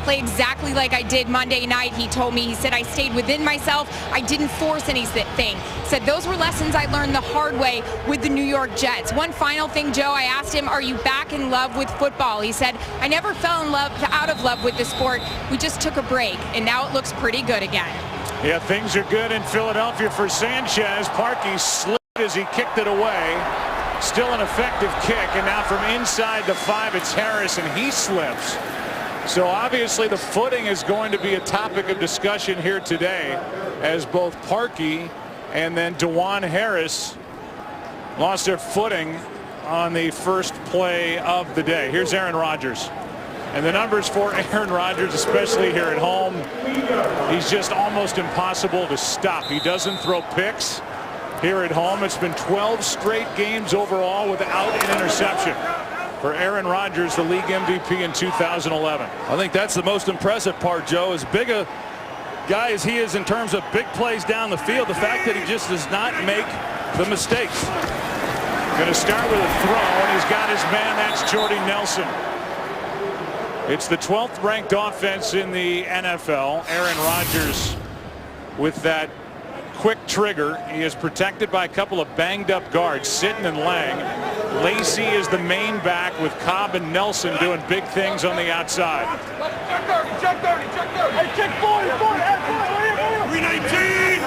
play exactly like I did Monday night. He told me, he said, I stayed within myself. I didn't force anything. Said those were lessons I learned the hard way with the New York Jets. One final thing, Joe, I asked him, are you back in love with football? He said, I never fell out of love with the sport. We just took a break, and now it looks pretty good again. Yeah, things are good in Philadelphia for Sanchez. Parkey slipped as he kicked it away. Still an effective kick, and now from inside the 5, it's Harris, and he slips. So obviously the footing is going to be a topic of discussion here today, as both Parkey and then DeJuan Harris lost their footing on the first play of the day. Here's Aaron Rodgers. And the numbers for Aaron Rodgers, especially here at home, he's just almost impossible to stop. He doesn't throw picks here at home. It's been 12 straight games overall without an interception for Aaron Rodgers, the league MVP in 2011. I think that's the most impressive part, Joe. As big a guy as he is in terms of big plays down the field, the fact that he just does not make the mistakes. Going to start with a throw, and he's got his man. That's Jordy Nelson. It's the 12th ranked offense in the NFL. Aaron Rodgers with that quick trigger. He is protected by a couple of banged up guards, Sitton and Lang. Lacy is the main back with Cobb and Nelson doing big things on the outside. Check 30. Hey, check 40. 319.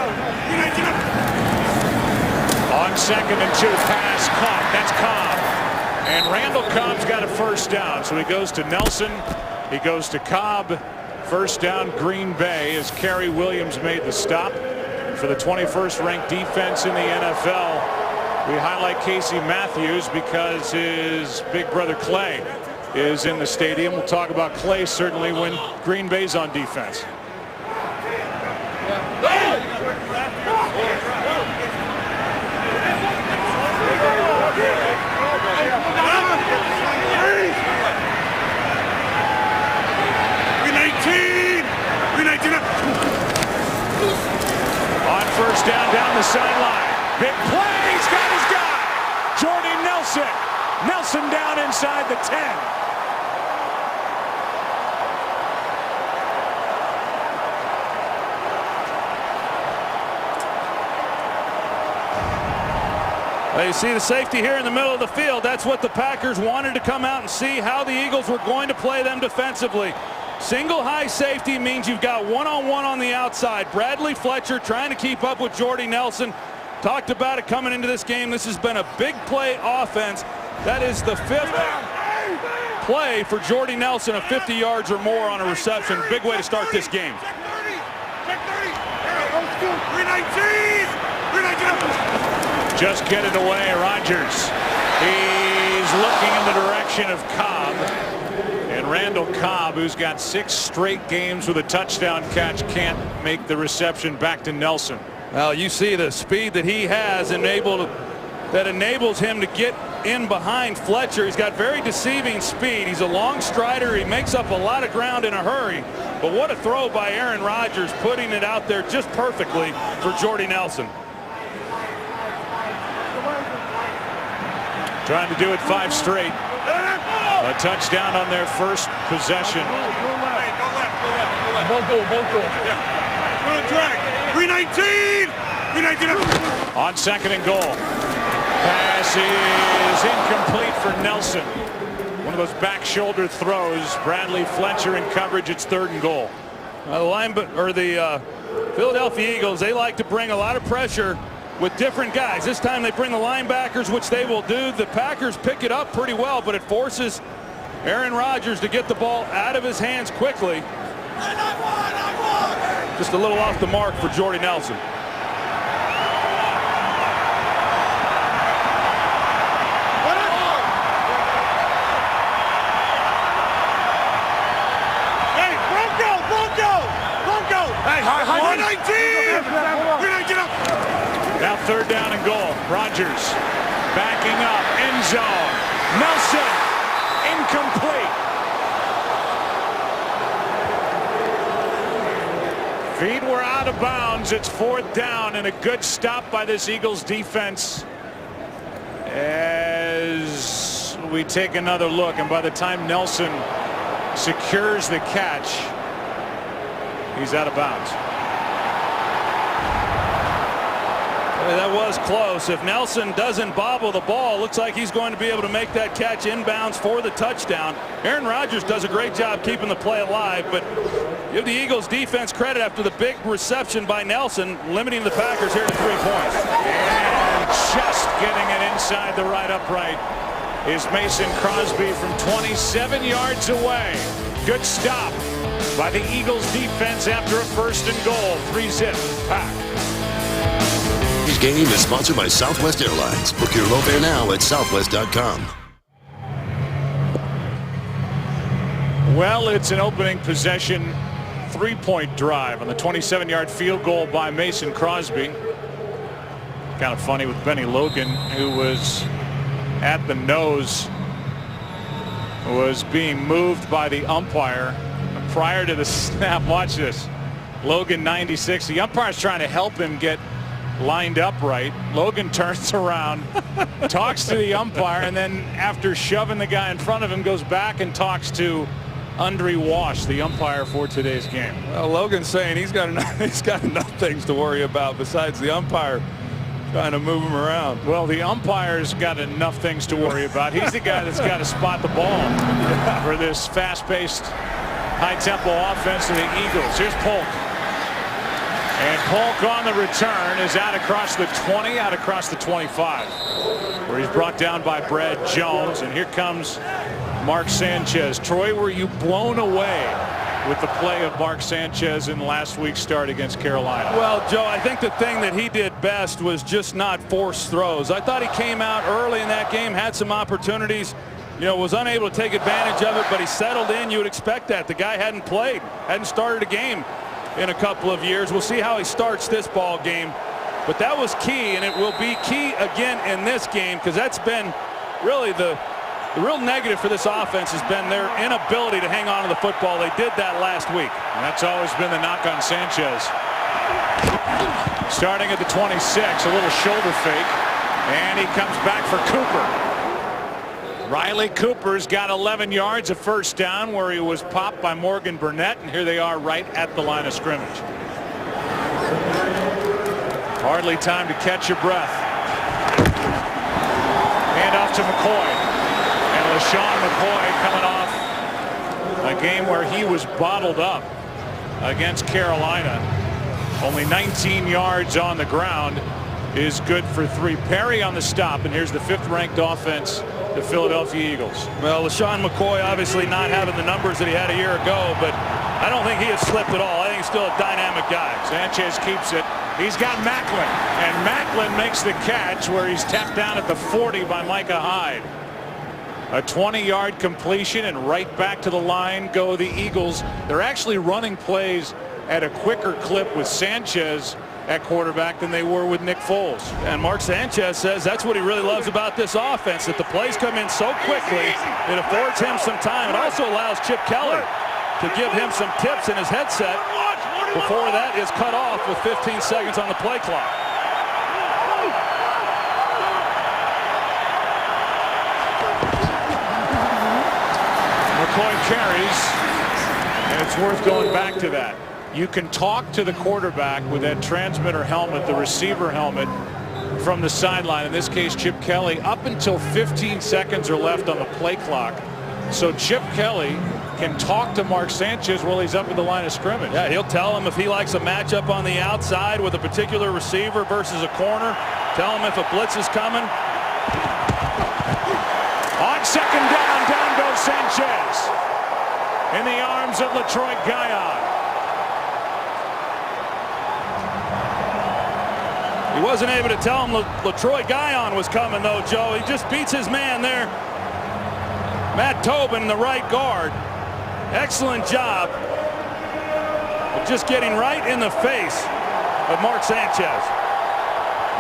On 2nd and 2, pass caught. That's Cobb. And Randall Cobb's got a first down. So he goes to Nelson. He goes to Cobb. First down, Green Bay, as Kerry Williams made the stop. For the 21st ranked defense in the NFL, we highlight Casey Matthews because his big brother Clay is in the stadium. We'll talk about Clay certainly when Green Bay's on defense. On first down the sideline. Big play. He's got his guy. Jordy Nelson. Nelson down inside the 10. Well, you see the safety here in the middle of the field. That's what the Packers wanted to come out and see how the Eagles were going to play them defensively. Single high safety means you've got one-on-one on the outside. Bradley Fletcher trying to keep up with Jordy Nelson. Talked about it coming into this game. This has been a big play offense. That is the 5th play for Jordy Nelson of 50 yards or more on a reception. Big way to start this game. Check 30. 319. Just get it away, Rodgers. He's looking in the direction of Cobb. And Randall Cobb, who's got 6 straight games with a touchdown catch, can't make the reception back to Nelson. Well, you see the speed that he has that enables him to get in behind Fletcher. He's got very deceiving speed. He's a long strider. He makes up a lot of ground in a hurry. But what a throw by Aaron Rodgers, putting it out there just perfectly for Jordy Nelson. Trying to do it 5 straight. A touchdown on their first possession. Both goal. Drag. 319. On 2nd and goal. Pass is incomplete for Nelson. One of those back shoulder throws. Bradley Fletcher in coverage. It's 3rd and goal. The Philadelphia Eagles, they like to bring a lot of pressure with different guys. This time they bring the linebackers, which they will do. The Packers pick it up pretty well, but it forces Aaron Rodgers to get the ball out of his hands quickly. Just a little off the mark for Jordy Nelson. Bronco! Hey, 319! Now 3rd down and goal. Rodgers backing up. End zone. Nelson. Incomplete. Feet were out of bounds. It's 4th down and a good stop by this Eagles defense as we take another look. And by the time Nelson secures the catch. He's out of bounds. That was close. If Nelson doesn't bobble the ball, looks like he's going to be able to make that catch inbounds for the touchdown. Aaron Rodgers does a great job keeping the play alive, but give the Eagles defense credit after the big reception by Nelson, limiting the Packers here to 3 points. And just getting it inside the right upright is Mason Crosby from 27 yards away. Good stop by the Eagles defense after a 1st and goal. 3-zip Pack. This game is sponsored by Southwest Airlines. Book your low fare now at southwest.com. Well, it's an opening possession 3-point drive on the 27-yard field goal by Mason Crosby. Kind of funny with Benny Logan, who was at the nose, was being moved by the umpire prior to the snap. Watch this. Logan 96. The umpire's trying to help him get lined up right. Logan turns around, talks to the umpire, and then after shoving the guy in front of him, goes back and talks to Andre Wash, the umpire for today's game. Well, Logan's saying he's got enough things to worry about besides the umpire trying to move him around. Well, the umpire's got enough things to worry about. He's the guy that's got to spot the ball for this fast-paced, high-tempo offense of the Eagles. Here's Polk. And Polk on the return is out across the 20, out across the 25, where he's brought down by Brad Jones. And here comes Mark Sanchez. Troy, were you blown away with the play of Mark Sanchez in last week's start against Carolina? Well, Joe, I think the thing that he did best was just not force throws. I thought he came out early in that game, had some opportunities, was unable to take advantage of it, but he settled in. You would expect that. The guy hadn't played, hadn't started a game in a couple of years. We'll see how he starts this ball game, but that was key, and it will be key again in this game, because that's been really the real negative for this offense has been their inability to hang on to the football. They did that last week. And that's always been the knock on Sanchez. Starting at the 26, a little shoulder fake, and he comes back for Cooper. Riley Cooper's got 11 yards, a 1st down, where he was popped by Morgan Burnett, and here they are right at the line of scrimmage. Hardly time to catch your breath. Hand off to McCoy. And LaShawn McCoy coming off a game where he was bottled up against Carolina. Only 19 yards on the ground is good for 3. Perry on the stop, and here's the 5th-ranked offense, the Philadelphia Eagles. Well, LaShawn McCoy obviously not having the numbers that he had a year ago, but I don't think he has slipped at all. I think he's still a dynamic guy. Sanchez keeps it. He's got Macklin, and Macklin makes the catch where he's tapped down at the 40 by Micah Hyde. A 20-yard completion, and right back to the line go the Eagles. They're actually running plays at a quicker clip with Sanchez at quarterback than they were with Nick Foles. And Mark Sanchez says that's what he really loves about this offense, that the plays come in so quickly, it affords him some time. It also allows Chip Kelly to give him some tips in his headset before that is cut off with 15 seconds on the play clock. McCoy carries, and it's worth going back to that. You can talk to the quarterback with that transmitter helmet, the receiver helmet, from the sideline. In this case, Chip Kelly, up until 15 seconds are left on the play clock. So Chip Kelly can talk to Mark Sanchez while he's up at the line of scrimmage. Yeah, he'll tell him if he likes a matchup on the outside with a particular receiver versus a corner. Tell him if a blitz is coming. On 2nd down, down goes Sanchez in the arms of LaTroy Guion. He wasn't able to tell him LaTroy Guion was coming, though, Joe. He just beats his man there. Matt Tobin, the right guard. Excellent job of just getting right in the face of Mark Sanchez.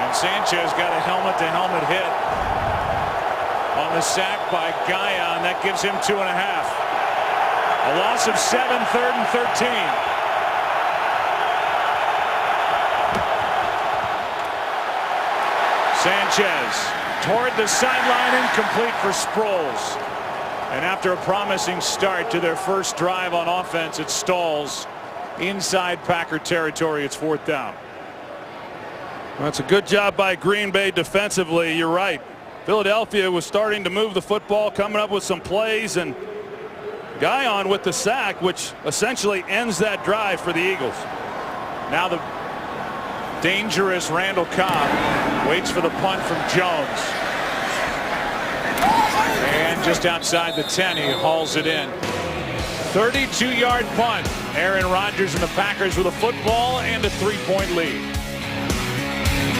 And Sanchez got a helmet-to-helmet hit on the sack by Guion. That gives him 2.5. A loss of 7, 3rd and 13. Sanchez toward the sideline, incomplete for Sproles. And after a promising start to their first drive on offense, it stalls inside Packer territory. It's 4th down. That's a good job by Green Bay defensively. You're right. Philadelphia was starting to move the football, coming up with some plays, and Guion with the sack, which essentially ends that drive for the Eagles. Now the dangerous Randall Cobb waits for the punt from Jones. And just outside the 10, he hauls it in. 32-yard punt. Aaron Rodgers and the Packers with a football and a 3-point lead.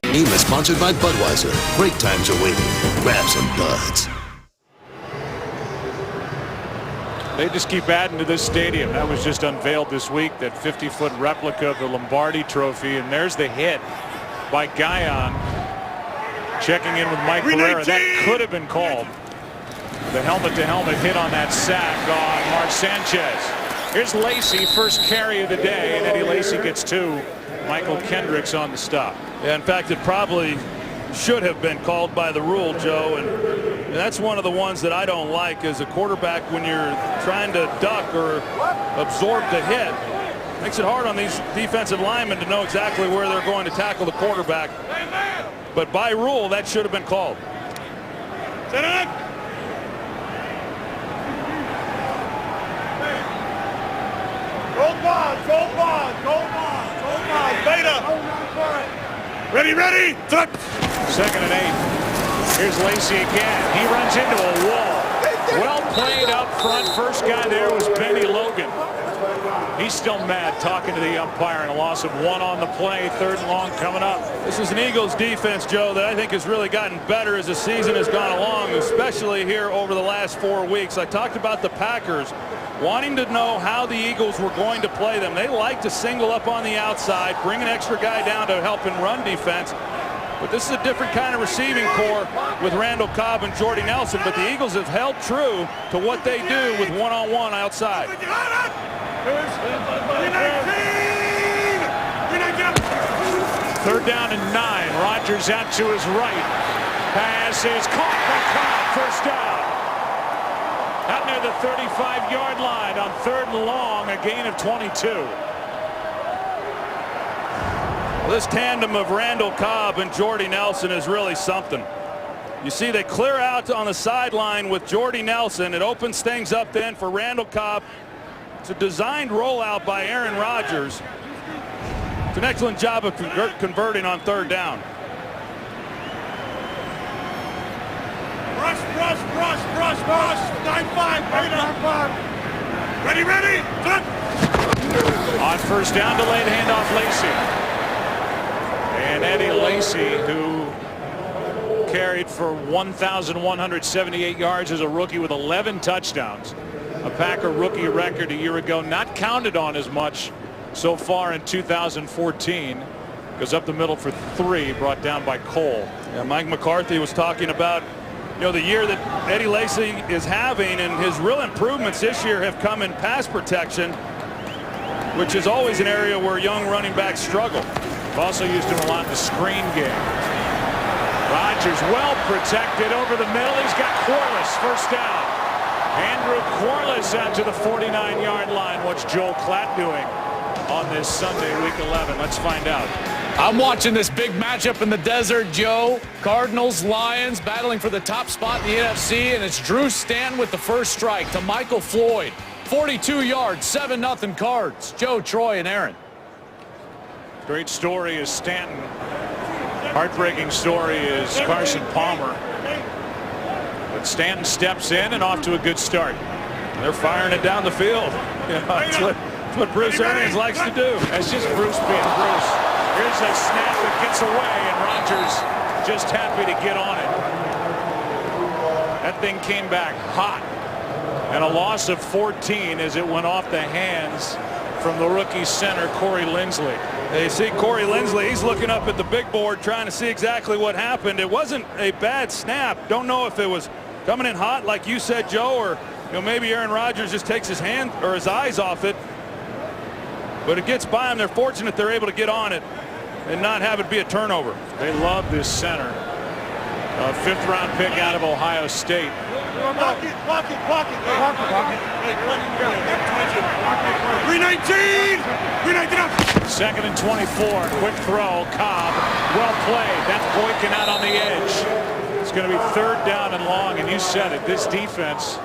Game is sponsored by Budweiser. Great times are waiting. Grab some buds. They just keep adding to this stadium. That was just unveiled this week, that 50-foot replica of the Lombardi Trophy. And there's the hit by Guion. Checking in with Mike Pereira. That could have been called. The helmet-to-helmet hit on that sack on Mark Sanchez. Here's Lacy, first carry of the day, and Eddie Lacy gets 2. Michael Kendricks on the stop. Yeah, in fact, it probably should have been called by the rule, Joe, and that's one of the ones that I don't like as a quarterback when you're trying to duck or absorb the hit. Makes it hard on these defensive linemen to know exactly where they're going to tackle the quarterback. But by rule, that should have been called. Set up. Gold bond, gold bond, gold bond, gold bond, beta. Ready, ready. 2nd and 8. Here's Lacy again. He runs into a wall. Well played up front. First guy there was Benny Logan. He's still mad talking to the umpire, and a loss of 1 on the play. 3rd and long coming up. This is an Eagles defense, Joe, that I think has really gotten better as the season has gone along, especially here over the last 4 weeks. I talked about the Packers wanting to know how the Eagles were going to play them. They like to single up on the outside, bring an extra guy down to help in run defense. But this is a different kind of receiving core with Randall Cobb and Jordy Nelson. But the Eagles have held true to what they do with one-on-one outside. 3rd down and 9. Rodgers out to his right. Pass is caught by Cobb. First down. Out near the 35-yard line on 3rd and long, a gain of 22. Well, this tandem of Randall Cobb and Jordy Nelson is really something. You see they clear out on the sideline with Jordy Nelson. It opens things up then for Randall Cobb. It's a designed rollout by Aaron Rodgers. It's an excellent job of converting on 3rd down. Rush, rush, rush, rush, rush. 9-5, ready, ready. On 1st down, delayed handoff Lacy. And Eddie Lacy, who carried for 1,178 yards as a rookie with 11 touchdowns. A Packer rookie record a year ago, not counted on as much so far in 2014. Goes up the middle for 3, brought down by Cole. Yeah, Mike McCarthy was talking about, you know, the year that Eddie Lacy is having, and his real improvements this year have come in pass protection, which is always an area where young running backs struggle. Also used him a lot in the screen game. Rodgers well protected over the middle. He's got Corliss, first down. Andrew Corliss out to the 49-yard line. What's Joel Klatt doing on this Sunday, week 11? Let's find out. I'm watching this big matchup in the desert, Joe. Cardinals, Lions battling for the top spot in the NFC, and it's Drew Stanton with the first strike to Michael Floyd. 42 yards, 7-0 Cards. Joe, Troy, and Aaron. Great story is Stanton. Heartbreaking story is Carson Palmer. But Stanton steps in and off to a good start. They're firing it down the field. You know, that's what Bruce Arians likes to do. That's just Bruce being Bruce. Here's a snap that gets away, and Rodgers just happy to get on it. That thing came back hot. And a loss of 14 as it went off the hands from the rookie center, Corey Linsley. You see Corey Linsley, he's looking up at the big board trying to see exactly what happened. It wasn't a bad snap. Don't know if it was coming in hot like you said, Joe, or maybe Aaron Rodgers just takes his hand or his eyes off it. But it gets by them. They're fortunate they're able to get on it and not have it be a turnover. They love this center. A 5th-round pick out of Ohio State. Block it. 319. 319 up. 2nd and 24. Quick throw. Cobb. Well played. That's Boykin out on the edge. It's going to be 3rd down and long. And you said it. This defense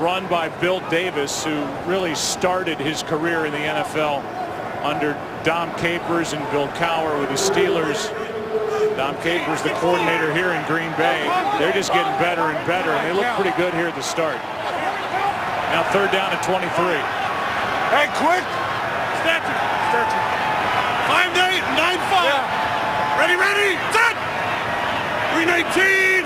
run by Bill Davis, who really started his career in the NFL under Dom Capers and Bill Cowher with the Steelers. Dom Capers, the coordinator here in Green Bay. They're just getting better and better, and they look pretty good here at the start. Now 3rd down and 23. Hey, quick. Start it. 5-8, 9-5. Ready. Set. 319.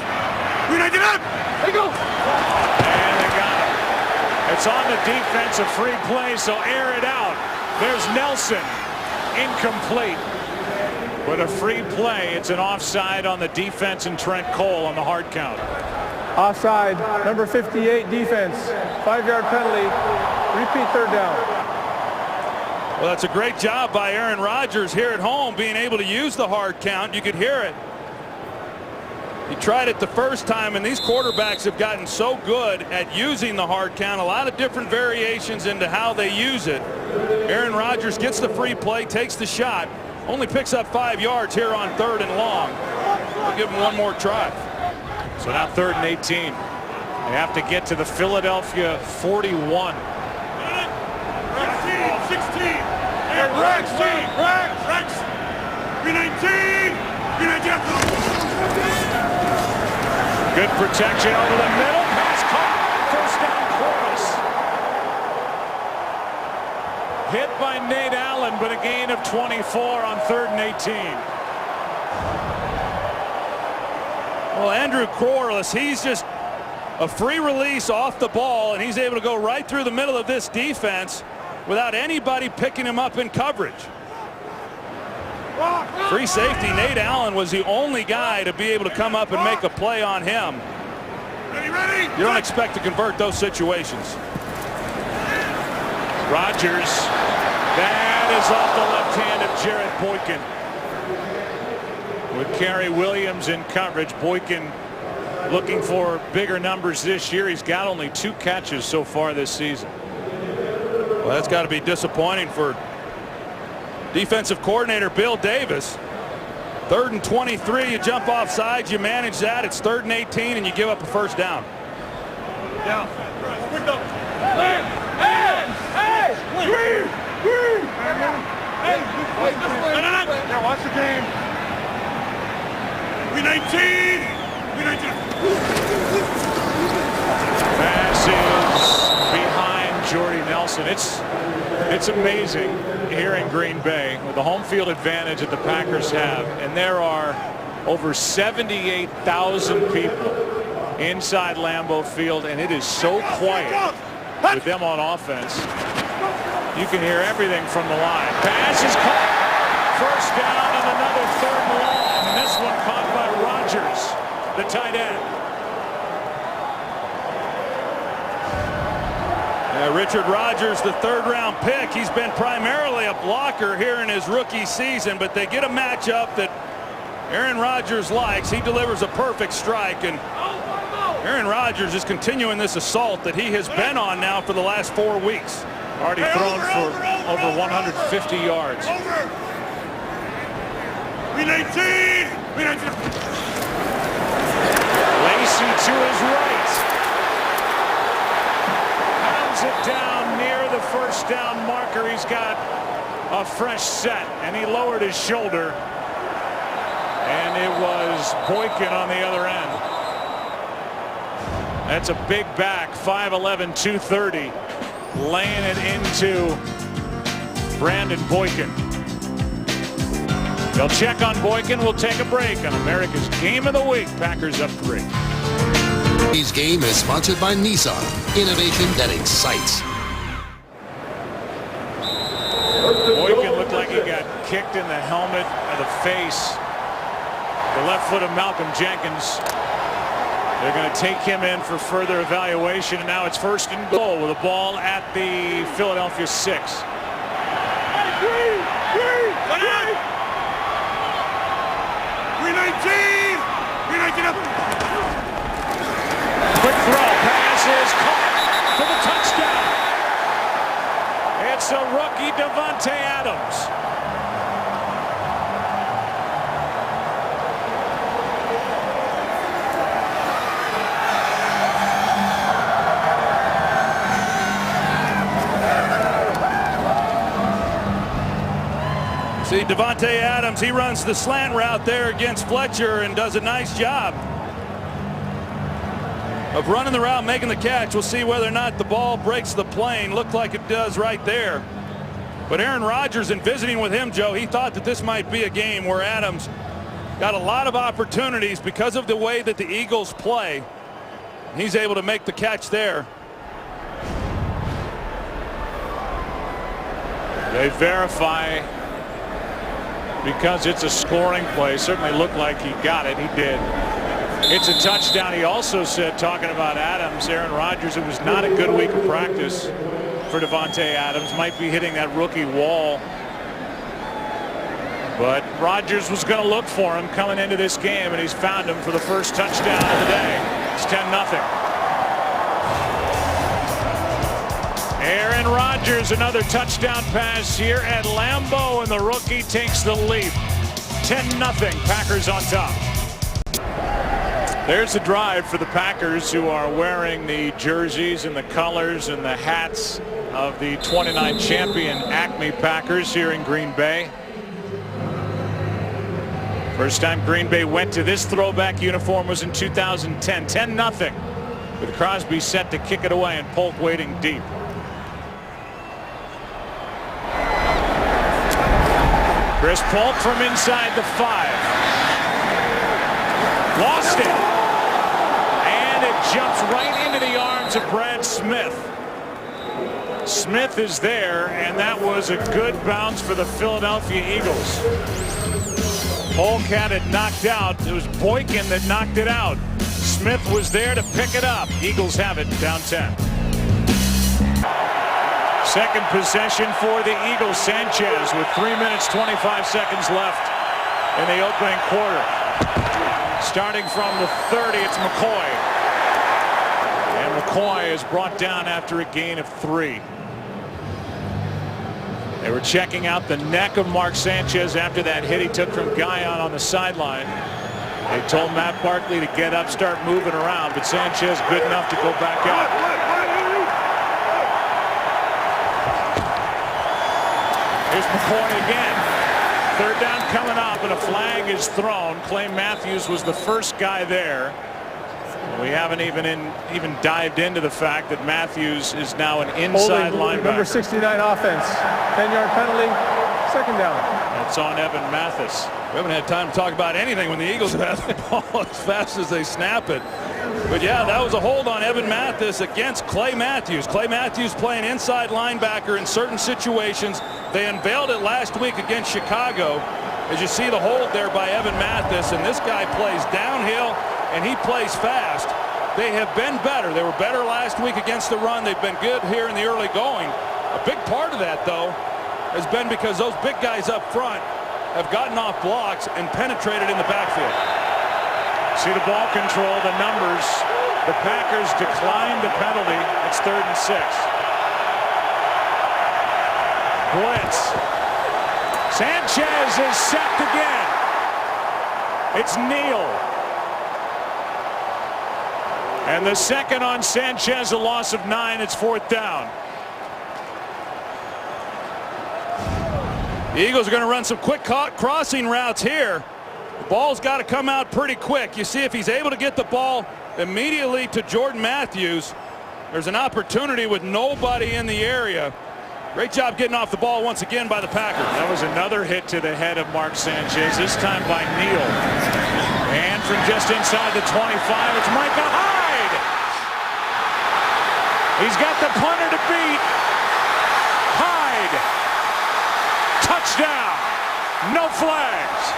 319 up. There you go. And they got it. It's on the defense, a free play, so air it out. There's Nelson. Incomplete. But a free play. It's an offside on the defense and Trent Cole on the hard count. Offside, number 58 defense, 5-yard penalty, repeat 3rd down. Well, that's a great job by Aaron Rodgers here at home, being able to use the hard count. You could hear it. He tried it the first time, and these quarterbacks have gotten so good at using the hard count. A lot of different variations into how they use it. Aaron Rodgers gets the free play, takes the shot, only picks up 5 yards here on 3rd and long. We'll give him one more try. So now 3rd and 18. They have to get to the Philadelphia 41. 16. Rex. 319. 319 up. Good protection over the middle. Pass caught. 1st down, Corliss. Hit by Nate Allen, but a gain of 24 on 3rd and 18. Well, Andrew Corliss, he's just a free release off the ball, and he's able to go right through the middle of this defense without anybody picking him up in coverage. Free safety, Nate Allen was the only guy to be able to come up and make a play on him. Ready. You don't expect to convert those situations. Rodgers. That is off the left hand of Jarrett Boykin. With Kerry Williams in coverage, Boykin looking for bigger numbers this year. He's got only 2 catches so far this season. Well, that's got to be disappointing for defensive coordinator Bill Davis. 3rd and 23, you jump off sides, you manage that. It's 3rd and 18, and you give up a 1st down. Down. Quick up. Hey! Now watch the game. 319. 319. Pass is behind Jordy Nelson. It's amazing here in Green Bay with the home field advantage that the Packers have, and there are over 78,000 people inside Lambeau Field, and it is so quiet with them on offense. You can hear everything from the line. Pass is caught. 1st down and another 3rd and long, and this one caught by Rodgers, the tight end. Richard Rodgers, the 3rd-round pick. He's been primarily a blocker here in his rookie season, but they get a matchup that Aaron Rodgers likes. He delivers a perfect strike, and Aaron Rodgers is continuing this assault that he has been on now for the last 4 weeks. Already thrown for over 150 yards. 319. 319. Lacy to his right. It down near the 1st down marker. He's got a fresh set, and he lowered his shoulder, and it was Boykin on the other end. That's a big back, 5'11", 230, laying it into Brandon Boykin. They'll check on Boykin. We'll take a break on America's Game of the Week. Packers up 3. Today's game is sponsored by Nissan. Innovation that excites. Boykin looked like he got kicked in the helmet or the face. The left foot of Malcolm Jenkins. They're going to take him in for further evaluation, and now it's 1st and goal with the ball at the Philadelphia 6. 319. Get up. Quick throw. Pass is caught for the touchdown. It's a rookie, Davante Adams. See, Davante Adams, he runs the slant route there against Fletcher and does a nice job of running the route, making the catch. We'll see whether or not the ball breaks the plane. Looked like it does right there. But Aaron Rodgers, in visiting with him, Joe, he thought that this might be a game where Adams got a lot of opportunities because of the way that the Eagles play. He's able to make the catch there. They verify because it's a scoring play. Certainly looked like he got it. He did. It's a touchdown. He also said, talking about Adams, Aaron Rodgers, it was not a good week of practice for Davante Adams. Might be hitting that rookie wall. But Rodgers was going to look for him coming into this game, and he's found him for the first touchdown of the day. It's 10-0. Aaron Rodgers, another touchdown pass here at Lambeau, and the rookie takes the lead. 10-0, Packers on top. There's the drive for the Packers, who are wearing the jerseys and the colors and the hats of the 29 champion Acme Packers here in Green Bay. First time Green Bay went to this throwback uniform was in 2010. 10-0, with Crosby set to kick it away and Polk waiting deep. Chris Polk from inside the 5. Lost it. And it jumps right into the arms of Brad Smith. Smith is there, and that was a good bounce for the Philadelphia Eagles. Polk had it knocked out. It was Boykin that knocked it out. Smith was there to pick it up. Eagles have it, down 10. Second possession for the Eagles. Sanchez with 3 minutes 25 seconds left in the opening quarter. Starting from the 30, it's McCoy. And McCoy is brought down after a gain of 3. They were checking out the neck of Mark Sanchez after that hit he took from Guyon on the sideline. They told Matt Barkley to get up, start moving around, but Sanchez good enough to go back out. Here's McCoy again. Third down coming up, and a flag is thrown. Clay Matthews was the first guy there. We haven't even dived into the fact that Matthews is now an inside linebacker. Number 69 offense. 10-yard penalty. Second down. It's on Evan Mathis. We haven't had time to talk about anything when the Eagles have had the ball as fast as they snap it. But yeah, that was a hold on Evan Mathis against Clay Matthews. Clay Matthews playing inside linebacker in certain situations. They unveiled it last week against Chicago. As you see the hold there by Evan Mathis, and this guy plays downhill and he plays fast. They have been better. They were better last week against the run. They've been good here in the early going. A big part of that, though, has been because those big guys up front have gotten off blocks and penetrated in the backfield. See the ball control, the numbers. The Packers declined the penalty. It's 3rd and 6. Blitz. Sanchez is sacked again. It's Neal. And the second on Sanchez, a loss of 9. It's 4th down. The Eagles are going to run some quick crossing routes here. The ball's got to come out pretty quick. You see, if he's able to get the ball immediately to Jordan Matthews, there's an opportunity with nobody in the area. Great job getting off the ball once again by the Packers. That was another hit to the head of Mark Sanchez, this time by Neal. And from just inside the 25, it's Micah Hyde. He's got the punter to beat. Hyde. Touchdown. No flags.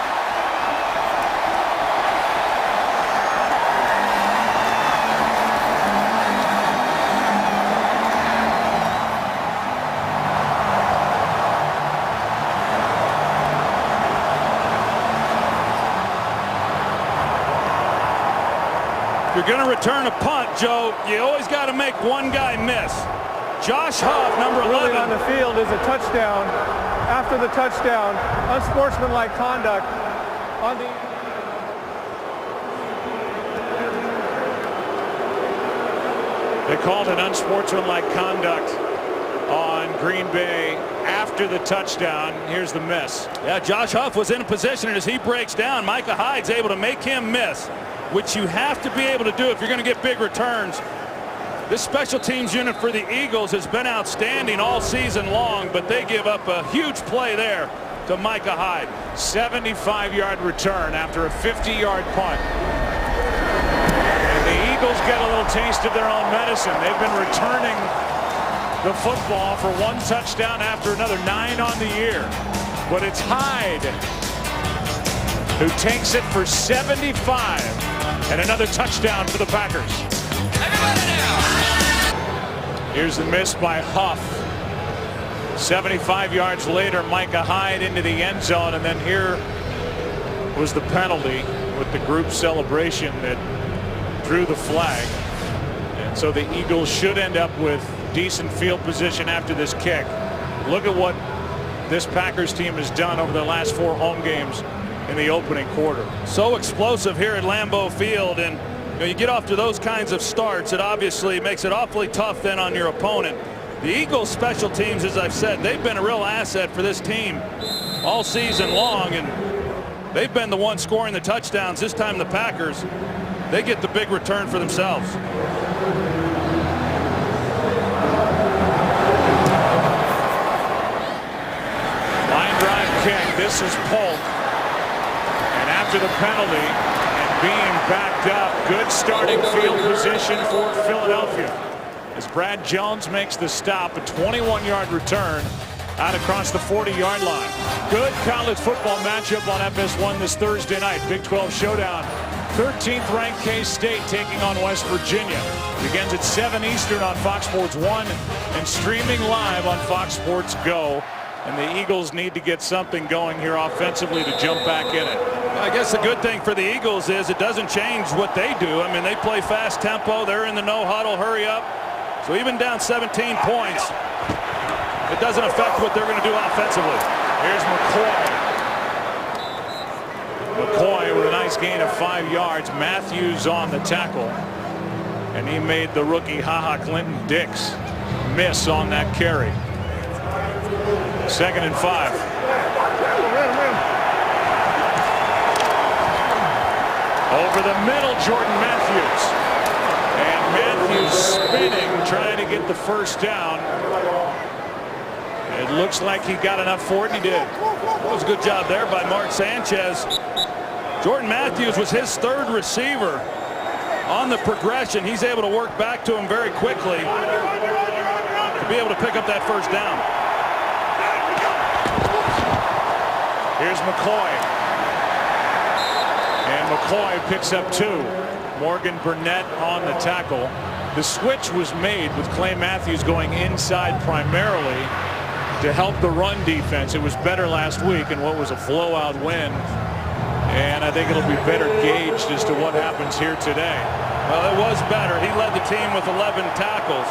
You're going to return a punt, Joe. You always got to make one guy miss. Josh Huff, number 11. Ruling on the field is a touchdown. After the touchdown, unsportsmanlike conduct on the... They called it unsportsmanlike conduct on Green Bay after the touchdown. Here's the miss. Yeah, Josh Huff was in a position, and as he breaks down, Micah Hyde's able to make him miss, which you have to be able to do if you're going to get big returns. This special teams unit for the Eagles has been outstanding all season long, but they give up a huge play there to Micah Hyde. 75-yard return after a 50-yard punt. And the Eagles get a little taste of their own medicine. They've been returning the football for one touchdown after another, 9 on the year. But it's Hyde who takes it for 75 and another touchdown for the Packers. Here's the miss by Huff. 75 yards later, Micah Hyde into the end zone, and then here was the penalty with the group celebration that drew the flag. And so the Eagles should end up with decent field position after this kick. Look at what this Packers team has done over the last 4 home games in the opening quarter. So explosive here at Lambeau Field, and you get off to those kinds of starts, it obviously makes it awfully tough then on your opponent. The Eagles special teams, as I've said, they've been a real asset for this team all season long, and they've been the ones scoring the touchdowns. This time the Packers, they get the big return for themselves. Line drive kick. This is Polk. And after the penalty and being backed up, good starting field position for Philadelphia. As Brad Jones makes the stop, a 21-yard return out across the 40-yard line. Good college football matchup on FS1 this Thursday night. Big 12 showdown. 13th ranked K-State taking on West Virginia. Begins at 7 Eastern on Fox Sports 1 and streaming live on Fox Sports Go. And the Eagles need to get something going here offensively to jump back in it. I guess the good thing for the Eagles is it doesn't change what they do. I mean, they play fast tempo. They're in the no huddle, hurry up. So even down 17 points, it doesn't affect what they're going to do offensively. Here's McCoy. McCoy with a nice gain of 5 yards. Matthews on the tackle. And he made the rookie Clinton Dix miss on that carry. 2nd and 5. Over the middle, Jordan Matthews. And Matthews spinning, trying to get the first down. It looks like he got enough for it, and he did. That was a good job there by Mark Sanchez. Jordan Matthews was his 3rd receiver on the progression. He's able to work back to him very quickly to be able to pick up that first down. Here's McCoy. And McCoy picks up 2. Morgan Burnett on the tackle. The switch was made with Clay Matthews going inside primarily to help the run defense. It was better last week in what was a blowout win. And I think it'll be better gauged as to what happens here today. Well, it was better. He led the team with 11 tackles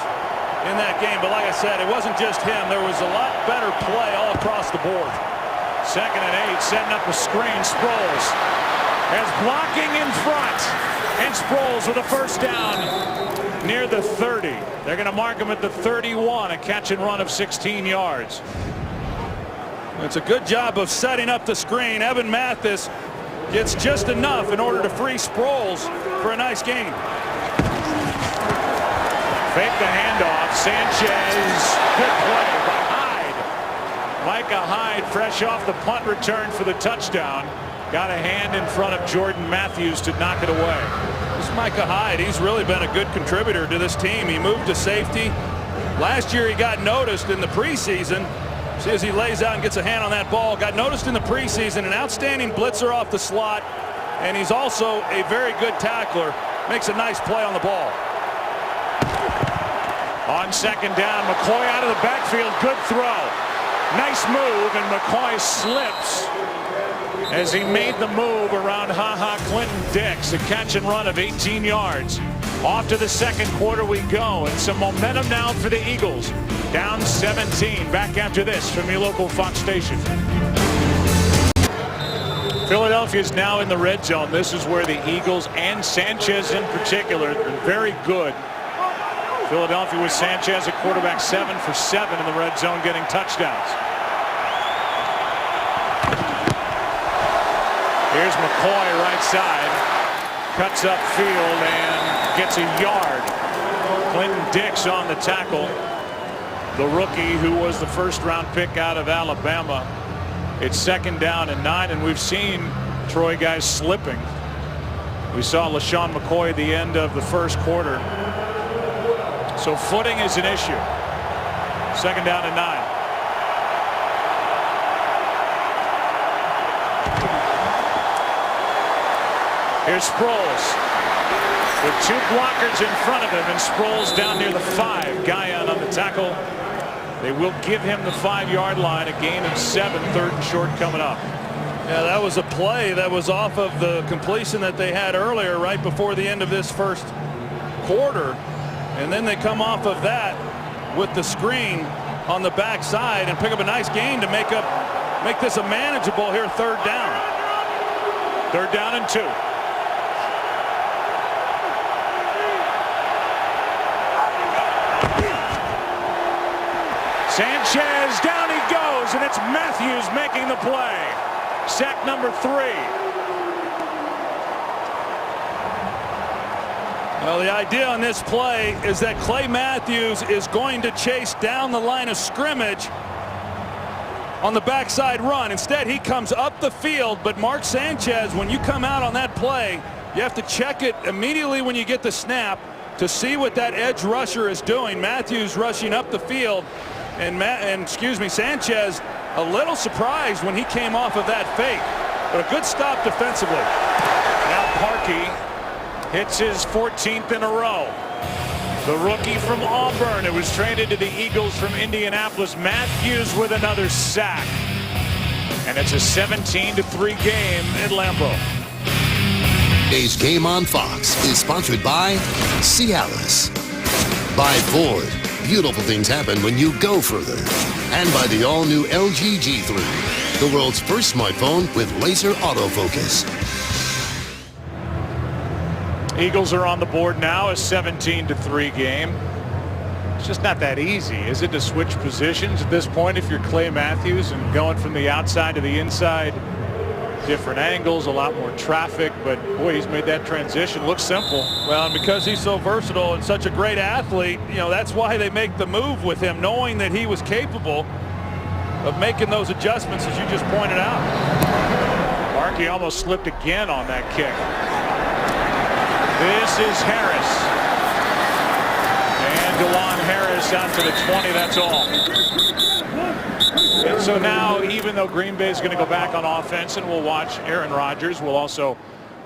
in that game. But like I said, it wasn't just him. There was a lot better play all across the board. 2nd and 8, setting up a screen. Sproles has blocking in front. And Sproles with a first down near the 30. They're going to mark him at the 31, a catch and run of 16 yards. It's a good job of setting up the screen. Evan Mathis gets just enough in order to free Sproles for a nice gain. Fake the handoff. Sanchez, good play by Hyde. Micah Hyde, fresh off the punt return for the touchdown. Got a hand in front of Jordan Matthews to knock it away. This Micah Hyde, he's really been a good contributor to this team. He moved to safety. Last year he got noticed in the preseason. See, as he lays out and gets a hand on that ball, got noticed in the preseason, an outstanding blitzer off the slot, and he's also a very good tackler. Makes a nice play on the ball. On 2nd down, McCoy out of the backfield, good throw. Nice move, and McCoy slips as he made the move around Clinton Dix, a catch and run of 18 yards. Off to the second quarter we go, and some momentum now for the Eagles. Down 17. Back after this from your local Fox station. Philadelphia is now in the red zone. This is where the Eagles and Sanchez in particular are very good. Philadelphia with Sanchez at quarterback 7 for 7 in the red zone, getting touchdowns. Here's McCoy right side, cuts up field and gets a yard. Clinton Dix on the tackle, the rookie who was the first-round pick out of Alabama. It's 2nd down and 9, and we've seen Troy guys slipping. We saw LaShawn McCoy at the end of the first quarter. So footing is an issue. 2nd down and 9. Here's Sproles with 2 blockers in front of him, and Sproles down near the 5. Guyon on the tackle. They will give him the 5-yard line. A gain of 7, 3rd and short coming up. Yeah, that was a play that was off of the completion that they had earlier right before the end of this first quarter. And then they come off of that with the screen on the backside and pick up a nice gain to make this a manageable here 3rd down. 3rd down and 2. Sanchez, down he goes, and it's Matthews making the play. Sack number 3. Well, the idea on this play is that Clay Matthews is going to chase down the line of scrimmage on the backside run. Instead, he comes up the field, but Mark Sanchez, when you come out on that play, you have to check it immediately when you get the snap to see what that edge rusher is doing. Matthews rushing up the field, and Sanchez a little surprised when he came off of that fake, but a good stop defensively. Now Parkey hits his 14th in a row. The rookie from Auburn, who was traded to the Eagles from Indianapolis. Matthews with another sack, and it's a 17-3 game at Lambeau. Today's Game on Fox is sponsored by Cialis, by Ford. Beautiful things happen when you go further. And by the all-new LG G3, the world's first smartphone with laser autofocus. Eagles are on the board now, a 17-3 game. It's just not that easy, is it, to switch positions at this point if you're Clay Matthews and going from the outside to the inside? Different angles, a lot more traffic, but boy, he's made that transition look simple. Well, and because he's so versatile and such a great athlete, you know, that's why they make the move with him, knowing that he was capable of making those adjustments, as you just pointed out. Parkey almost slipped again on that kick. This is Harris. And DeJuan Harris out to the 20, that's all. And so now, even though Green Bay is going to go back on offense, and we'll watch Aaron Rodgers, we'll also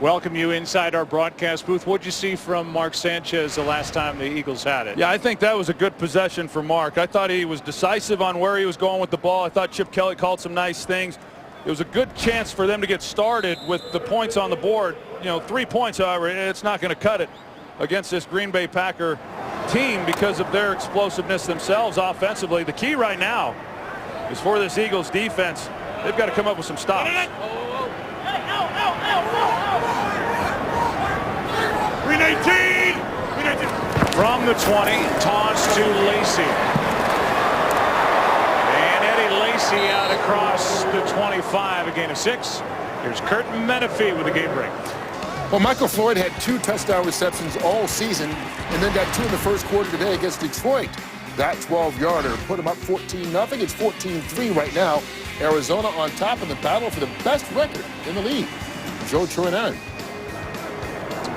welcome you inside our broadcast booth. What'd you see from Mark Sanchez the last time the Eagles had it? Yeah, I think that was a good possession for Mark. I thought he was decisive on where he was going with the ball. I thought Chip Kelly called some nice things. It was a good chance for them to get started with the points on the board. You know, 3 points, however, it's not going to cut it against this Green Bay Packer team because of their explosiveness themselves offensively. The key right now is for this Eagles defense. They've got to come up with some stops. Green 18! From the 20, toss to Lacy. And Eddie Lacy out across the 25, a gain of 6. Here's Kurt Menefee with a game break. Well, Michael Floyd had 2 touchdown receptions all season and then got 2 in the first quarter today against Detroit. That 12-yarder put him up 14-0. It's 14-3 right now. Arizona on top in the battle for the best record in the league. Joe Troian.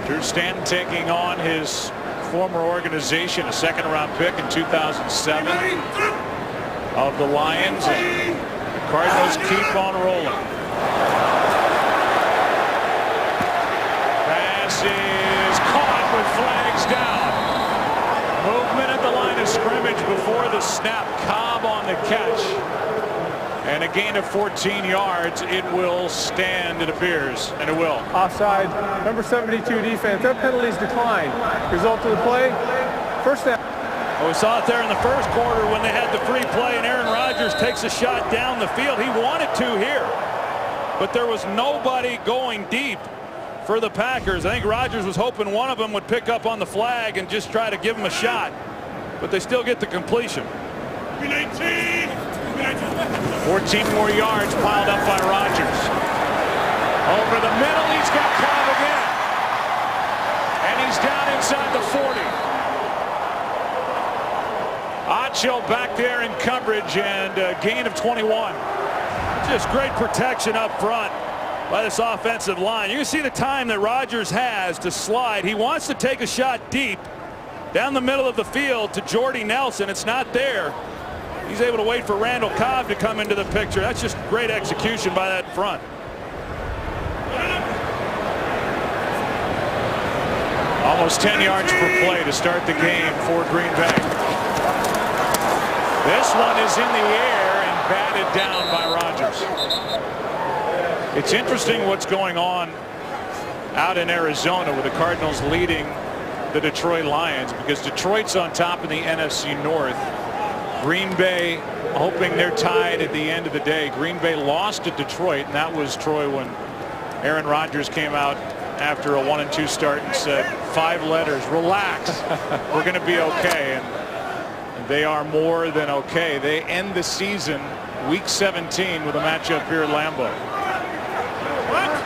Drew Stanton taking on his former organization, a second-round pick in 2007 of the Lions. And the Cardinals keep on rolling. Pass is caught with flags down. Movement at the line of scrimmage before the snap. Cobb on the catch. And a gain of 14 yards. It will stand, it appears, and it will. Offside. Number 72 defense. Their penalties decline. Result of the play, first down. Well, we saw it there in the first quarter when they had the free play and Aaron Rodgers takes a shot down the field. He wanted to here, but there was nobody going deep for the Packers. I think Rodgers was hoping one of them would pick up on the flag and just try to give him a shot, but they still get the completion. 14 more yards piled up by Rodgers. Over the middle, he's got Cobb again. And he's down inside the 40. Acho back there in coverage and a gain of 21. Just great protection up front by this offensive line. You can see the time that Rodgers has to slide. He wants to take a shot deep down the middle of the field to Jordy Nelson. It's not there. He's able to wait for Randall Cobb to come into the picture. That's just great execution by that front. Almost 10 yards per play to start the game for Green Bay. This one is in the air and batted down by Rodgers. It's interesting what's going on out in Arizona with the Cardinals leading the Detroit Lions, because Detroit's on top in the NFC North. Green Bay hoping they're tied at the end of the day. Green Bay lost to Detroit, and that was, Troy, when Aaron Rodgers came out after a 1-2 start and said 5 letters, relax, we're going to be okay. And they are more than okay. They end the season week 17 with a matchup here at Lambeau.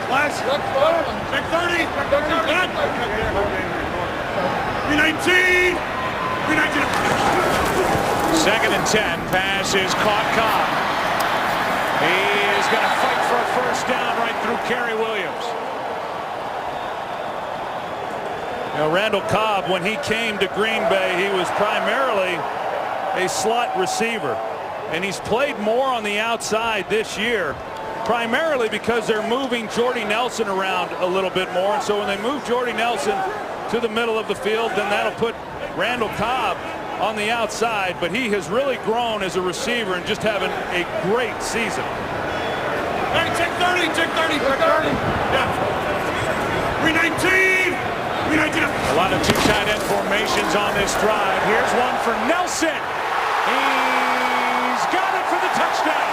Last. Check 30. 319. 319. Second and 10. Pass is caught. Cobb. He is going to fight for a first down right through Kerry Williams. You know, Randall Cobb, when he came to Green Bay, he was primarily a slot receiver, and he's played more on the outside this year, primarily because they're moving Jordy Nelson around a little bit more. And so when they move Jordy Nelson to the middle of the field, then that'll put Randall Cobb on the outside. But he has really grown as a receiver and just having a great season. Hey, check 30. Check 30. Check 30. Yeah. 319. 319. A lot of 2 tight end formations on this drive. Here's one for Nelson. He's got it for the touchdown.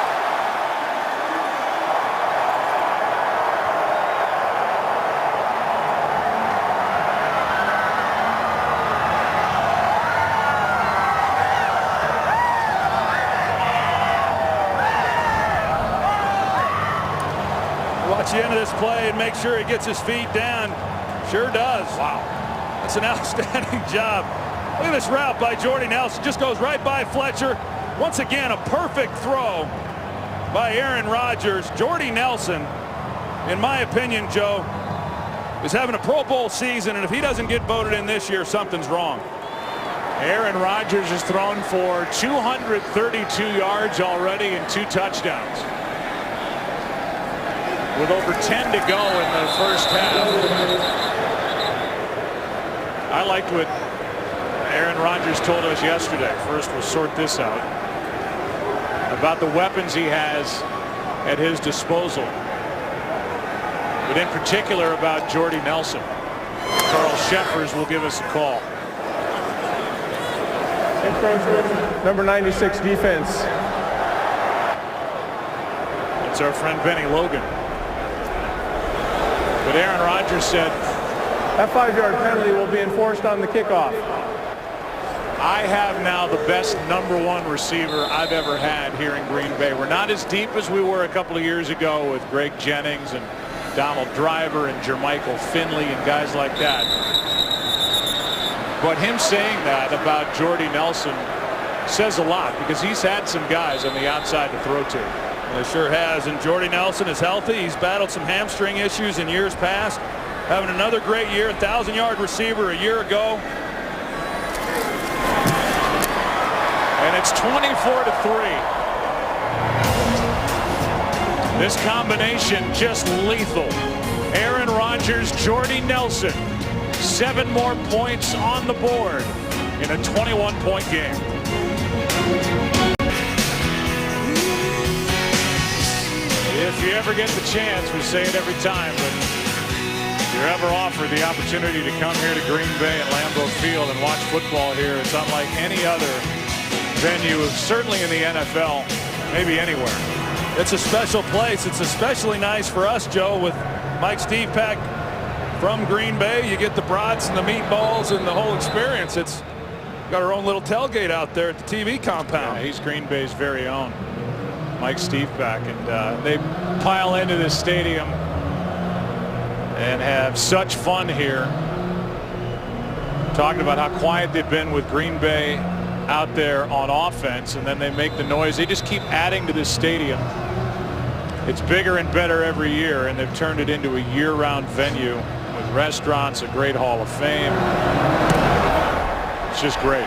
Watch the end of this play and make sure he gets his feet down. Sure does. Wow. That's an outstanding job. Look at this route by Jordy Nelson. Just goes right by Fletcher. Once again, a perfect throw by Aaron Rodgers. Jordy Nelson, in my opinion, Joe, is having a Pro Bowl season, and if he doesn't get voted in this year, something's wrong. Aaron Rodgers has thrown for 232 yards already and 2 touchdowns. With over 10 to go in the first half. I liked what Aaron Rodgers told us yesterday. First, we'll sort this out. About the weapons he has at his disposal. But in particular about Jordy Nelson. Carl Sheffers will give us a call. Number 96 defense. It's our friend Benny Logan. But Aaron Rodgers said, that 5-yard penalty will be enforced on the kickoff. I have now the best #1 receiver I've ever had here in Green Bay. We're not as deep as we were a couple of years ago with Greg Jennings and Donald Driver and Jermichael Finley and guys like that. But him saying that about Jordy Nelson says a lot, because he's had some guys on the outside to throw to. He sure has, and Jordy Nelson is healthy. He's battled some hamstring issues in years past. Having another great year, 1,000-yard receiver a year ago. And it's 24-3. This combination just lethal. Aaron Rodgers, Jordy Nelson. 7 more points on the board in a 21-point game. If you ever get the chance, we say it every time, but if you're ever offered the opportunity to come here to Green Bay and Lambeau Field and watch football here, it's unlike any other venue, certainly in the NFL, maybe anywhere. It's a special place. It's especially nice for us, Joe, with Mike Stevpak from Green Bay. You get the brats and the meatballs and the whole experience. It's got our own little tailgate out there at the TV compound. Yeah, he's Green Bay's very own Mike Stevpak, and they pile into this stadium and have such fun here. Talking about how quiet they've been with Green Bay out there on offense, and then they make the noise. They just keep adding to this stadium. It's bigger and better every year, and they've turned it into a year-round venue with restaurants, a great Hall of Fame. It's just great.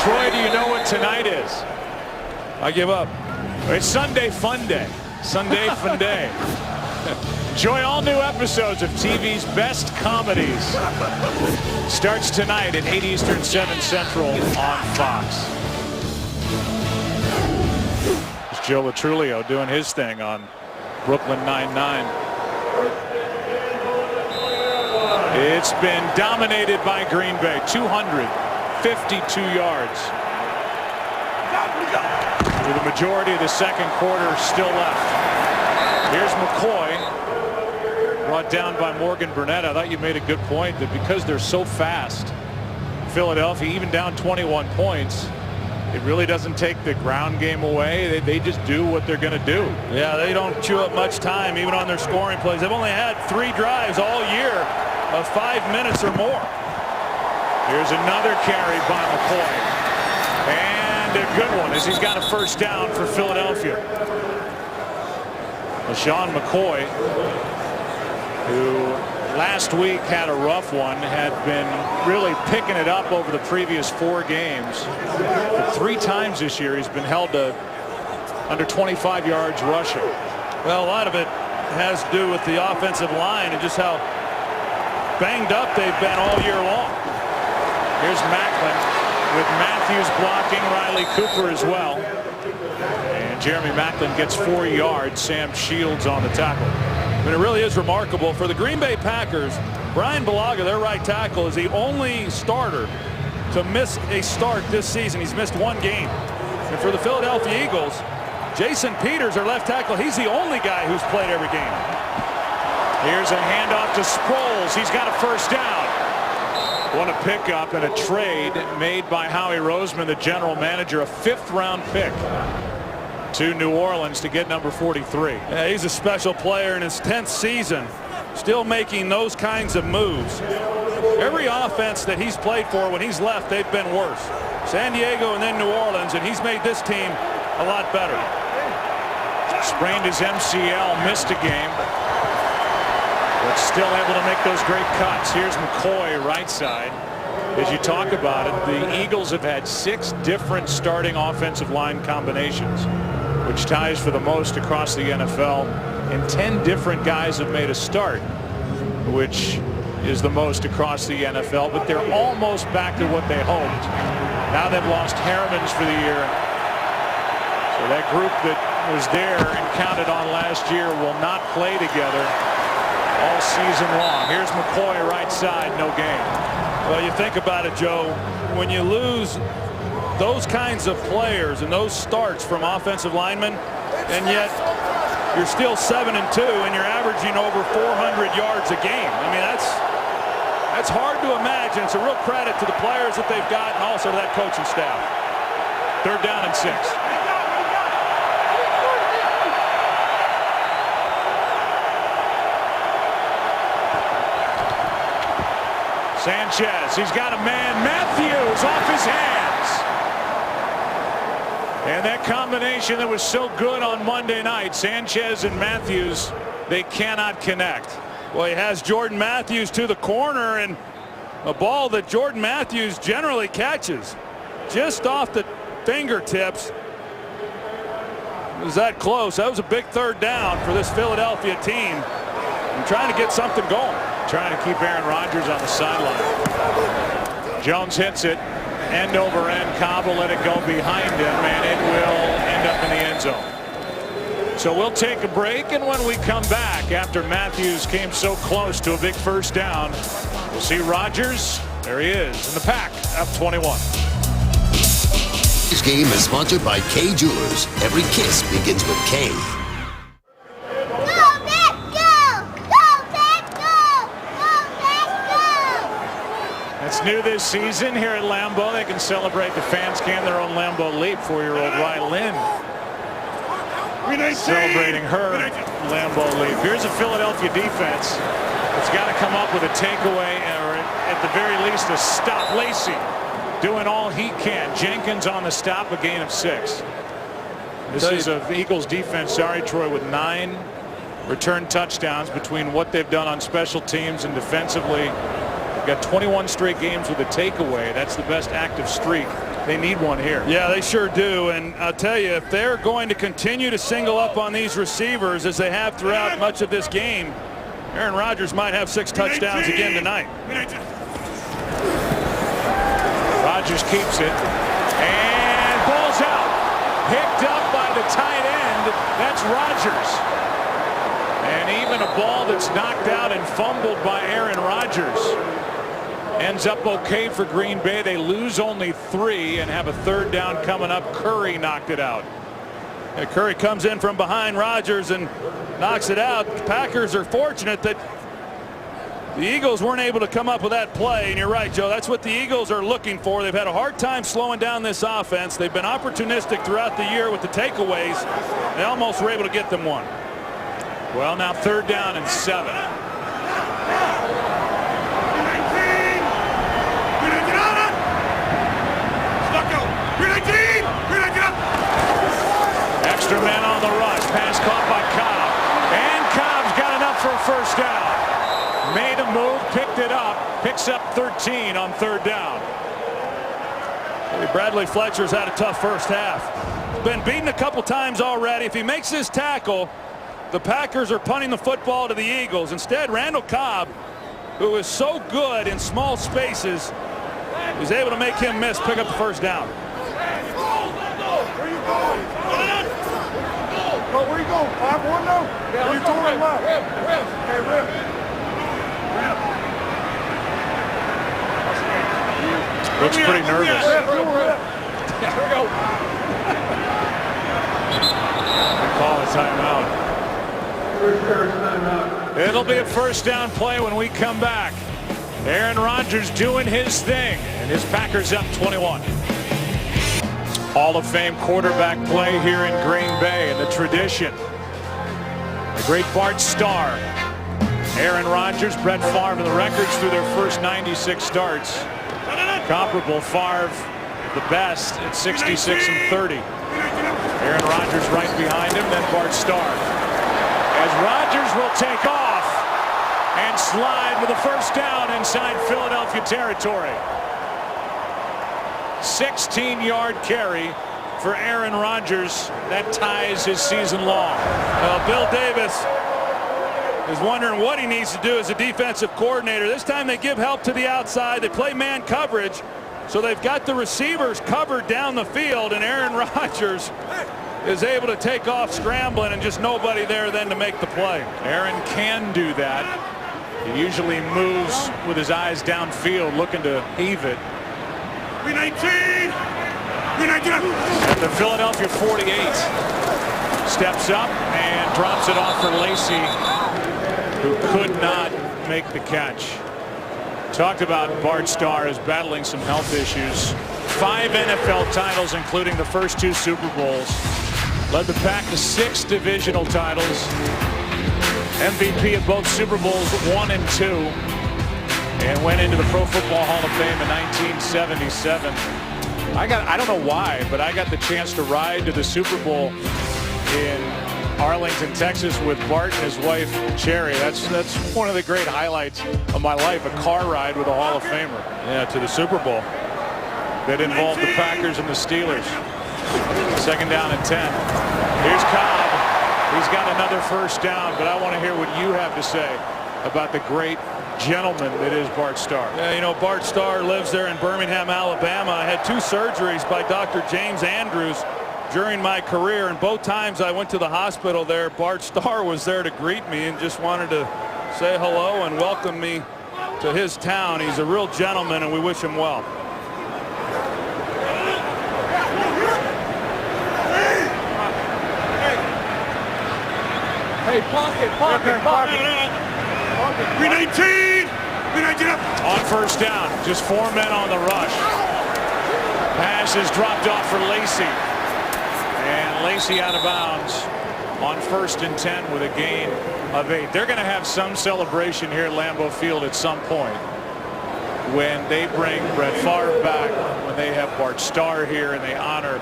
Troy, do you know what tonight is? I give up. It's Sunday Fun Day. Sunday Fun Day. Enjoy all new episodes of TV's best comedies. Starts tonight at 8 Eastern, 7 Central on Fox. It's Joe Latrulio doing his thing on Brooklyn Nine-Nine. It's been dominated by Green Bay, 252 yards. With the majority of the second quarter still left. Here's McCoy, brought down by Morgan Burnett. I thought you made a good point that because they're so fast, Philadelphia, even down 21 points, it really doesn't take the ground game away. They just do what they're going to do. Yeah, they don't chew up much time even on their scoring plays. They've only had 3 drives all year of 5 minutes or more. Here's another carry by McCoy. And a good one as he's got a first down for Philadelphia. LeSean McCoy, who last week had a rough one, had been really picking it up over the previous 4 games. But 3 times this year he's been held to under 25 yards rushing. Well, a lot of it has to do with the offensive line and just how banged up they've been all year long. Here's Maclin with Matthews blocking, Riley Cooper as well. And Jeremy Maclin gets 4 yards. Sam Shields on the tackle. I mean, it really is remarkable for the Green Bay Packers. Brian Bulaga, their right tackle, is the only starter to miss a start this season. He's missed 1 game. And for the Philadelphia Eagles, Jason Peters, their left tackle, he's the only guy who's played every game. Here's a handoff to Sproles. He's got a first down. What a pickup and a trade made by Howie Roseman, the general manager, a 5th-round pick to New Orleans to get number 43. Yeah, he's a special player in his 10th season, still making those kinds of moves. Every offense that he's played for, when he's left, they've been worse. San Diego and then New Orleans, and he's made this team a lot better. Sprained his MCL, missed a game, but still able to make those great cuts. Here's McCoy, right side. As you talk about it, the Eagles have had 6 different starting offensive line combinations, which ties for the most across the NFL, and 10 different guys have made a start, which is the most across the NFL, but they're almost back to what they hoped. Now they've lost Hermans for the year. So that group that was there and counted on last year will not play together all season long. Here's McCoy, right side, no gain. Well, you think about it, Joe, when you lose those kinds of players and those starts from offensive linemen, and yet you're still 7-2 and you're averaging over 400 yards a game. I mean, that's hard to imagine. It's a real credit to the players that they've got and also to that coaching staff. 3rd down and 6. Sanchez, he's got a man. Matthews off his hands. And that combination that was so good on Monday night, Sanchez and Matthews, they cannot connect. Well, he has Jordan Matthews to the corner, and a ball that Jordan Matthews generally catches just off the fingertips. It was that close. That was a big 3rd down for this Philadelphia team. I'm trying to get something going. Trying to keep Aaron Rodgers on the sideline. Jones hits it, end over end. Cobb will let it go behind him, and it will end up in the zone. So we'll take a break, and when we come back, after Matthews came so close to a big first down, we'll see Rodgers. There he is in the pack, up 21. This game is sponsored by Kay Jewelers. Every kiss begins with Kay. It's new this season here at Lambeau. They can celebrate. The fans can their own Lambeau Leap. 4-year-old Rylan celebrating her Lambeau Leap. Here's a Philadelphia defense. It's got to come up with a takeaway, or at the very least a stop. Lacy doing all he can. Jenkins on the stop, a gain of 6. This is an Eagles defense, sorry Troy, with 9 return touchdowns between what they've done on special teams and defensively. Got 21 straight games with a takeaway. That's the best active streak. They need one here. Yeah, they sure do. And I'll tell you, if they're going to continue to single up on these receivers as they have throughout much of this game, Aaron Rodgers might have 6 touchdowns again tonight. Rodgers keeps it and ball's out. Picked up by the tight end. That's Rodgers. And even a ball that's knocked out and fumbled by Aaron Rodgers ends up okay for Green Bay. They lose only 3 and have a 3rd down coming up. Curry knocked it out. And Curry comes in from behind Rodgers and knocks it out. The Packers are fortunate that the Eagles weren't able to come up with that play. And you're right, Joe, that's what the Eagles are looking for. They've had a hard time slowing down this offense. They've been opportunistic throughout the year with the takeaways. They almost were able to get them one. Well, now 3rd down and 7. Extra man on the rush. Pass caught by Cobb. And Cobb's got enough for a first down. Made a move, picked it up. Picks up 13 on 3rd down. Bradley Fletcher's had a tough first half. Been beaten a couple times already. If he makes this tackle, the Packers are punting the football to the Eagles. Instead, Randall Cobb, who is so good in small spaces, is able to make him miss, pick up the first down. Where you going? Where you going? 5-1 now? Yeah, where you going left? Rip. Hey, Rip. Looks pretty nervous. Here we go. Call a timeout. It'll be a first down play when we come back. Aaron Rodgers doing his thing, and his Packers up 21. Hall of Fame quarterback play here in Green Bay, and the tradition. The great Bart Starr, Aaron Rodgers, Brett Favre, the records through their first 96 starts. Comparable, Favre the best at 66 and 30. Aaron Rodgers right behind him, then Bart Starr. As Rodgers will take off and slide with a first down inside Philadelphia territory. 16-yard carry for Aaron Rodgers. That ties his season long. Bill Davis is wondering what he needs to do as a defensive coordinator. This time they give help to the outside. They play man coverage, so they've got the receivers covered down the field, and Aaron Rodgers is able to take off scrambling and just nobody there then to make the play. Aaron can do that. He usually moves with his eyes downfield looking to heave it. At the Philadelphia 48. Steps up and drops it off for Lacy, who could not make the catch. Talked about Bart Starr as battling some health issues. 5 NFL titles, including the first 2 Super Bowls. Led the Pack to 6 divisional titles. MVP of both Super Bowls 1 and 2. And went into the Pro Football Hall of Fame in 1977. I don't know why, but I got the chance to ride to the Super Bowl in Arlington, Texas with Bart and his wife, Cherry. That's one of the great highlights of my life, a car ride with a Hall of Famer. Yeah, to the Super Bowl. That involved the Packers and the Steelers. 2nd down and 10. Here's Cobb. He's got another first down, but I want to hear what you have to say about the great gentleman that is Bart Starr. Yeah, you know, Bart Starr lives there in Birmingham, Alabama. I had 2 surgeries by Dr. James Andrews during my career, and both times I went to the hospital there, Bart Starr was there to greet me and just wanted to say hello and welcome me to his town. He's a real gentleman, and we wish him well. Hey, pocket. Green 18. Green 19 up. On first down, just 4 men on the rush. Pass is dropped off for Lacy. And Lacy out of bounds on 1st and 10 with a gain of 8. They're going to have some celebration here at Lambeau Field at some point when they bring Brett Favre back, when they have Bart Starr here, and they honor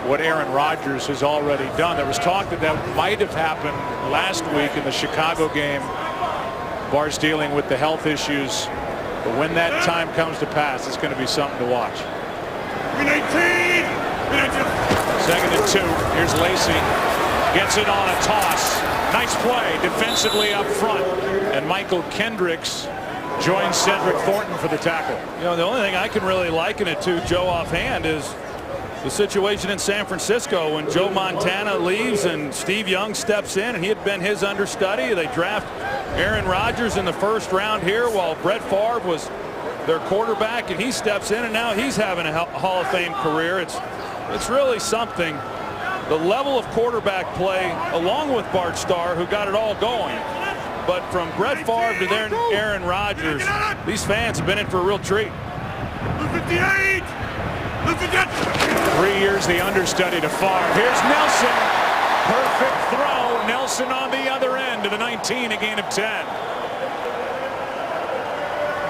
what Aaron Rodgers has already done. There was talk that might have happened last week in the Chicago game. Bart's dealing with the health issues, but when that time comes to pass, it's going to be something to watch. 18. 2nd and 2. Here's Lacy. Gets it on a toss. Nice play defensively up front. And Michael Kendricks joins Cedric Thornton for the tackle. You know, the only thing I can really liken it to, Joe, offhand, is the situation in San Francisco when Joe Montana leaves and Steve Young steps in, and he had been his understudy. They draft Aaron Rodgers in the 1st round here while Brett Favre was their quarterback, and he steps in, and now he's having a Hall of Fame career. It's really something. The level of quarterback play, along with Bart Starr, who got it all going. But from Brett Favre to their Aaron Rodgers, these fans have been in for a real treat. 58. 3 years the understudy to Favre. Here's Nelson. Perfect throw. Nelson on the other end to the 19, a gain of 10.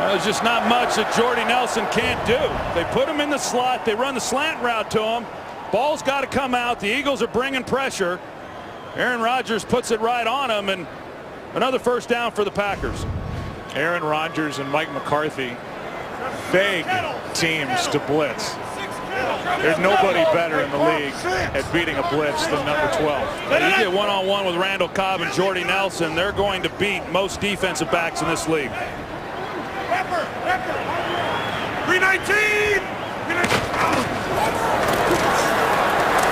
There's just not much that Jordy Nelson can't do. They put him in the slot. They run the slant route to him. Ball's got to come out. The Eagles are bringing pressure. Aaron Rodgers puts it right on him, and another 1st down for the Packers. Aaron Rodgers and Mike McCarthy, big teams to blitz. There's nobody better in the league at beating a blitz than number 12. You get one-on-one with Randall Cobb and Jordy Nelson, they're going to beat most defensive backs in this league. 319.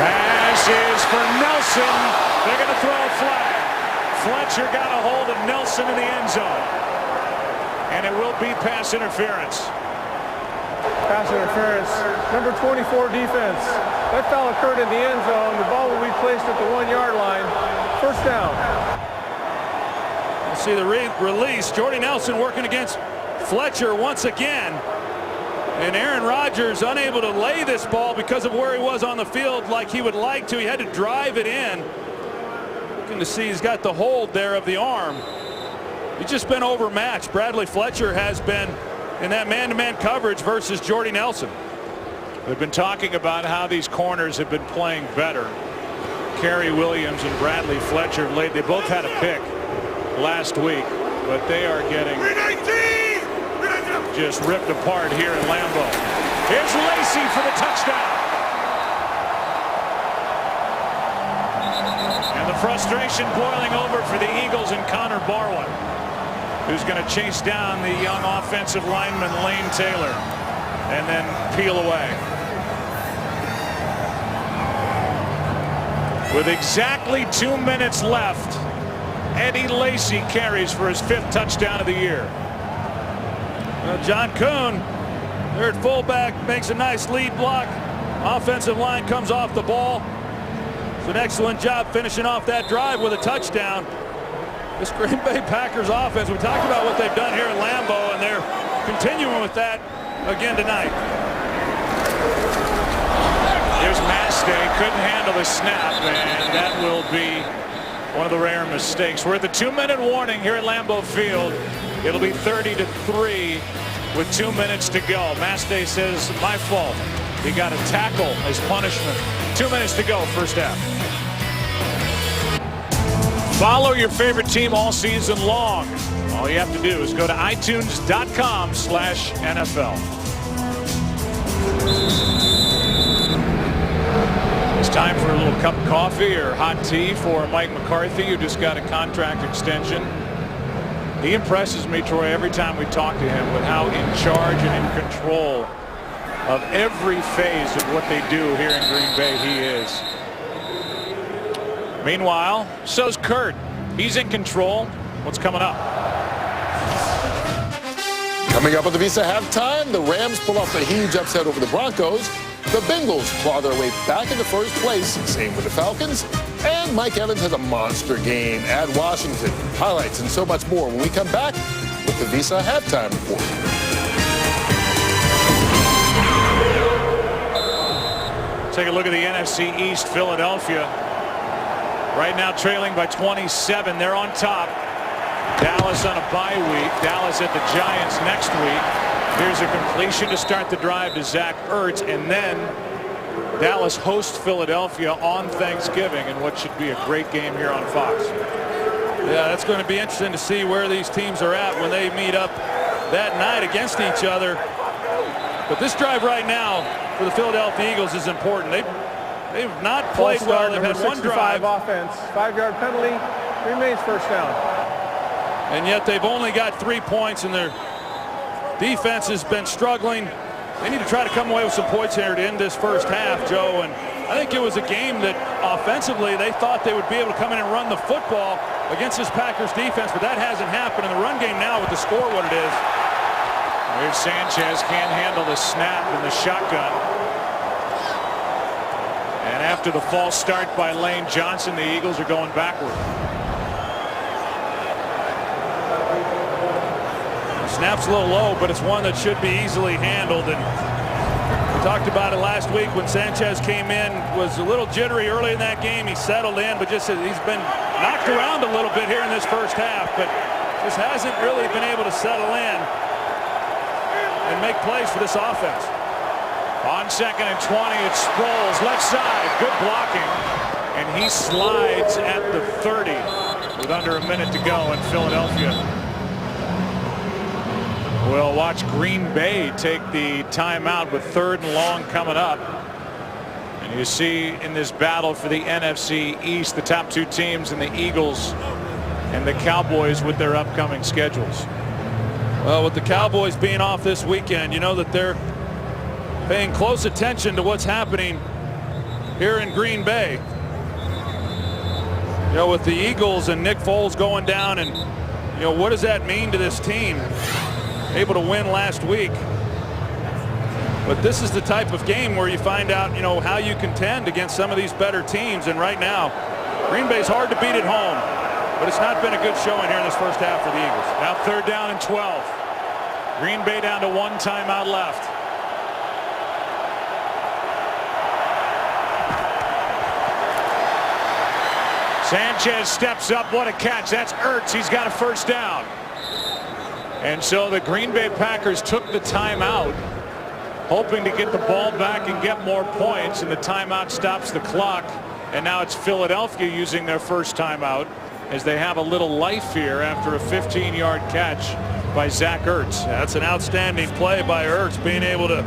Pass is for Nelson. They're going to throw a flag. Fletcher got a hold of Nelson in the end zone. And it will be pass interference. Pass interference. Number 24 defense. That foul occurred in the end zone. The ball will be placed at the 1-yard line. 1st down. We'll see the release. Jordy Nelson working against Fletcher once again. And Aaron Rodgers unable to lay this ball because of where he was on the field like he would like to. He had to drive it in. Looking to see he's got the hold there of the arm. He's just been overmatched. Bradley Fletcher has been in that man-to-man coverage versus Jordy Nelson. They've been talking about how these corners have been playing better. Kerry Williams and Bradley Fletcher they both had a pick last week, but they are getting just ripped apart here in Lambeau. Here's Lacy for the touchdown. And the frustration boiling over for the Eagles and Connor Barwin, who's going to chase down the young offensive lineman Lane Taylor and then peel away. With exactly 2 minutes left, Eddie Lacy carries for his 5th touchdown of the year. Well, John Kuhn, there at fullback, makes a nice lead block. Offensive line comes off the ball. It's an excellent job finishing off that drive with a touchdown. This Green Bay Packers offense, we talked about what they've done here at Lambeau, and they're continuing with that again tonight. Here's Mastay, couldn't handle the snap, and that will be one of the rare mistakes. We're at the 2-minute warning here at Lambeau Field. It'll be 30-3 with 2 minutes to go. Mastay says, my fault. He got a tackle as punishment. 2 minutes to go, 1st half. Follow your favorite team all season long. All you have to do is go to itunes.com/NFL. It's time for a little cup of coffee or hot tea for Mike McCarthy, who just got a contract extension. He impresses me, Troy, every time we talk to him with how in charge and in control of every phase of what they do here in Green Bay he is. Meanwhile, so's Kurt. He's in control. What's coming up? Coming up at the Visa halftime, the Rams pull off a huge upset over the Broncos. The Bengals claw their way back into first place. Same with the Falcons. And Mike Evans has a monster game at Washington. Highlights and so much more when we come back with the Visa halftime report. Take a look at the NFC East. Philadelphia right now trailing by 27. They're on top. Dallas on a bye week. Dallas at the Giants next week. Here's a completion to start the drive to Zach Ertz, and then Dallas hosts Philadelphia on Thanksgiving in what should be a great game here on Fox. Yeah, that's going to be interesting to see where these teams are at when they meet up that night against each other. But this drive right now for the Philadelphia Eagles is important. They've not played well. They've had one drive. Offense, 5-yard penalty, remains first down. And yet they've only got 3 points, and their defense has been struggling. They need to try to come away with some points here to end this first half, Joe. And I think it was a game that offensively they thought they would be able to come in and run the football against this Packers defense, but that hasn't happened in the run game now with the score what it is. Here's Sanchez, can't handle the snap in the shotgun. And after the false start by Lane Johnson, the Eagles are going backward. Snap's a little low, but it's one that should be easily handled. And we talked about it last week when Sanchez came in, was a little jittery early in that game. He settled in, but just he's been knocked around a little bit here in this first half, but just hasn't really been able to settle in and make plays for this offense. On 2nd and 20, it's Sproles, left side, good blocking, and he slides at the 30 with under a minute to go in Philadelphia. We'll watch Green Bay take the timeout with 3rd and long coming up. And you see in this battle for the NFC East, the top 2 teams in the Eagles and the Cowboys with their upcoming schedules. Well, with the Cowboys being off this weekend, you know that they're paying close attention to what's happening here in Green Bay. You know, with the Eagles and Nick Foles going down, and you know, what does that mean to this team? Able to win last week, but this is the type of game where you find out, you know, how you contend against some of these better teams. And right now, Green Bay's hard to beat at home, but it's not been a good showing here in this first half for the Eagles. Now 3rd down and 12. Green Bay down to 1 timeout left. Sanchez steps up. What a catch. That's Ertz. He's got a first down. And so the Green Bay Packers took the timeout, hoping to get the ball back and get more points, and the timeout stops the clock. And now it's Philadelphia using their first timeout as they have a little life here after a 15-yard catch by Zach Ertz. That's an outstanding play by Ertz, being able to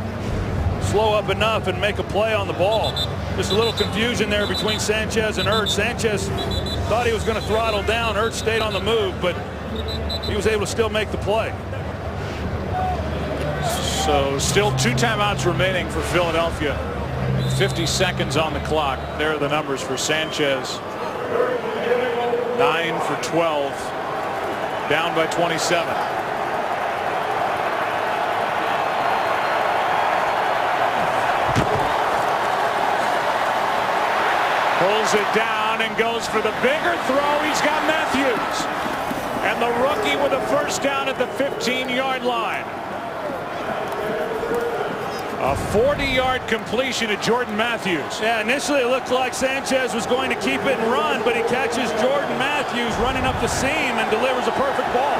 slow up enough and make a play on the ball. Just a little confusion there between Sanchez and Ertz. Sanchez thought he was going to throttle down. Ertz stayed on the move, but he was able to still make the play. So still 2 timeouts remaining for Philadelphia. 50 seconds on the clock. There are the numbers for Sanchez. 9 for 12. Down by 27. Pulls it down and goes for the bigger throw. He's got Matthews. And the rookie with a first down at the 15-yard line. A 40-yard completion to Jordan Matthews. Yeah, initially it looked like Sanchez was going to keep it and run, but he catches Jordan Matthews running up the seam and delivers a perfect ball.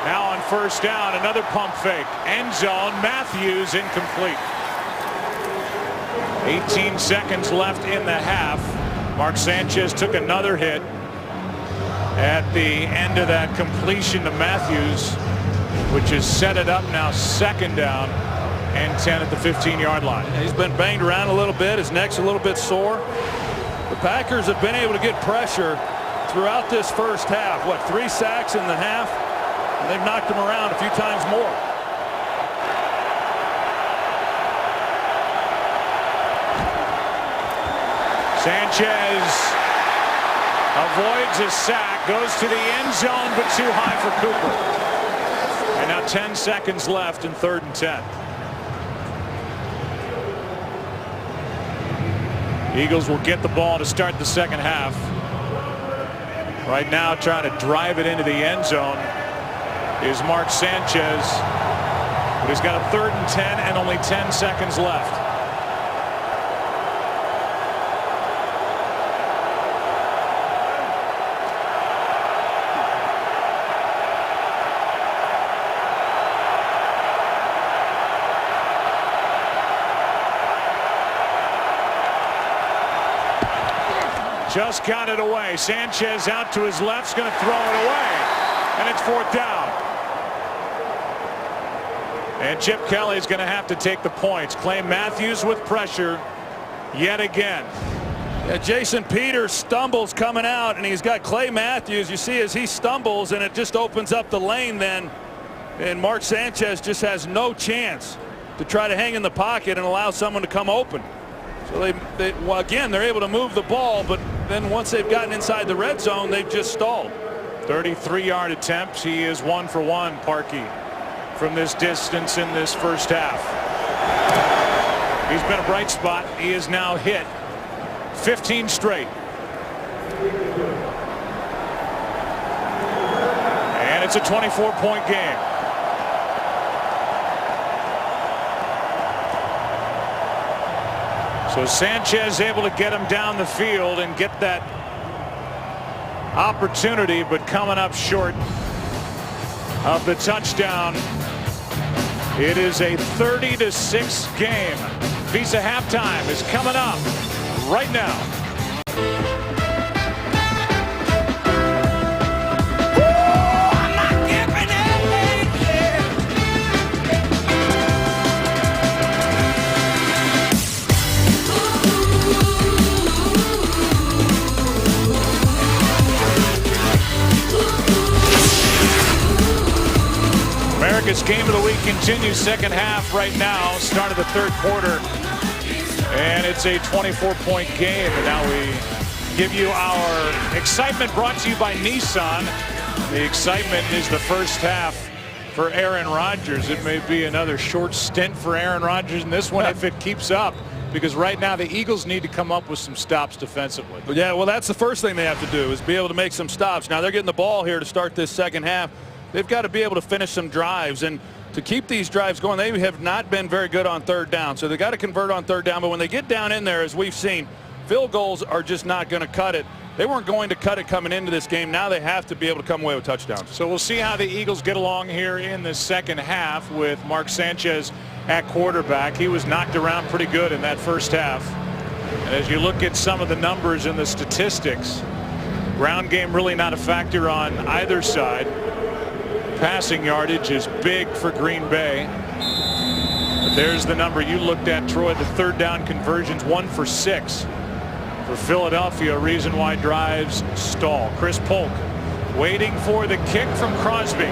Now on first down, another pump fake. End zone, Matthews incomplete. 18 seconds left in the half. Mark Sanchez took another hit at the end of that completion to Matthews, which has set it up now 2nd down and 10 at the 15-yard line. He's been banged around a little bit. His neck's a little bit sore. The Packers have been able to get pressure throughout this first half. What, 3 sacks in the half? And they've knocked him around a few times more. Sanchez avoids a sack, goes to the end zone, but too high for Cooper. And now 10 seconds left in 3rd and 10. Eagles will get the ball to start the second half. Right now trying to drive it into the end zone is Mark Sanchez. But he's got a 3rd and 10 and only 10 seconds left. Just got it away. Sanchez out to his left, is going to throw it away. And it's 4th down. And Chip Kelly is going to have to take the points. Clay Matthews with pressure yet again. Yeah, Jason Peters stumbles coming out, and he's got Clay Matthews. You see as he stumbles, and it just opens up the lane then. And Mark Sanchez just has no chance to try to hang in the pocket and allow someone to come open. So well, again, they're able to move the ball, but then once they've gotten inside the red zone, they've just stalled. 33-yard attempts. He is 1 for 1, Parkey, from this distance in this first half. He's been a bright spot. He is now hit 15 straight. And it's a 24-point game. So Sanchez able to get him down the field and get that opportunity, but coming up short of the touchdown. It is a 30-6 game. Visa halftime is coming up right now. America's Game of the Week continues, second half right now, start of the 3rd quarter, and it's a 24-point game. And now we give you our excitement brought to you by Nissan. The excitement is the first half for Aaron Rodgers. It may be another short stint for Aaron Rodgers in this one if it keeps up, because right now the Eagles need to come up with some stops defensively. Yeah, well, that's the first thing they have to do is be able to make some stops. Now they're getting the ball here to start this second half. They've got to be able to finish some drives, and to keep these drives going, they have not been very good on 3rd down. So they got to convert on 3rd down, but when they get down in there, as we've seen, field goals are just not going to cut it. They weren't going to cut it coming into this game. Now they have to be able to come away with touchdowns. So we'll see how the Eagles get along here in the second half with Mark Sanchez at quarterback. He was knocked around pretty good in that first half. And as you look at some of the numbers and the statistics, ground game really not a factor on either side. Passing yardage is big for Green Bay. But there's the number you looked at, Troy. The 3rd down conversions, 1 for 6 for Philadelphia. Reason why drives stall. Chris Polk waiting for the kick from Crosby.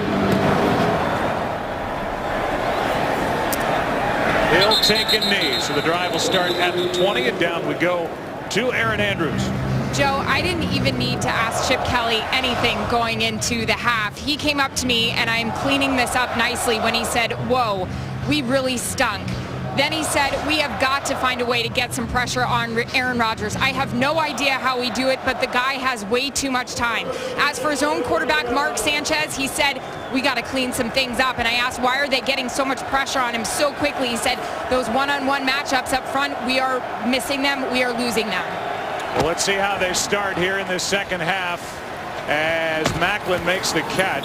He'll take a knee. So the drive will start at the 20, and down we go to Aaron Andrews. Joe, I didn't even need to ask Chip Kelly anything going into the half. He came up to me, and I'm cleaning this up nicely, when he said, whoa, we really stunk. Then he said, we have got to find a way to get some pressure on Aaron Rodgers. I have no idea how we do it, but the guy has way too much time. As for his own quarterback, Mark Sanchez, he said, we got to clean some things up. And I asked, why are they getting so much pressure on him so quickly? He said, those one-on-one matchups up front, we are missing them, we are losing them. Well, let's see how they start here in this second half as Maclin makes the catch.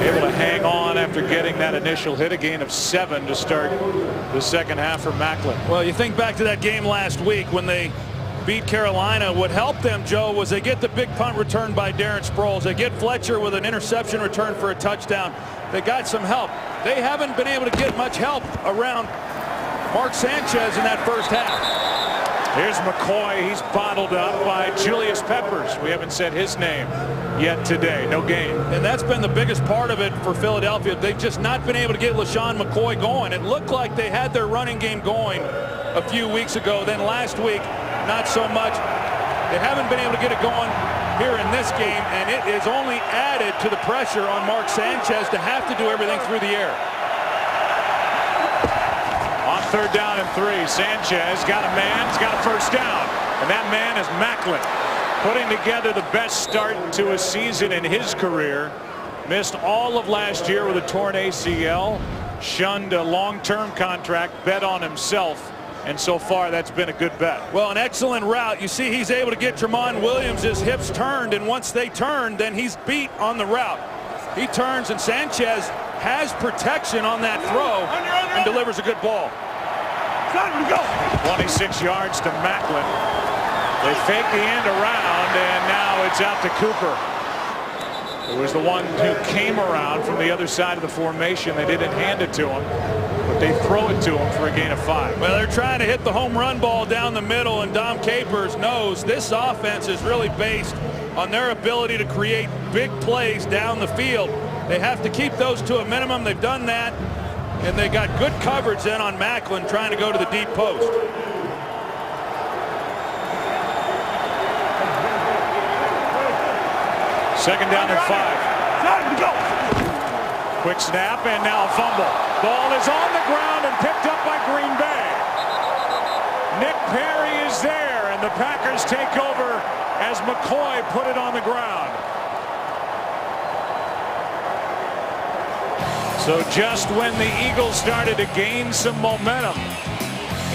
Able to hang on after getting that initial hit, a gain of 7 to start the second half for Maclin. Well, you think back to that game last week when they beat Carolina. What helped them, Joe, was they get the big punt return by Darren Sproles. They get Fletcher with an interception return for a touchdown. They got some help. They haven't been able to get much help around Mark Sanchez in that first half. Here's McCoy. He's bottled up by Julius Peppers. We haven't said his name yet today. No gain. And that's been the biggest part of it for Philadelphia. They've just not been able to get LaShawn McCoy going. It looked like they had their running game going a few weeks ago. Then last week, not so much. They haven't been able to get it going here in this game, and it is only added to the pressure on Mark Sanchez to have to do everything through the air. On 3rd down and 3, Sanchez got a man, he's got a first down, and that man is Maclin, putting together the best start to a season in his career. Missed all of last year with a torn ACL, shunned a long-term contract, bet on himself, and so far that's been a good bet. Well, an excellent route. You see he's able to get Tramon Williams' hips turned, and once they turn, then he's beat on the route. He turns, and Sanchez has protection on that throw and delivers a good ball. 26 yards to Maclin. They fake the end around, and now it's out to Cooper. It was the one who came around from the other side of the formation. They didn't hand it to him, but they throw it to him for a gain of 5. Well, they're trying to hit the home run ball down the middle, and Dom Capers knows this offense is really based on their ability to create big plays down the field. They have to keep those to a minimum. They've done that, and they got good coverage then on Maclin trying to go to the deep post. Second down and 5. Quick snap, and now a fumble. Ball is on the ground and picked up by Green Bay. Nick Perry is there, and the Packers take over as McCoy put it on the ground. So just when the Eagles started to gain some momentum,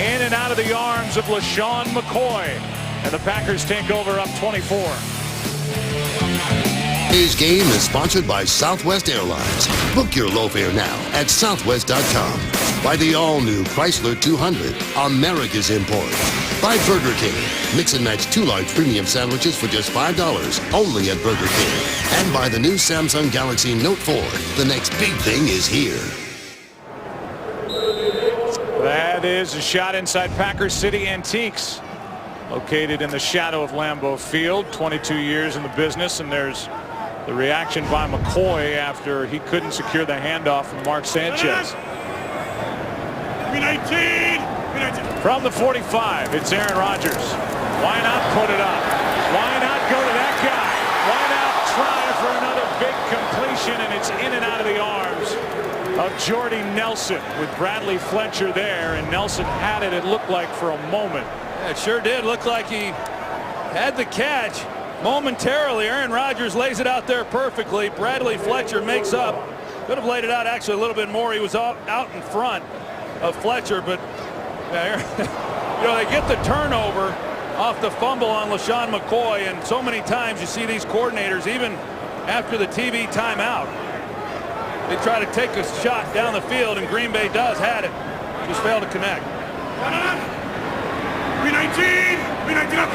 in and out of the arms of LaShawn McCoy, and the Packers take over up 24. Today's game is sponsored by Southwest Airlines. Book your low fare now at southwest.com. By the all-new Chrysler 200, America's import. By Burger King. Mix and match 2 large premium sandwiches for just $5 only at Burger King. And by the new Samsung Galaxy Note 4. The next big thing is here. That is a shot inside Packers City Antiques, located in the shadow of Lambeau Field. 22 years in the business, and there's the reaction by McCoy after he couldn't secure the handoff from Mark Sanchez. From the 45, it's Aaron Rodgers. Why not put it up? Why not go to that guy? Why not try for another big completion? And it's in and out of the arms of Jordy Nelson with Bradley Fletcher there. And Nelson had it, it looked like, for a moment. Yeah, it sure did look like he had the catch momentarily. Aaron Rodgers lays it out there perfectly. Bradley Fletcher makes up. Could have laid it out actually a little bit more. He was out in front of Fletcher, but you know, they get the turnover off the fumble on LaShawn McCoy, and so many times you see these coordinators, even after the TV timeout, they try to take a shot down the field, and Green Bay had it, just failed to connect. 319 up.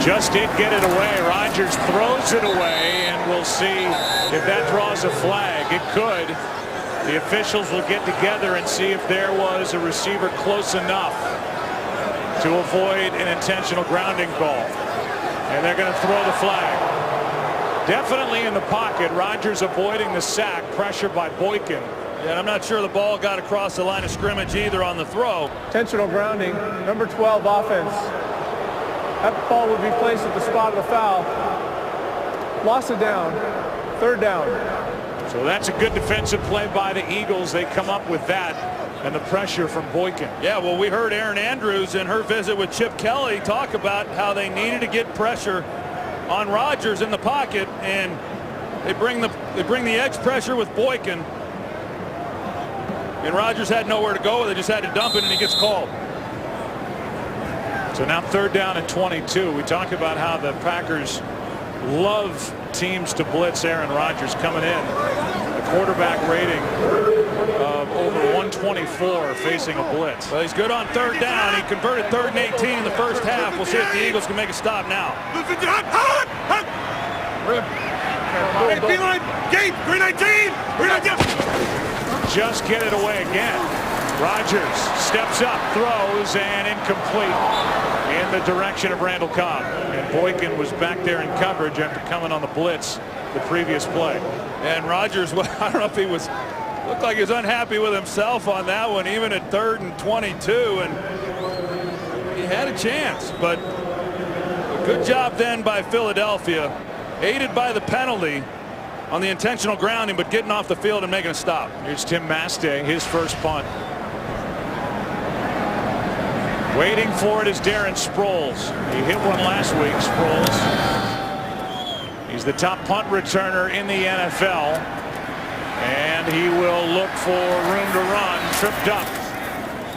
Just did get it away. Rodgers throws it away, and we'll see if that draws a flag. It could. The officials will get together and see if there was a receiver close enough to avoid an intentional grounding call. And they're going to throw the flag. Definitely in the pocket. Rodgers avoiding the sack. Pressure by Boykin. Yeah, I'm not sure the ball got across the line of scrimmage either on the throw. Intentional grounding, number 12 offense. That ball would be placed at the spot of the foul. Loss of down, 3rd down. So that's a good defensive play by the Eagles. They come up with that, and the pressure from Boykin. Yeah, well, we heard Erin Andrews in her visit with Chip Kelly talk about how they needed to get pressure on Rodgers in the pocket, and they bring the edge pressure with Boykin. And Rodgers had nowhere to go with it, just had to dump it, and he gets called. So now 3rd down and 22. We talk about how the Packers love teams to blitz Aaron Rodgers coming in. The quarterback rating of over 124 facing a blitz. Well, he's good on 3rd down. He converted 3rd and 18 in the first half. We'll see if the Eagles can make a stop now. Gate, 319. Just get it away again. Rodgers steps up, throws, and incomplete in the direction of Randall Cobb. And Boykin was back there in coverage after coming on the blitz the previous play. And Rodgers, well, I don't know if he looked like he was unhappy with himself on that one, even at 3rd and 22. And He had a chance, but a good job then by Philadelphia, aided by the penalty on the intentional grounding, but getting off the field and making a stop. Here's Tim Mastay, his first punt. Waiting for it is Darren Sproles. He hit one last week, Sproles. He's the top punt returner in the NFL. And he will look for room to run, tripped up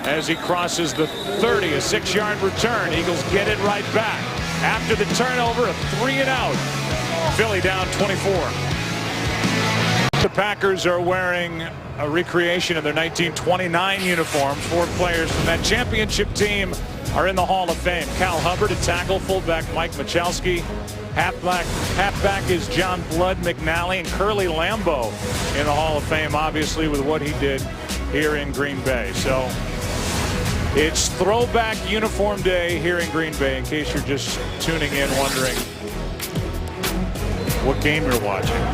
as he crosses the 30, a 6-yard return. Eagles get it right back. After the turnover, a 3-and-out. Philly down 24. The Packers are wearing a recreation of their 1929 uniforms. 4 players from that championship team are in the Hall of Fame. Cal Hubbard at tackle, fullback Mike Michalski. Halfback is John Blood McNally, and Curly Lambeau in the Hall of Fame, obviously, with what he did here in Green Bay. So it's throwback uniform day here in Green Bay, in case you're just tuning in wondering what game you're watching.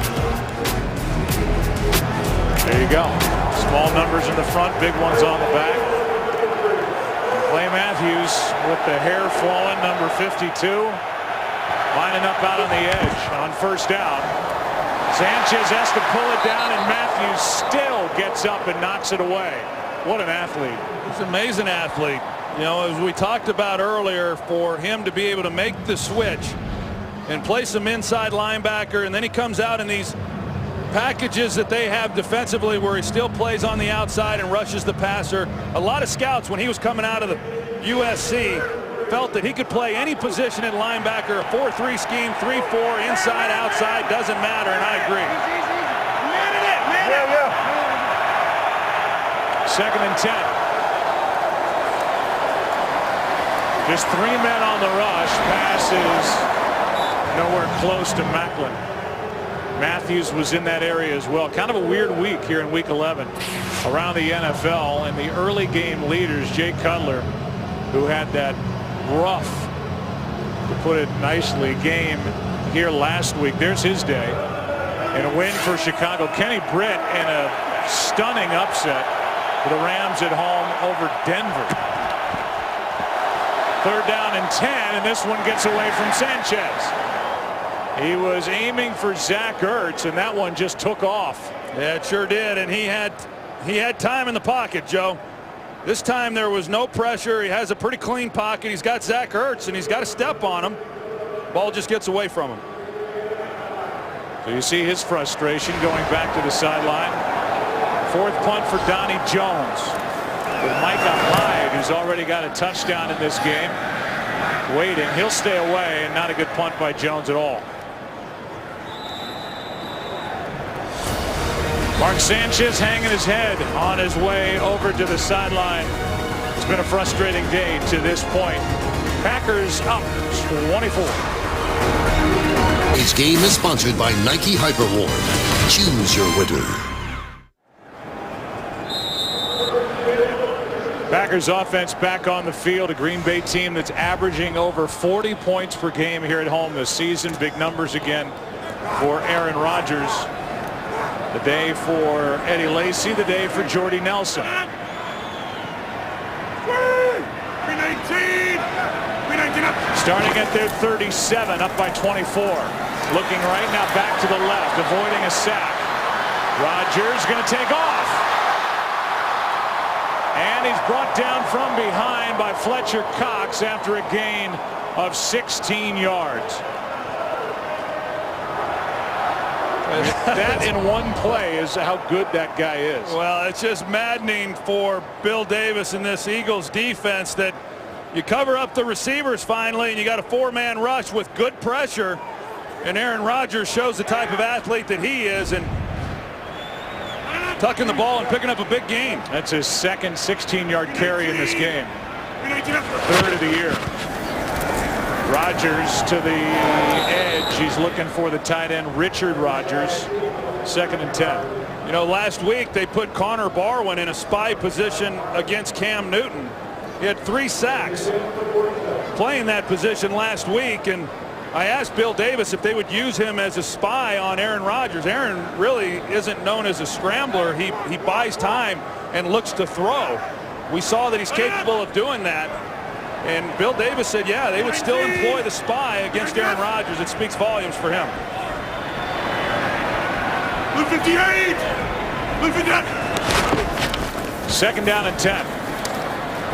There you go. Small numbers in the front, big ones on the back. Clay Matthews with the hair flowing, number 52. Lining up out on the edge on first down. Sanchez has to pull it down, and Matthews still gets up and knocks it away. What an athlete. He's an amazing athlete. You know, as we talked about earlier, for him to be able to make the switch and play some inside linebacker, and then he comes out in these packages that they have defensively where he still plays on the outside and rushes the passer. A lot of scouts, when he was coming out of the USC, felt that he could play any position at linebacker, a 4-3 scheme, 3-4, inside, outside, doesn't matter, and I agree. Second and 10. Just 3 men on the rush. Pass is nowhere close to Macklin. Matthews was in that area as well. Kind of a weird week here in week 11 around the NFL, and the early game leaders, Jay Cutler, who had that rough, to put it nicely, game here last week. There's his day. And a win for Chicago. Kenny Britt in a stunning upset for the Rams at home over Denver. 3rd down and 10, and this one gets away from Sanchez. He was aiming for Zach Ertz, and that one just took off. Yeah, it sure did, and he had time in the pocket, Joe. This time there was no pressure. He has a pretty clean pocket. He's got Zach Ertz, and he's got a step on him. Ball just gets away from him. So you see his frustration going back to the sideline. 4th punt for Donnie Jones. With Micah Hyde, who's already got a touchdown in this game, waiting. He'll stay away, and not a good punt by Jones at all. Mark Sanchez hanging his head on his way over to the sideline. It's been a frustrating day to this point. Packers up 24. Today's game is sponsored by Nike Hyperwarm. Choose your winner. Packers offense back on the field. A Green Bay team that's averaging over 40 points per game here at home this season. Big numbers again for Aaron Rodgers. The day for Eddie Lacy, the day for Jordy Nelson. 319 up. Starting at their 37, up by 24. Looking right now back to the left, avoiding a sack. Rodgers going to take off. And he's brought down from behind by Fletcher Cox after a gain of 16 yards. That in one play is how good that guy is. Well, it's just maddening for Bill Davis and this Eagles defense that you cover up the receivers finally, and you got a 4-man rush with good pressure, and Aaron Rodgers shows the type of athlete that he is, and tucking the ball and picking up a big gain. That's his second 16-yard carry in this game. 3rd of the year. Rodgers to the edge. He's looking for the tight end, Richard Rodgers. 2nd and 10. You know, last week they put Connor Barwin in a spy position against Cam Newton. He had 3 sacks playing that position last week, and I asked Bill Davis if they would use him as a spy on Aaron Rodgers. Aaron really isn't known as a scrambler. He buys time and looks to throw. We saw that he's capable of doing that. And Bill Davis said, yeah, they would still employ the spy against Aaron Rodgers. It speaks volumes for him. Blue 58! Blue 58! Second down and 10.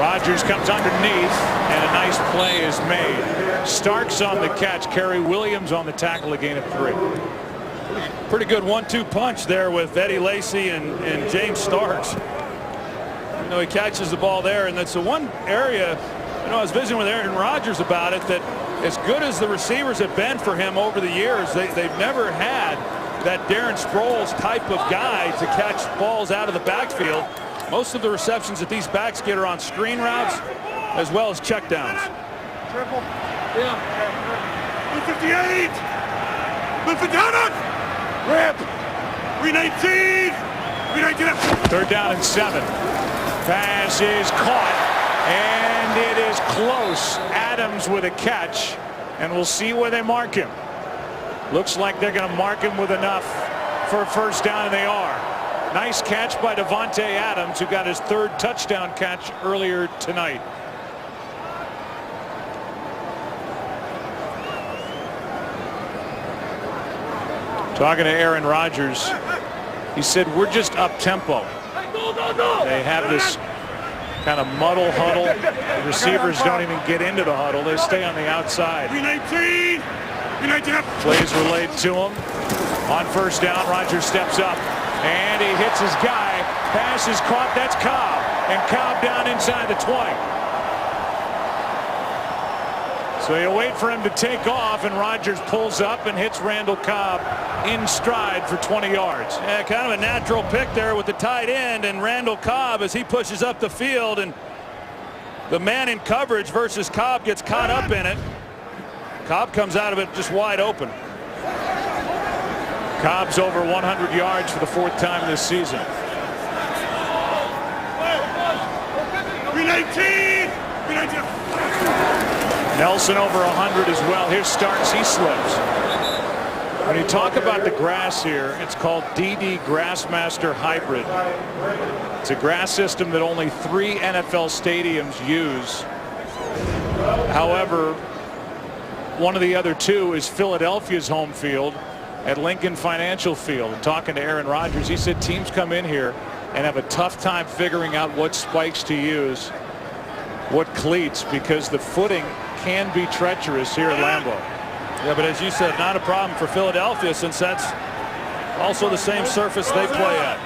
Rodgers comes underneath, and a nice play is made. Starks on the catch. Kerry Williams on the tackle, a gain of 3. Pretty good 1-2 punch there with Eddie Lacy and James Starks. You know, he catches the ball there, and that's the one area, you know, I was visiting with Aaron Rodgers about it, that as good as the receivers have been for him over the years, they've never had that Darren Sproles type of guy to catch balls out of the backfield. Most of the receptions that these backs get are on screen routes as well as checkdowns. Triple. Yeah. Blue 58! Blue 58! Rip! 319! 319! Third down and 7. Pass is caught, and it is close. Adams with a catch, and we'll see where they mark him. Looks like they're going to mark him with enough for a first down, and they are. Nice catch by Davante Adams, who got his 3rd touchdown catch earlier tonight. Talking to Aaron Rodgers, he said, we're just up tempo. They have this kind of muddle huddle. The receivers don't even get into the huddle. They stay on the outside. 319! 319! Plays relayed to him. On first down, Rodgers steps up, and he hits his guy. Pass is caught. That's Cobb. And Cobb down inside the 20. So you wait for him to take off, and Rodgers pulls up and hits Randall Cobb in stride for 20 yards. Yeah, kind of a natural pick there with the tight end and Randall Cobb as he pushes up the field, and the man in coverage versus Cobb gets caught up in it. Cobb comes out of it just wide open. Cobb's over 100 yards for the 4th time this season. 319! 319! Nelson over 100 as well. Here's Starks. He slips. When you talk about the grass here, it's called DD Grassmaster Hybrid. It's a grass system that only 3 NFL stadiums use. However, one of the other 2 is Philadelphia's home field at Lincoln Financial Field. And talking to Aaron Rodgers, he said teams come in here and have a tough time figuring out what spikes to use, what cleats, because the footing can be treacherous here at Lambeau. Yeah, but as you said, not a problem for Philadelphia, since that's also the same surface they play at.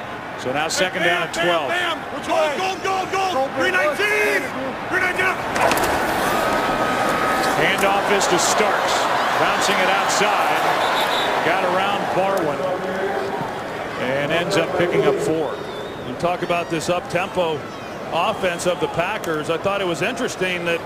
So now second down at 12. Go! 319! 319! Handoff is to Starks. Bouncing it outside. Got around Barwin. And ends up picking up 4. You talk about this up-tempo offense of the Packers. I thought it was interesting that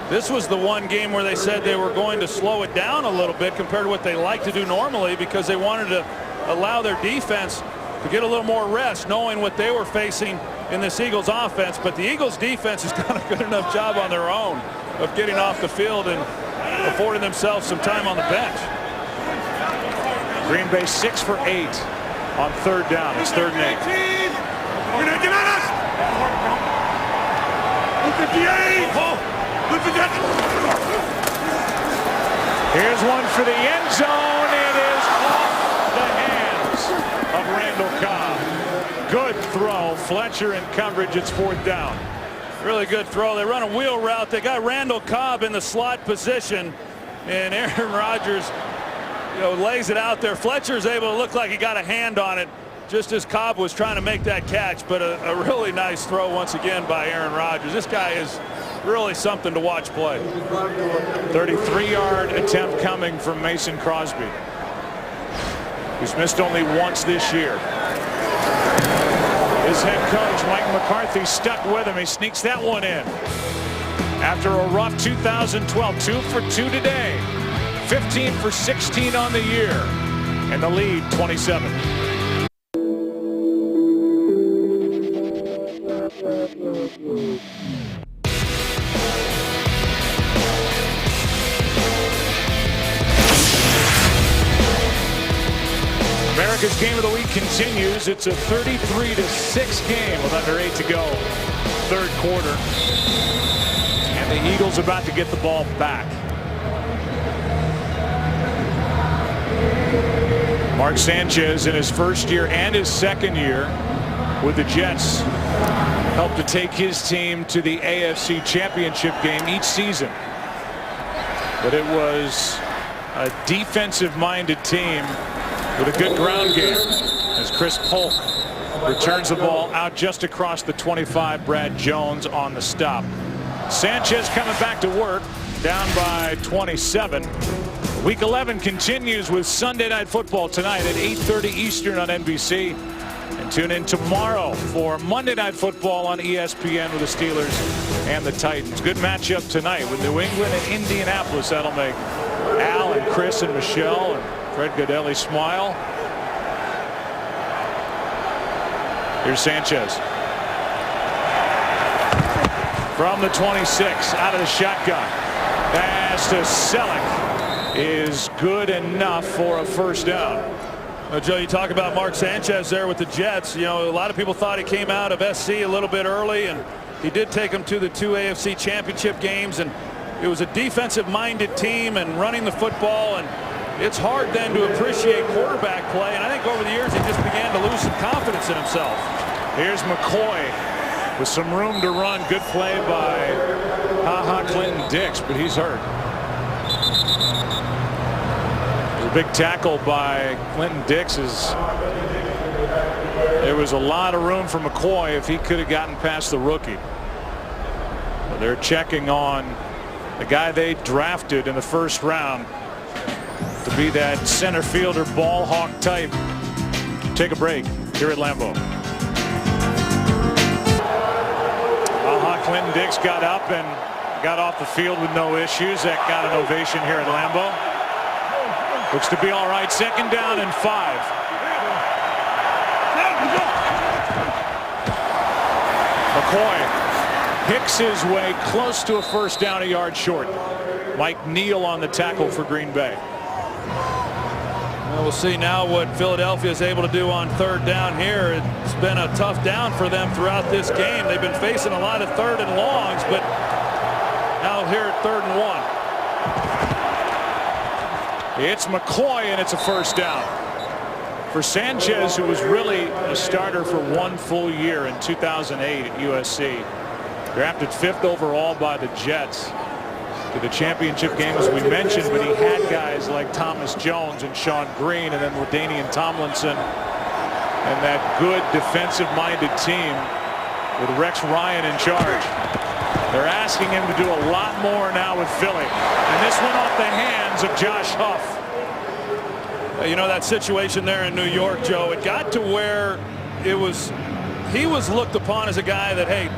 this was the one game where they said they were going to slow it down a little bit compared to what they like to do normally, because they wanted to allow their defense to get a little more rest, knowing what they were facing in this Eagles offense. But the Eagles defense has done a good enough job on their own of getting off the field and affording themselves some time on the bench. Green Bay 6 for 8 on 3rd down. It's 3rd and 8. You're not getting at us! 58! Here's one for the end zone. It is off the hands of Randall Cobb. Good throw. Fletcher in coverage. It's 4th down. Really good throw. They run a wheel route. They got Randall Cobb in the slot position, and Aaron Rodgers, lays it out there. Fletcher's able to look like he got a hand on it just as Cobb was trying to make that catch, but a really nice throw once again by Aaron Rodgers. This guy is really something to watch play. 33-yard attempt coming from Mason Crosby, who's missed only once this year. His head coach, Mike McCarthy, stuck with him. He sneaks that one in. After a rough 2012, 2 for 2 today. 15 for 16 on the year. And the lead, 27. America's Game of the Week continues. It's a 33-6 game with under 8 to go. 3rd quarter. And the Eagles about to get the ball back. Mark Sanchez in his first year and his second year with the Jets helped to take his team to the AFC Championship game each season. But it was a defensive-minded team with a good ground game as Chris Polk returns the ball out just across the 25. Brad Jones on the stop. Sanchez coming back to work, down by 27. Week 11 continues with Sunday Night Football tonight at 8:30 Eastern on NBC. And tune in tomorrow for Monday Night Football on ESPN with the Steelers and the Titans. Good matchup tonight with New England and Indianapolis. That'll make Al and Chris and Michelle and Fred Godelli smile. Here's Sanchez. From the 26, out of the shotgun. Pass to Selleck is good enough for a first down. Well, Joe, you talk about Mark Sanchez there with the Jets. You know, a lot of people thought he came out of SC a little bit early, and he did take them to the 2 AFC Championship games, and it was a defensive-minded team and running the football, and it's hard then to appreciate quarterback play, and I think over the years he just began to lose some confidence in himself. Here's McCoy with some room to run. Good play by Clinton Dix, but he's hurt. A big tackle by Clinton Dix. There was a lot of room for McCoy if he could have gotten past the rookie. But they're checking on the guy they drafted in the first round to be that center fielder ball hawk type. Take a break here at Lambeau. Clinton Dix got up and got off the field with no issues. That got an ovation here at Lambeau. Looks to be all right. Second down and 5. McCoy picks his way close to a first down, a yard short. Mike Neal on the tackle for Green Bay. Well, we'll see now what Philadelphia is able to do on third down here. It's been a tough down for them throughout this game. They've been facing a lot of third and longs, but now here at 3rd and 1. It's McCoy, and it's a first down. For Sanchez, who was really a starter for 1 full year in 2008 at USC. Drafted 5th overall by the Jets to the championship game, as we mentioned, but he had guys like Thomas Jones and Sean Green and then LaDainian Tomlinson and that good defensive-minded team with Rex Ryan in charge. They're asking him to do a lot more now with Philly, and this went off the hands of Josh Huff. You know, that situation there in New York, Joe, it got to where he was looked upon as a guy that, hey,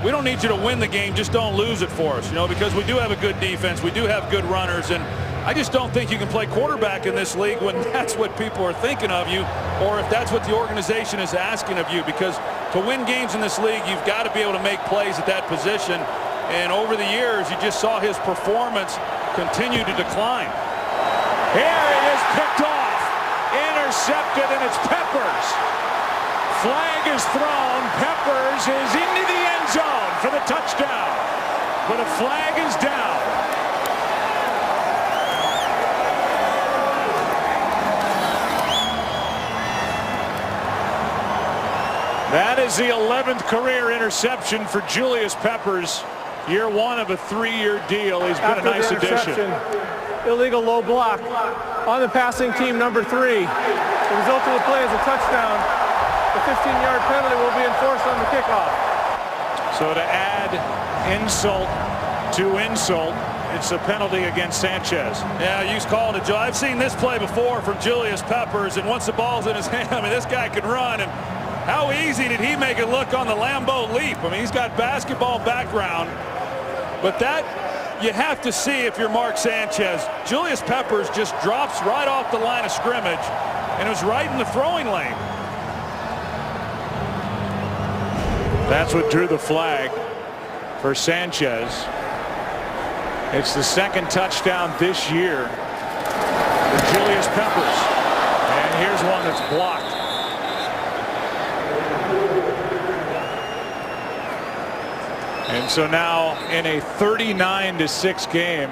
we don't need you to win the game, just don't lose it for us, you know, because we do have a good defense, we do have good runners, and I just don't think you can play quarterback in this league when that's what people are thinking of you, or if that's what the organization is asking of you, because to win games in this league, you've got to be able to make plays at that position, and over the years, you just saw his performance continue to decline. Here it is, picked off, intercepted, and it's Peppers. Flag is thrown. Peppers is into the end zone for the touchdown, but a flag is down. That is the 11th career interception for Julius Peppers. Year 1 of a 3-year deal. He's been a nice addition. Illegal low block on the passing team, number 3. The result of the play is a touchdown. The 15-yard penalty will be enforced on the kickoff. So to add insult to insult, it's a penalty against Sanchez. Yeah, you called it, Joe. I've seen this play before from Julius Peppers, and once the ball's in his hand, I mean, this guy can run, and how easy did he make it look on the Lambeau leap? I mean, he's got basketball background, but that you have to see if you're Mark Sanchez. Julius Peppers just drops right off the line of scrimmage, and it was right in the throwing lane. That's what drew the flag for Sanchez. It's the 2nd touchdown this year for Julius Peppers. And here's one that's blocked. And And so now in a 39-6 game,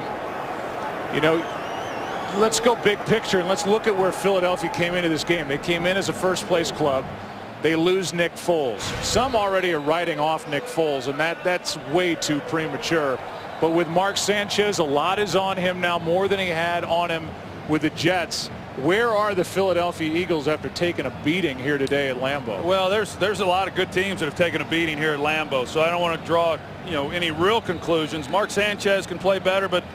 you know, let's go big picture and let's look at where Philadelphia came into this game. They came in as a first place club. They lose Nick Foles. Some already are writing off Nick Foles, and that's way too premature. But with Mark Sanchez, a lot is on him now, more than he had on him with the Jets. Where are the Philadelphia Eagles after taking a beating here today at Lambeau? Well, there's a lot of good teams that have taken a beating here at Lambeau, so I don't want to draw, you know, any real conclusions. Mark Sanchez can play better, but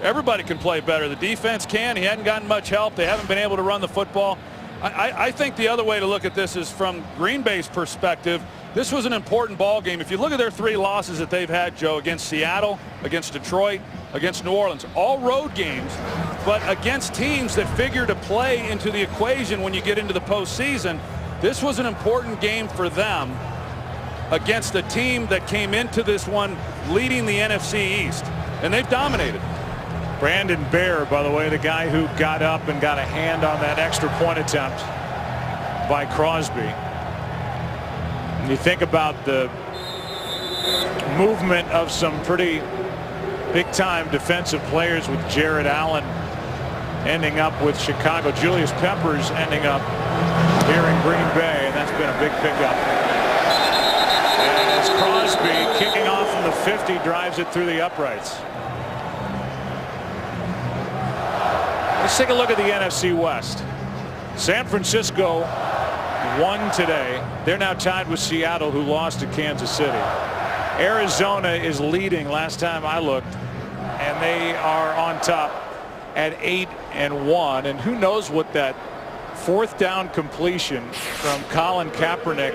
everybody can play better. The defense can. He hadn't gotten much help. They haven't been able to run the football. I think the other way to look at this is from Green Bay's perspective. This was an important ball game. If you look at their 3 losses that they've had, Joe, against Seattle, against Detroit, against New Orleans, all road games, but against teams that figure to play into the equation when you get into the postseason. This was an important game for them against a team that came into this one leading the NFC East, and they've dominated. Brandon Baer, by the way, the guy who got up and got a hand on that extra point attempt by Crosby. And you think about the movement of some pretty big-time defensive players with Jared Allen ending up with Chicago. Julius Peppers ending up here in Green Bay, and that's been a big pickup. As Crosby, kicking off from the 50, drives it through the uprights. Let's take a look at the NFC West. San Francisco won today. They're now tied with Seattle, who lost to Kansas City. Arizona is leading last time I looked, and they are on top at 8-1. And who knows what that 4th down completion from Colin Kaepernick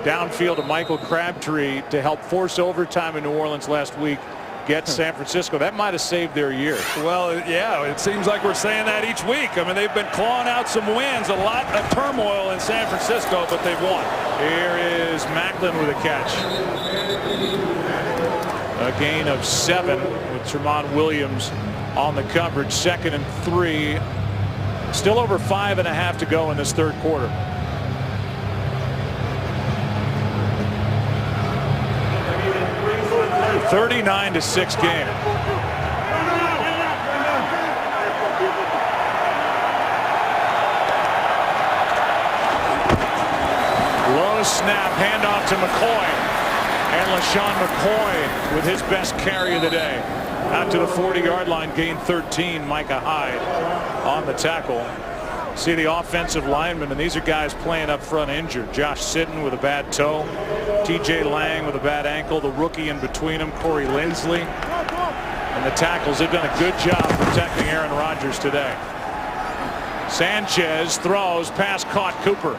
downfield to Michael Crabtree to help force overtime in New Orleans last week gets San Francisco. That might have saved their year. Well, yeah, it seems like we're saying that each week. I mean, they've been clawing out some wins, a lot of turmoil in San Francisco, but they've won. Here is Macklin with a catch. A gain of 7 with Tramon Williams on the coverage. 2nd and 3. Still over 5.5 to go in this 3rd quarter. A 39-6 game. Low snap, handoff to McCoy. And LaShawn McCoy with his best carry of the day. Out to the 40-yard line, gain 13. Micah Hyde on the tackle. See the offensive linemen, and these are guys playing up front injured. Josh Sitton with a bad toe. TJ Lang with a bad ankle. The rookie in between them, Corey Linsley. And the tackles have done a good job protecting Aaron Rodgers today. Sanchez throws, pass caught Cooper.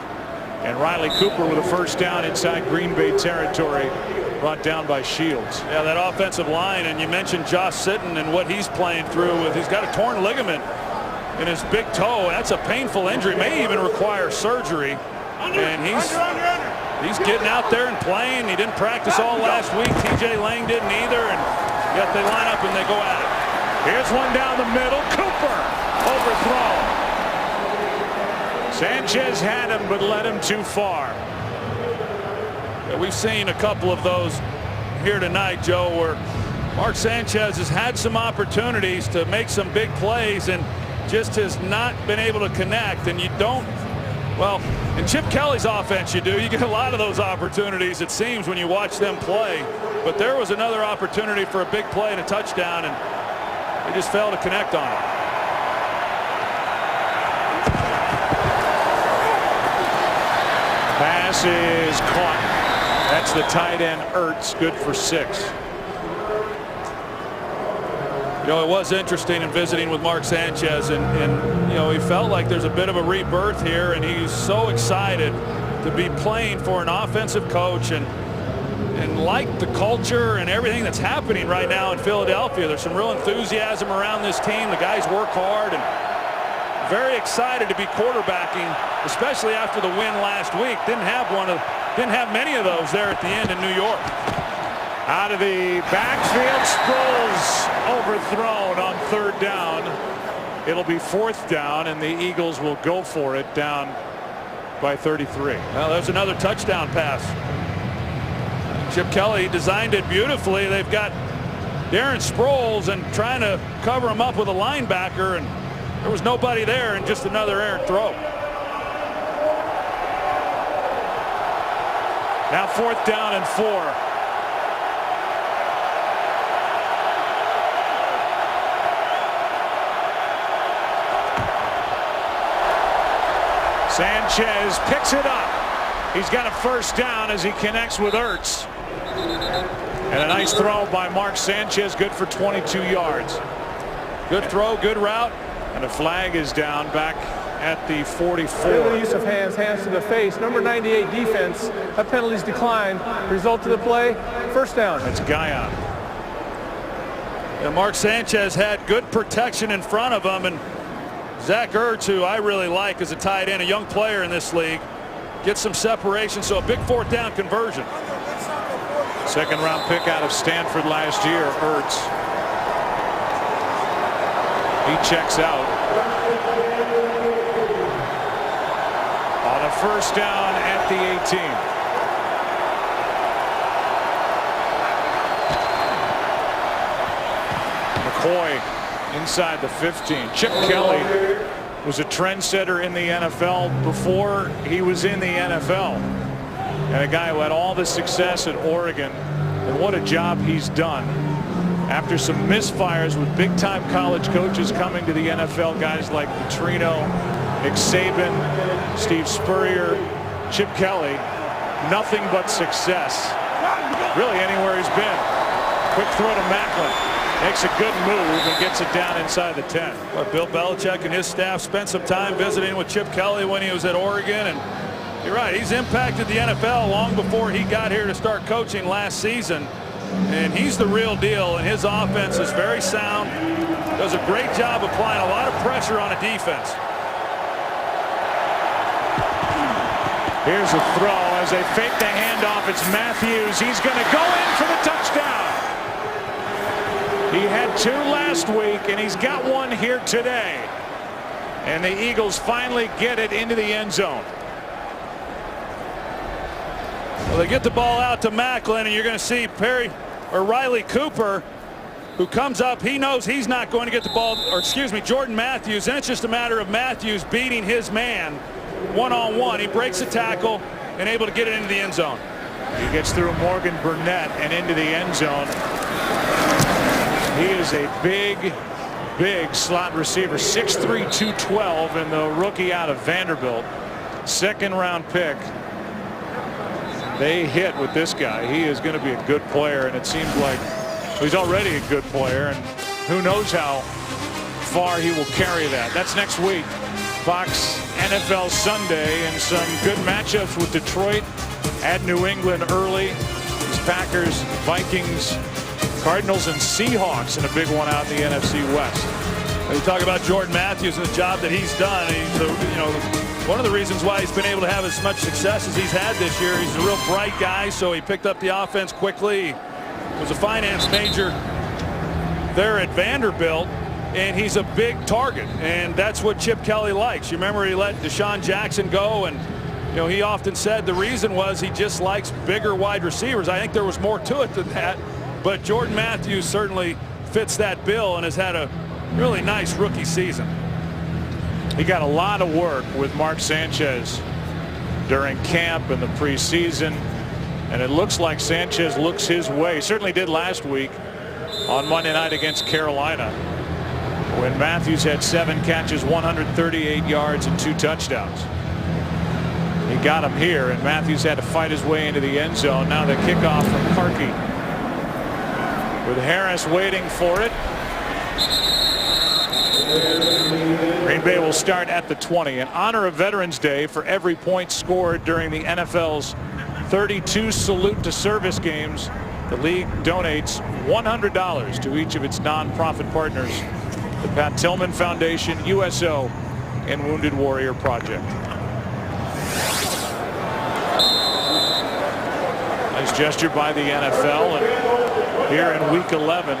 And Riley Cooper with a 1st down inside Green Bay territory, brought down by Shields. Yeah, that offensive line, and you mentioned Josh Sitton and what he's playing through with. He's got a torn ligament in his big toe. That's a painful injury, may even require surgery. And he's getting out there and playing. He didn't practice all last week. TJ Lang didn't either, and yet they line up and they go at it. Here's one down the middle. Cooper overthrown. Sanchez had him, but led him too far. Yeah, we've seen a couple of those here tonight, Joe, where Mark Sanchez has had some opportunities to make some big plays and just has not been able to connect. And you don't, well, in Chip Kelly's offense you do. You get a lot of those opportunities, it seems, when you watch them play. But there was another opportunity for a big play and a touchdown, and they just failed to connect on it. Pass is caught. That's the tight end Ertz, good for 6. You know, it was interesting in visiting with Mark Sanchez, and you know, he felt like there's a bit of a rebirth here, and he's so excited to be playing for an offensive coach and like the culture and everything that's happening right now in Philadelphia. There's some real enthusiasm around this team. The guys work hard and very excited to be quarterbacking, especially after the win last week. Didn't have many of those there at the end in New York. Out of the backfield, Sproles overthrown on 3rd down. It'll be 4th down, and the Eagles will go for it down by 33. Well, there's another touchdown pass. Chip Kelly designed it beautifully. They've got Darren Sproles and trying to cover him up with a linebacker, and there was nobody there, and just another errant throw. Now 4th down and 4. Sanchez picks it up. He's got a 1st down as he connects with Ertz. And a nice throw by Mark Sanchez, good for 22 yards. Good throw, good route. And a flag is down back at the 44. Good use of hands to the face. Number 98 defense. That penalty's declined. Result of the play, 1st down. That's Guyon. And Mark Sanchez had good protection in front of him, and Zach Ertz, who I really like as a tight end, a young player in this league, gets some separation, so a big 4th down conversion. 2nd round pick out of Stanford last year, Ertz. He checks out. On a 1st down at the 18. McCoy inside the 15. Chip Kelly was a trendsetter in the NFL before he was in the NFL. And a guy who had all the success at Oregon, and what a job he's done. After some misfires with big-time college coaches coming to the NFL, guys like Petrino, Nick Saban, Steve Spurrier, Chip Kelly, nothing but success. Really anywhere he's been. Quick throw to Macklin. Makes a good move and gets it down inside the 10. Well, Bill Belichick and his staff spent some time visiting with Chip Kelly when he was at Oregon, and you're right, he's impacted the NFL long before he got here to start coaching last season. And he's the real deal, and his offense is very sound. Does a great job applying a lot of pressure on a defense. Here's a throw as they fake the handoff. It's Matthews. He's going to go in for the touchdown. He had 2 last week, and he's got 1 here today. And the Eagles finally get it into the end zone. Well, they get the ball out to Macklin, and you're going to see Riley Cooper, who comes up. He knows he's not going to get the ball, or excuse me, Jordan Matthews, and it's just a matter of Matthews beating his man one-on-one. He breaks the tackle and able to get it into the end zone. He gets through Morgan Burnett and into the end zone. He is a big slot receiver, 6'3", 212, and the rookie out of Vanderbilt. 2nd round pick. They hit with this guy. He is going to be a good player, and it seems like he's already a good player, and who knows how far he will carry that. That's next week. Fox NFL Sunday, and some good matchups with Detroit at New England early. It's Packers, Vikings, Cardinals, and Seahawks in a big one out in the NFC West. You talk about Jordan Matthews and the job that he's done. He's one of the reasons why he's been able to have as much success as he's had this year. He's a real bright guy, so he picked up the offense quickly. He was a finance major there at Vanderbilt, and he's a big target, and that's what Chip Kelly likes. You remember he let Deshaun Jackson go, and he often said the reason was he just likes bigger wide receivers. I think there was more to it than that, but Jordan Matthews certainly fits that bill and has had a really nice rookie season. He got a lot of work with Mark Sanchez during camp and the preseason, and it looks like Sanchez looks his way. Certainly did last week on Monday night against Carolina, when Matthews had 7 catches, 138 yards, and 2 touchdowns. He got him here, and Matthews had to fight his way into the end zone. Now the kickoff from Parkey, with Harris waiting for it. Green Bay will start at the 20. In honor of Veterans Day, for every point scored during the NFL's 32 salute to service games, the league donates $100 to each of its nonprofit partners, the Pat Tillman Foundation, USO, and Wounded Warrior Project. Nice gesture by the NFL, and here in week 11,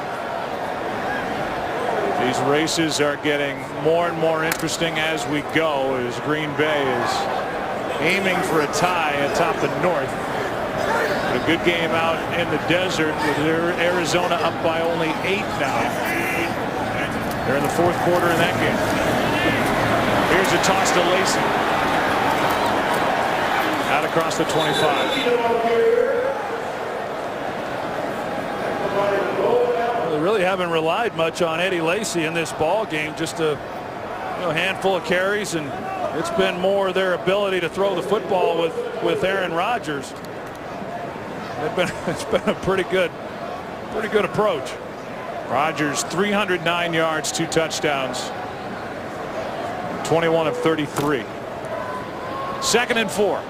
these races are getting more and more interesting as we go, as Green Bay is aiming for a tie atop the North. A Good game out in the desert with Arizona up by only 8 now. They're in the fourth quarter in that game. Here's a toss to Lacy. Out across the 25. They really haven't relied much on Eddie Lacy in this ball game. Just a handful of carries, and it's been more their ability to throw the football with Aaron Rodgers. It's been a pretty good approach. Rodgers 309 yards, 2 touchdowns, 21 of 33. 2nd and 4.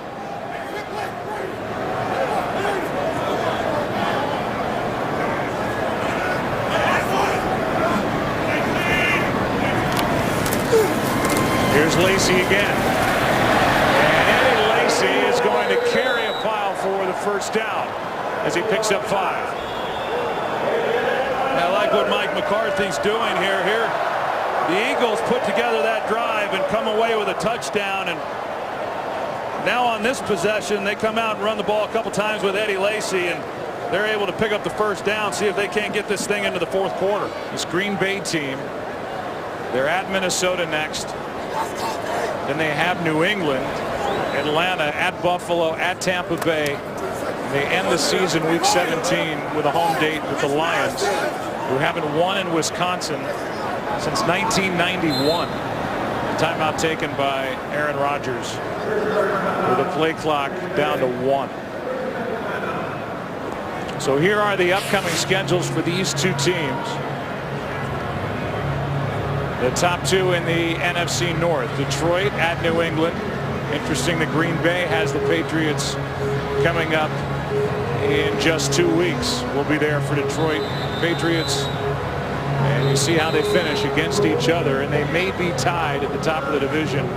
Here's Lacy again. And Eddie Lacy is going to carry a pile for the first down as he picks up 5. I like what Mike McCarthy's doing here. The Eagles put together that drive and come away with a touchdown, and now on this possession they come out and run the ball a couple times with Eddie Lacy, and they're able to pick up the first down, see if they can't get this thing into the fourth quarter. This Green Bay team, they're at Minnesota next. Then they have New England, Atlanta, at Buffalo, at Tampa Bay. They end the season week 17 with a home date with the Lions, who haven't won in Wisconsin since 1991. Timeout taken by Aaron Rodgers with the play clock down to 1. So here are the upcoming schedules for these two teams. The top 2 in the NFC North. Detroit at New England. Interesting that Green Bay has the Patriots coming up in just 2 weeks. We'll be there for Detroit Patriots, and you see how they finish against each other, and they may be tied at the top of the division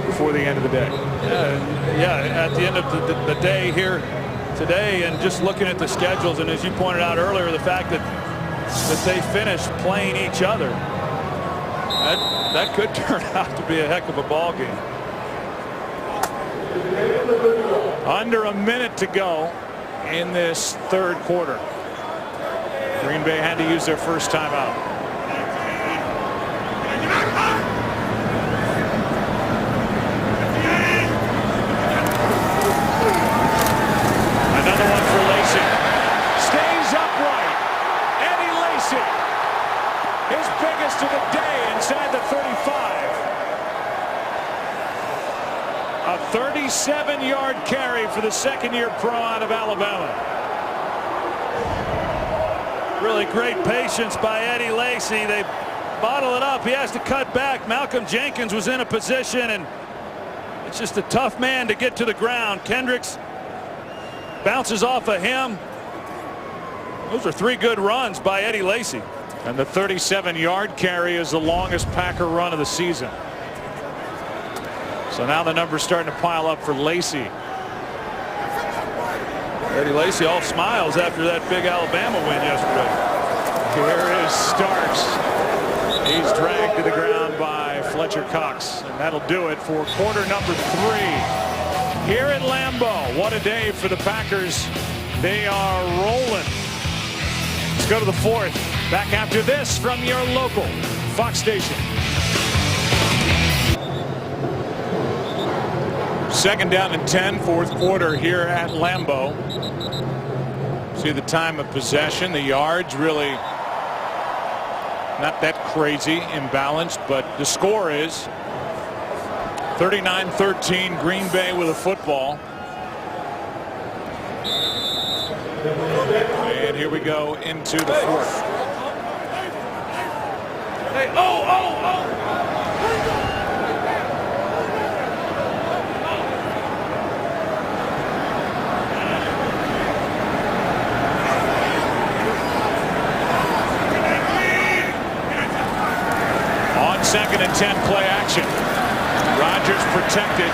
before the end of the day. At the end of the day here today, and just looking at the schedules, and as you pointed out earlier, the fact that they finished playing each other, that could turn out to be a heck of a ball game. Under a minute to go in this third quarter. Green Bay had to use their first timeout. Another one for Lacy. Stays upright. Eddie Lacy, his biggest of the day inside the 35. A 37-yard carry for the second-year pro out of Alabama. Really great patience by Eddie Lacy. They bottle it up. He has to cut back. Malcolm Jenkins was in a position, and it's just a tough man to get to the ground. Kendricks bounces off of him. Those are 3 good runs by Eddie Lacy. And the 37-yard carry is the longest Packer run of the season. So now the numbers starting to pile up for Lacy. Eddie Lacy all smiles after that big Alabama win yesterday. Here is Starks. He's dragged to the ground by Fletcher Cox, and that'll do it for quarter number 3 here at Lambeau. What a day for the Packers. They are rolling. Let's go to the fourth. Back after this from your local Fox station. Second down and 10, fourth quarter here at Lambeau. See the time of possession, the yards really not that crazy imbalanced, but the score is 39-13, Green Bay with a football. And here we go into the fourth. Hey, On 2nd and 10, play action. Rodgers protected.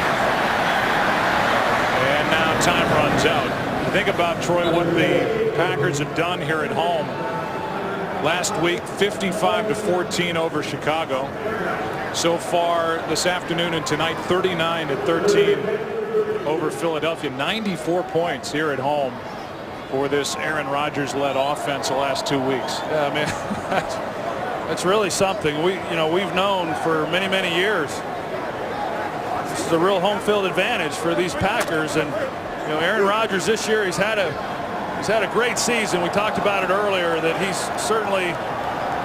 And now time runs out. Think about, Troy, what the Packers have done here at home. Last week, 55-14 over Chicago. So far this afternoon and tonight, 39-13 over Philadelphia. 94 points here at home for this Aaron Rodgers-led offense the last 2 weeks. Yeah, I mean, that's really something. We've known for many years. This is a real home field advantage for these Packers, and Aaron Rodgers this year he's had a great season. We talked about it earlier that he's certainly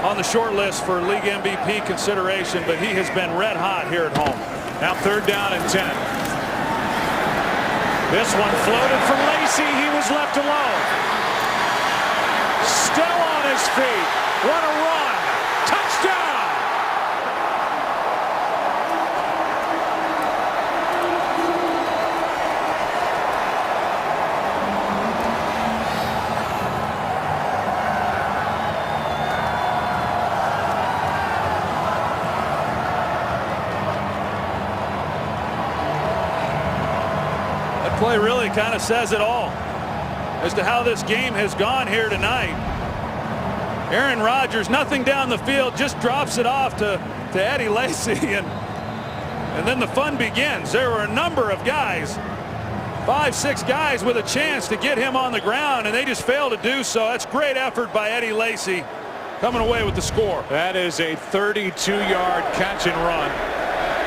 on the short list for league MVP consideration, but he has been red hot here at home. Now 3rd down and 10. This one floated from Lacy. He was left alone. Still on his feet. What a run. Touchdown. Play really kind of says it all as to how this game has gone here tonight. Aaron Rodgers, nothing down the field, just drops it off to Eddie Lacy, and then the fun begins. There were a number of guys, 5-6 guys with a chance to get him on the ground, and they just failed to do so. That's great effort by Eddie Lacy, coming away with the score. That is a 32-yard catch and run.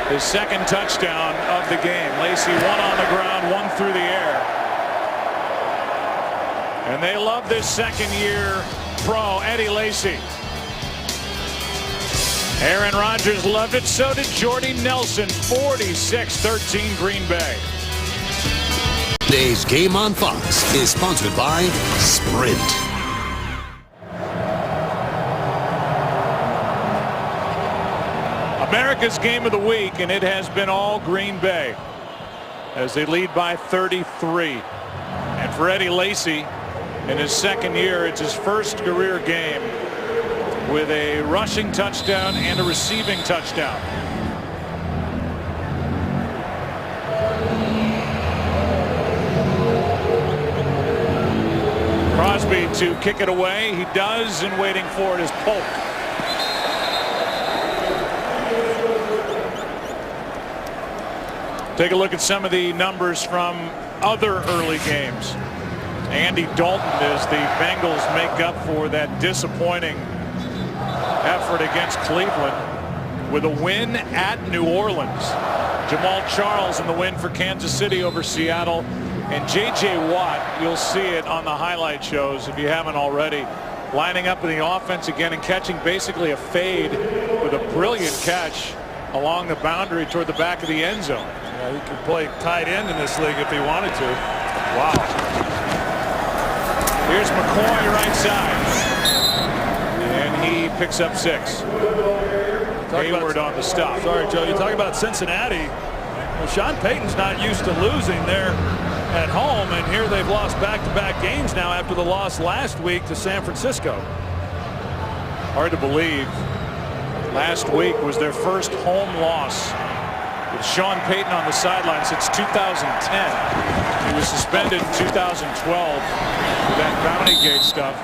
His 2nd touchdown of the game. Lacy, 1 on the ground, 1 through the air. And they love this second-year pro, Eddie Lacy. Aaron Rodgers loved it. So did Jordy Nelson. 46-13 Green Bay. Today's Game on Fox is sponsored by Sprint. America's game of the week, and it has been all Green Bay as they lead by 33. And for Eddie Lacy, in his 2nd year, it's his 1st career game with a rushing touchdown and a receiving touchdown. Crosby to kick it away. He does, and waiting for it is Polk. Take a look at some of the numbers from other early games. Andy Dalton as the Bengals make up for that disappointing effort against Cleveland with a win at New Orleans. Jamal Charles in the win for Kansas City over Seattle. And J.J. Watt, you'll see it on the highlight shows if you haven't already, lining up in the offense again and catching basically a fade with a brilliant catch along the boundary toward the back of the end zone. Yeah, he could play tight end in this league if he wanted to. Wow. Here's McCoy right side. And he picks up 6. Hayward on the stop. Sorry, Joe. You talk about Cincinnati. Well, Sean Payton's not used to losing there at home, and here they've lost back-to-back games now after the loss last week to San Francisco. Hard to believe. Last week was their first home loss with Sean Payton on the sideline since 2010. He was suspended in 2012 for that Bounty Gate stuff.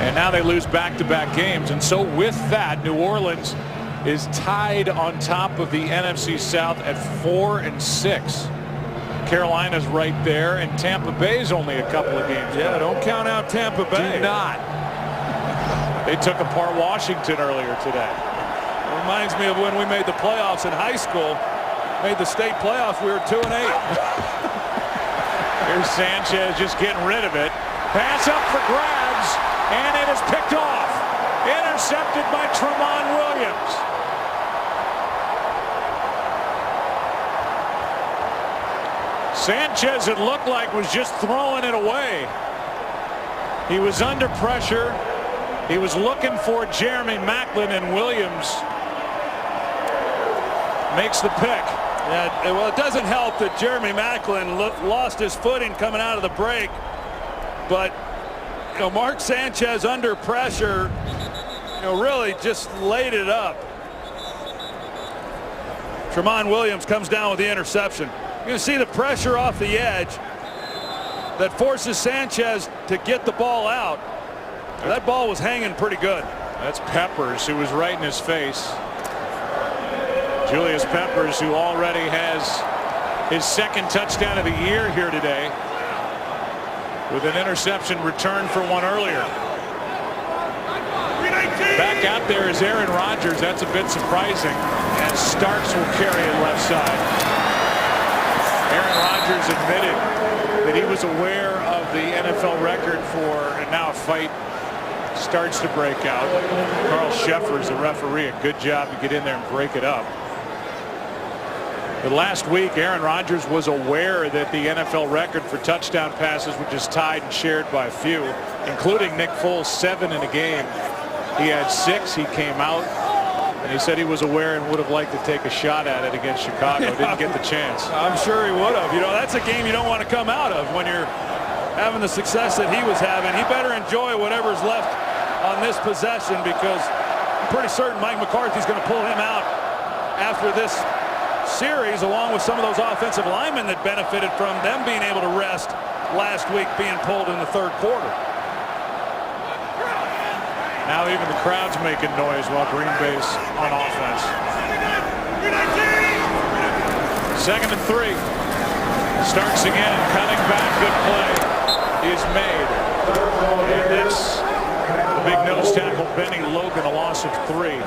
And now they lose back-to-back games. And so with that, New Orleans is tied on top of the NFC South at 4-6. Carolina's right there, and Tampa Bay's only a couple of games. Yeah, don't count out Tampa Bay. Do not. They took apart Washington earlier today. It reminds me of when we made the playoffs in high school. Made the state playoffs, we were 2-8. Here's Sanchez just getting rid of it. Pass up for grabs, and it is picked off. Intercepted by Tramon Williams. Sanchez, it looked like, was just throwing it away. He was under pressure. He was looking for Jeremy Maclin, and Williams makes the pick. Yeah, well, it doesn't help that Jeremy Maclin lost his footing coming out of the break. But, Mark Sanchez under pressure, really just laid it up. Tramon Williams comes down with the interception. You can see the pressure off the edge that forces Sanchez to get the ball out. That ball was hanging pretty good. That's Peppers, who was right in his face. Julius Peppers, who already has his second touchdown of the year here today, with an interception return for one earlier. Back out there is Aaron Rodgers. That's a bit surprising, and Starks will carry it left side. Aaron Rodgers admitted that he was aware of the NFL record for, and now a fight starts to break out. Carl Sheffer is the referee. A good job to get in there and break it up. But last week, Aaron Rodgers was aware that the NFL record for touchdown passes, which is tied and shared by a few, including Nick Foles, 7 in a game. He had 6. He came out, and he said he was aware and would have liked to take a shot at it against Chicago. Didn't get the chance. I'm sure he would have. You know, that's a game you don't want to come out of when you're having the success that he was having. He better enjoy whatever's left on this possession, because I'm pretty certain Mike McCarthy's going to pull him out after this series, along with some of those offensive linemen that benefited from them being able to rest last week, being pulled in the third quarter. Now even the crowd's making noise while Green Bay's on offense. 2nd and 3. Starks again, cutting back. Good play is made. And that's the big nose tackle, Benny Logan, a loss of 3.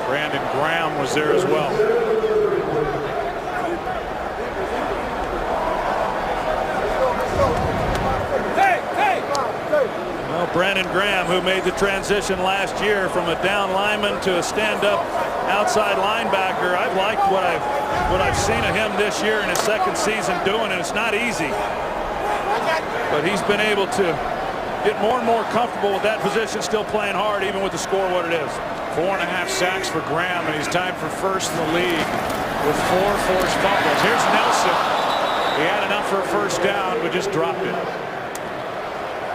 Brandon Graham was there as well. Well, Brandon Graham, who made the transition last year from a down lineman to a stand-up outside linebacker, I've liked what I've seen of him this year in his second season doing, and it's not easy. But he's been able to get more and more comfortable with that position, still playing hard, even with the score what it is. 4.5 sacks for Graham, and he's tied for first in the league with 4 forced fumbles. Here's Nelson. He had enough for a first down, but just dropped it.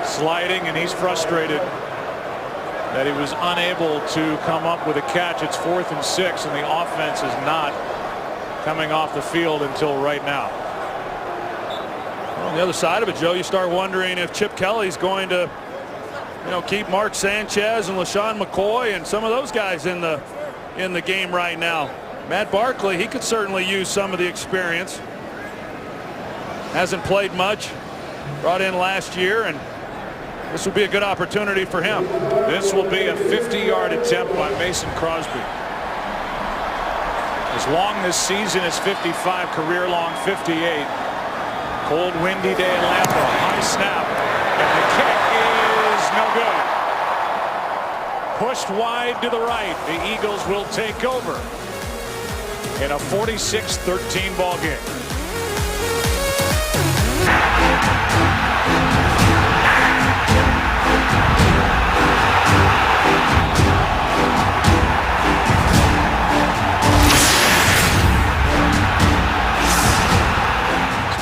Sliding, and he's frustrated that he was unable to come up with a catch. It's 4th and 6, and the offense is not coming off the field until right now. On the other side of it, Joe, you start wondering if Chip Kelly's going to, keep Mark Sanchez and LaShawn McCoy and some of those guys in the game right now. Matt Barkley, he could certainly use some of the experience. Hasn't played much. Brought in last year, and this will be a good opportunity for him. This will be a 50-yard attempt by Mason Crosby. As long this season as 55, career long 58. Cold, windy day in Lambeau. High snap, and the kick is no good. Pushed wide to the right. The Eagles will take over in a 46-13 ball game.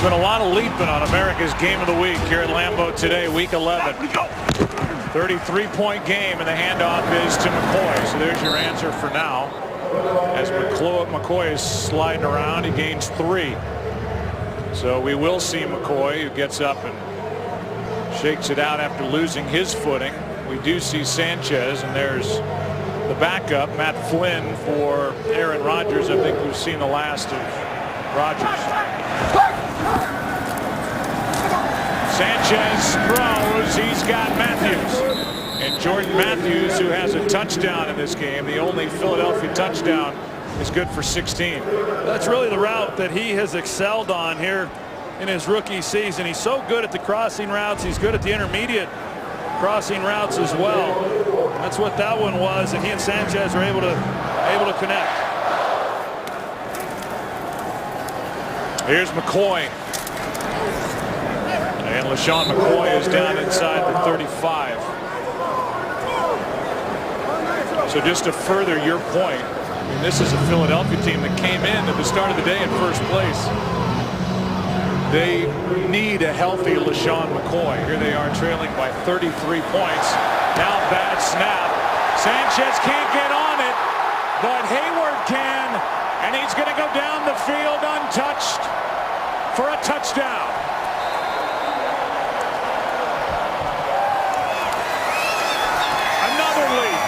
Been a lot of leaping on America's Game of the Week here at Lambeau today, week 11. 33-point game, and the handoff is to McCoy. So there's your answer for now. As McCoy is sliding around, he gains 3. So we will see McCoy, who gets up and shakes it out after losing his footing. We do see Sanchez, and there's the backup, Matt Flynn, for Aaron Rodgers. I think we've seen the last of Rodgers. Sanchez throws. He's got Matthews. And Jordan Matthews, who has a touchdown in this game, the only Philadelphia touchdown, is good for 16. That's really the route that he has excelled on here in his rookie season. He's so good at the crossing routes. He's good at the intermediate crossing routes as well. That's what that one was, and he and Sanchez were able to connect. Here's McCoy. And LaShawn McCoy is down inside the 35. So just to further your point, this is a Philadelphia team that came in at the start of the day in first place. They need a healthy LaShawn McCoy. Here they are trailing by 33 points. Now bad snap. Sanchez can't get on it, but Hayward can, and he's going to go down the field untouched for a touchdown. Another lead.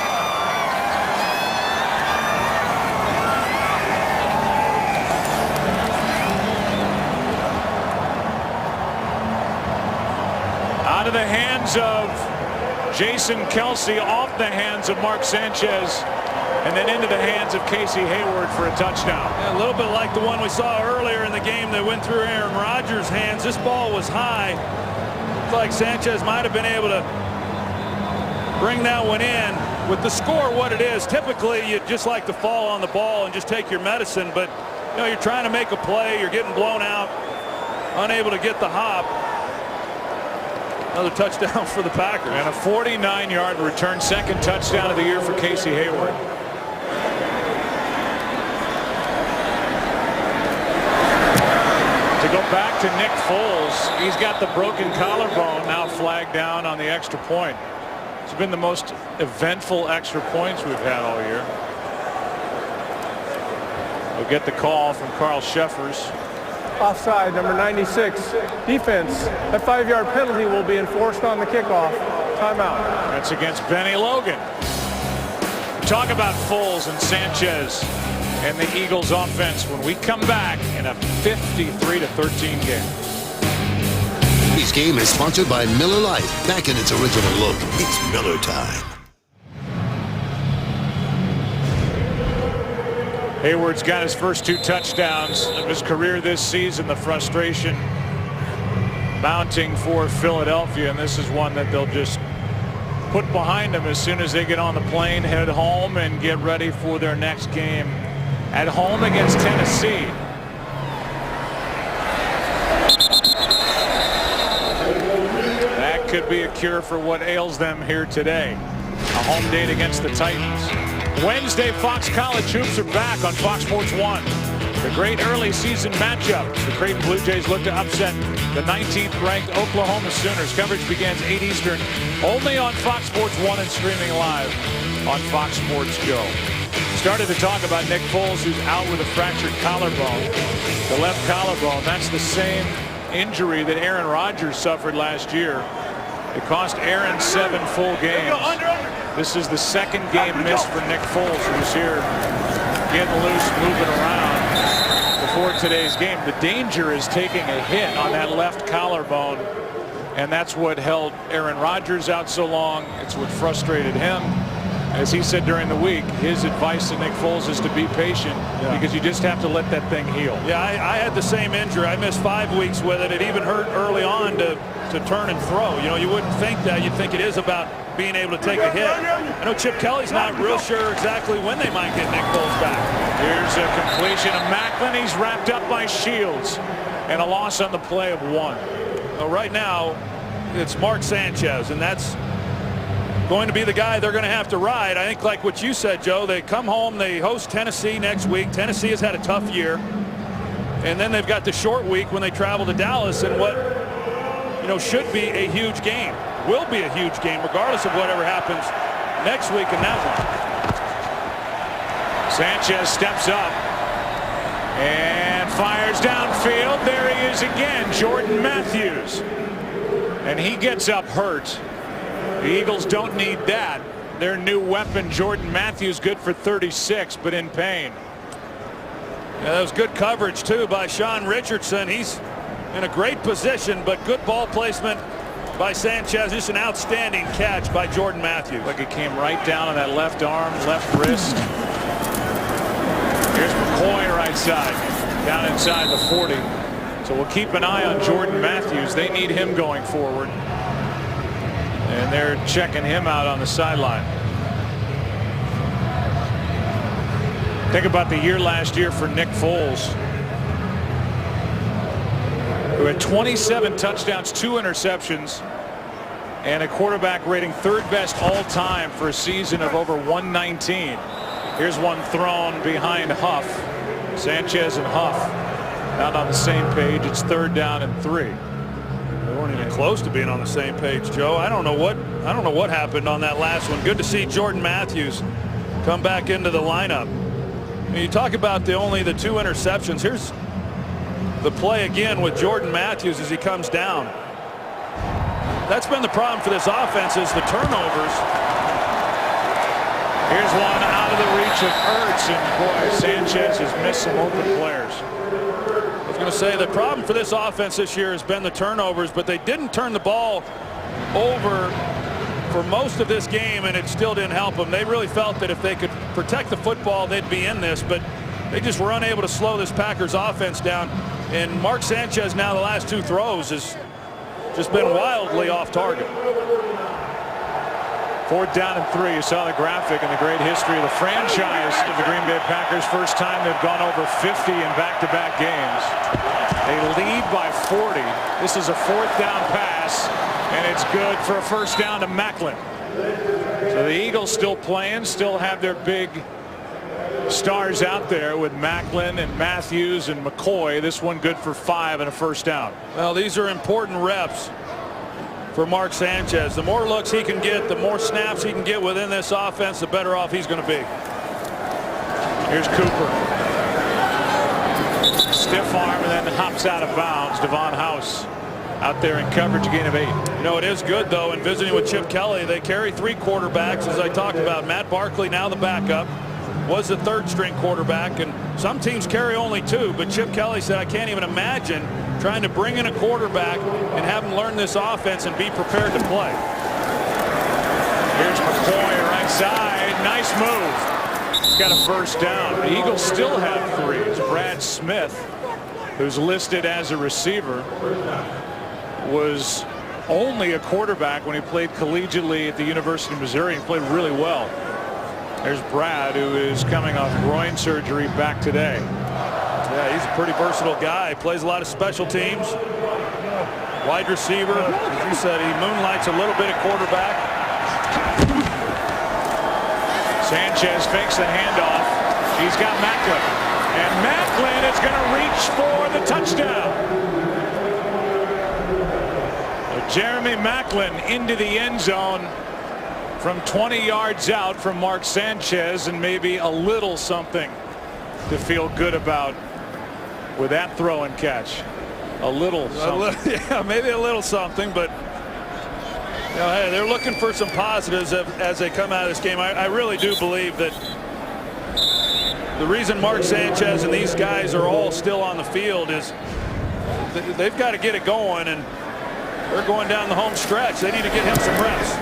Out of the hands of Jason Kelce, off the hands of Mark Sanchez, and then into the hands of Casey Hayward for a touchdown. Yeah, a little bit like the one we saw earlier in the game that went through Aaron Rodgers' hands. This ball was high. Looks like Sanchez might have been able to bring that one in. With the score what it is, typically you'd just like to fall on the ball and just take your medicine, but you know, you're trying to make a play, you're getting blown out, unable to get the hop. Another touchdown for the Packers. And a 49-yard return, second touchdown of the year for Casey Hayward. To go back to Nick Foles, he's got the broken collarbone, now flagged down on the extra point. It's been the most eventful extra points we've had all year. We'll get the call from Carl Sheffers. Offside, number 96. Defense. That 5-yard penalty will be enforced on the kickoff. Timeout. That's against Benny Logan. Talk about Foles and Sanchez and the Eagles offense when we come back in a 53-13 game. Today's game is sponsored by Miller Lite. Back in its original look, it's Miller time. Hayward's got his first 2 touchdowns of his career this season. The frustration mounting for Philadelphia, and this is one that they'll just put behind them as soon as they get on the plane, head home, and get ready for their next game at home against Tennessee. That could be a cure for what ails them here today. A home date against the Titans. Wednesday, Fox College Hoops are back on Fox Sports 1. The great early season matchup. The Creighton Blue Jays look to upset the 19th ranked Oklahoma Sooners. Coverage begins 8 Eastern only on Fox Sports 1 and streaming live on Fox Sports Go. Started to talk about Nick Foles, who's out with a fractured collarbone. The left collarbone, that's the same injury that Aaron Rodgers suffered last year. It cost Aaron 7 full games. This is the second game missed for Nick Foles, who's here getting loose, moving around before today's game. The danger is taking a hit on that left collarbone, and that's what held Aaron Rodgers out so long. It's what frustrated him. As he said during the week, his advice to Nick Foles is to be patient, because you just have to let that thing heal. Yeah, I had the same injury. I missed 5 weeks with it. It even hurt early on to turn and throw. You know, you wouldn't think that. You'd think it is about being able to take a hit. I know Chip Kelly's not real sure exactly when they might get Nick Foles back. Here's a completion of Macklin. He's wrapped up by Shields, and a loss on the play of 1. Well, right now, it's Mark Sanchez, and that's going to be the guy they're going to have to ride. I think, like what you said, Joe, they come home, they host Tennessee next week. Tennessee has had a tough year, and then they've got the short week when they travel to Dallas, and what, you know, should be a huge game, will be a huge game, regardless of whatever happens next week in that one. Sanchez steps up and fires downfield. There he is again, Jordan Matthews, and he gets up hurt. The Eagles don't need that. Their new weapon, Jordan Matthews, good for 36, but in pain. Yeah, that was good coverage, too, by Sean Richardson. He's in a great position, but good ball placement by Sanchez. Just an outstanding catch by Jordan Matthews. Like it came right down on that left arm, left wrist. Here's McCoy right side, down inside the 40. So we'll keep an eye on Jordan Matthews. They need him going forward. And they're checking him out on the sideline. Think about the year last year for Nick Foles, who had 27 touchdowns, 2 interceptions, and a quarterback rating 3rd best all time for a season of over 119. Here's one thrown behind Huff. Sanchez and Huff not on the same page. It's 3rd down and 3. They weren't even close to being on the same page, Joe. I don't know what happened on that last one. Good to see Jordan Matthews come back into the lineup. And you talk about only the 2 interceptions. Here's the play again with Jordan Matthews as he comes down. That's been the problem for this offense, is the turnovers. Here's one out of the reach of Ertz, and boy, Sanchez has missed some open players. I was going to say the problem for this offense this year has been the turnovers, but they didn't turn the ball over for most of this game, and it still didn't help them. They really felt that if they could protect the football, they'd be in this, but they just were unable to slow this Packers offense down. And Mark Sanchez, now the last 2 throws, has just been wildly off target. 4th down and 3. You saw the graphic and the great history of the franchise of the Green Bay Packers. First time they've gone over 50 in back-to-back games. They lead by 40. This is a 4th down pass, and it's good for a first down to Maclin. So the Eagles still playing, still have their big stars out there with Maclin and Matthews and McCoy. This one good for 5 and a first down. Well, these are important reps for Mark Sanchez. The more looks he can get, the more snaps he can get within this offense, the better off he's going to be. Here's Cooper. Stiff arm and then hops out of bounds. Devon House out there in coverage, gain of 8. You know, it is good, though, in visiting with Chip Kelly. They carry 3 quarterbacks, as I talked about. Matt Barkley, now the backup, was the 3rd-string quarterback, and some teams carry only 2, but Chip Kelly said, I can't even imagine trying to bring in a quarterback and have him learn this offense and be prepared to play. Here's McCoy right side. Nice move. He's got a first down. The Eagles still have 3. It's Brad Smith, who's listed as a receiver, was only a quarterback when he played collegiately at the University of Missouri and played really well. There's Brad, who is coming off groin surgery, back today. Yeah, he's a pretty versatile guy. Plays a lot of special teams. Wide receiver. As you said, he moonlights a little bit at quarterback. Sanchez fakes the handoff. He's got Maclin. And Maclin is going to reach for the touchdown. Jeremy Maclin into the end zone from 20 yards out from Mark Sanchez, and maybe a little something to feel good about with that throw and catch. A little something. Yeah, maybe a little something, but you know, hey, they're looking for some positives as they come out of this game. I really do believe that the reason Mark Sanchez and these guys are all still on the field is they've got to get it going, and they're going down the home stretch. They need to get him some reps.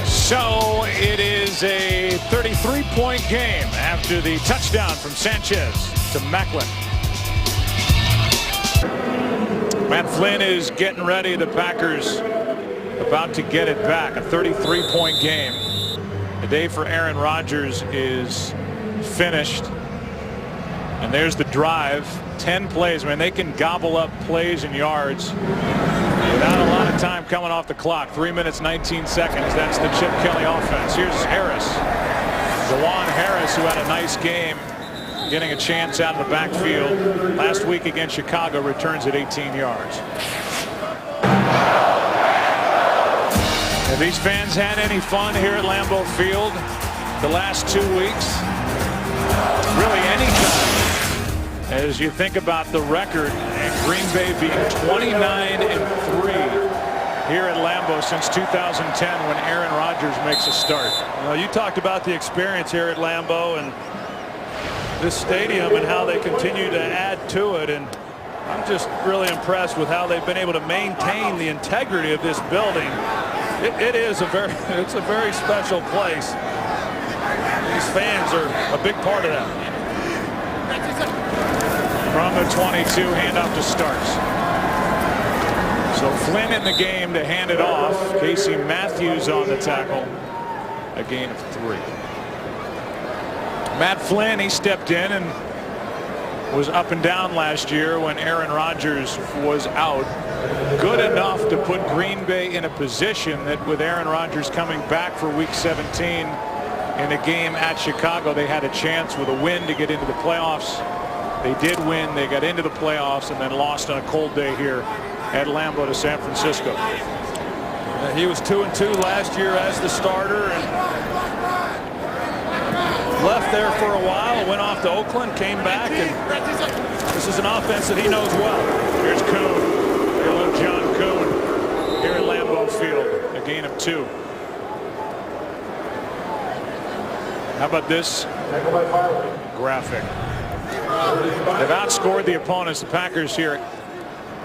So it is a 33-point game after the touchdown from Sanchez to Maclin. Matt Flynn is getting ready. The Packers about to get it back. A 33-point game. The day for Aaron Rodgers is finished. And there's the drive. 10 plays. I mean, they can gobble up plays and yards without a lot of time coming off the clock. 3 minutes, 19 seconds. That's the Chip Kelly offense. Here's Harris. Jawan Harris, who had a nice game, getting a chance out of the backfield last week against Chicago, returns at 18 yards. Have these fans had any fun here at Lambeau Field the last 2 weeks? Really any time. As you think about the record, and Green Bay being 29-3 here at Lambeau since 2010 when Aaron Rodgers makes a start. Well, you talked about the experience here at Lambeau and this stadium and how they continue to add to it, and I'm just really impressed with how they've been able to maintain the integrity of this building. It's a very special place. These fans are a big part of that. From the 22, handoff to Starks. So Flynn in the game to hand it off. Casey Matthews on the tackle. A gain of 3. Matt Flynn, he stepped in and was up and down last year when Aaron Rodgers was out. Good enough to put Green Bay in a position that with Aaron Rodgers coming back for week 17 in a game at Chicago, they had a chance with a win to get into the playoffs. They did win. They got into the playoffs and then lost on a cold day here at Lambeau to San Francisco. He was 2-2 last year as the starter and left there for a while, went off to Oakland, came back, and this is an offense that he knows well. Here's Kuhn. Hello, John Kuhn here at Lambeau Field. A gain of 2. How about this graphic? They've outscored the opponents, the Packers here,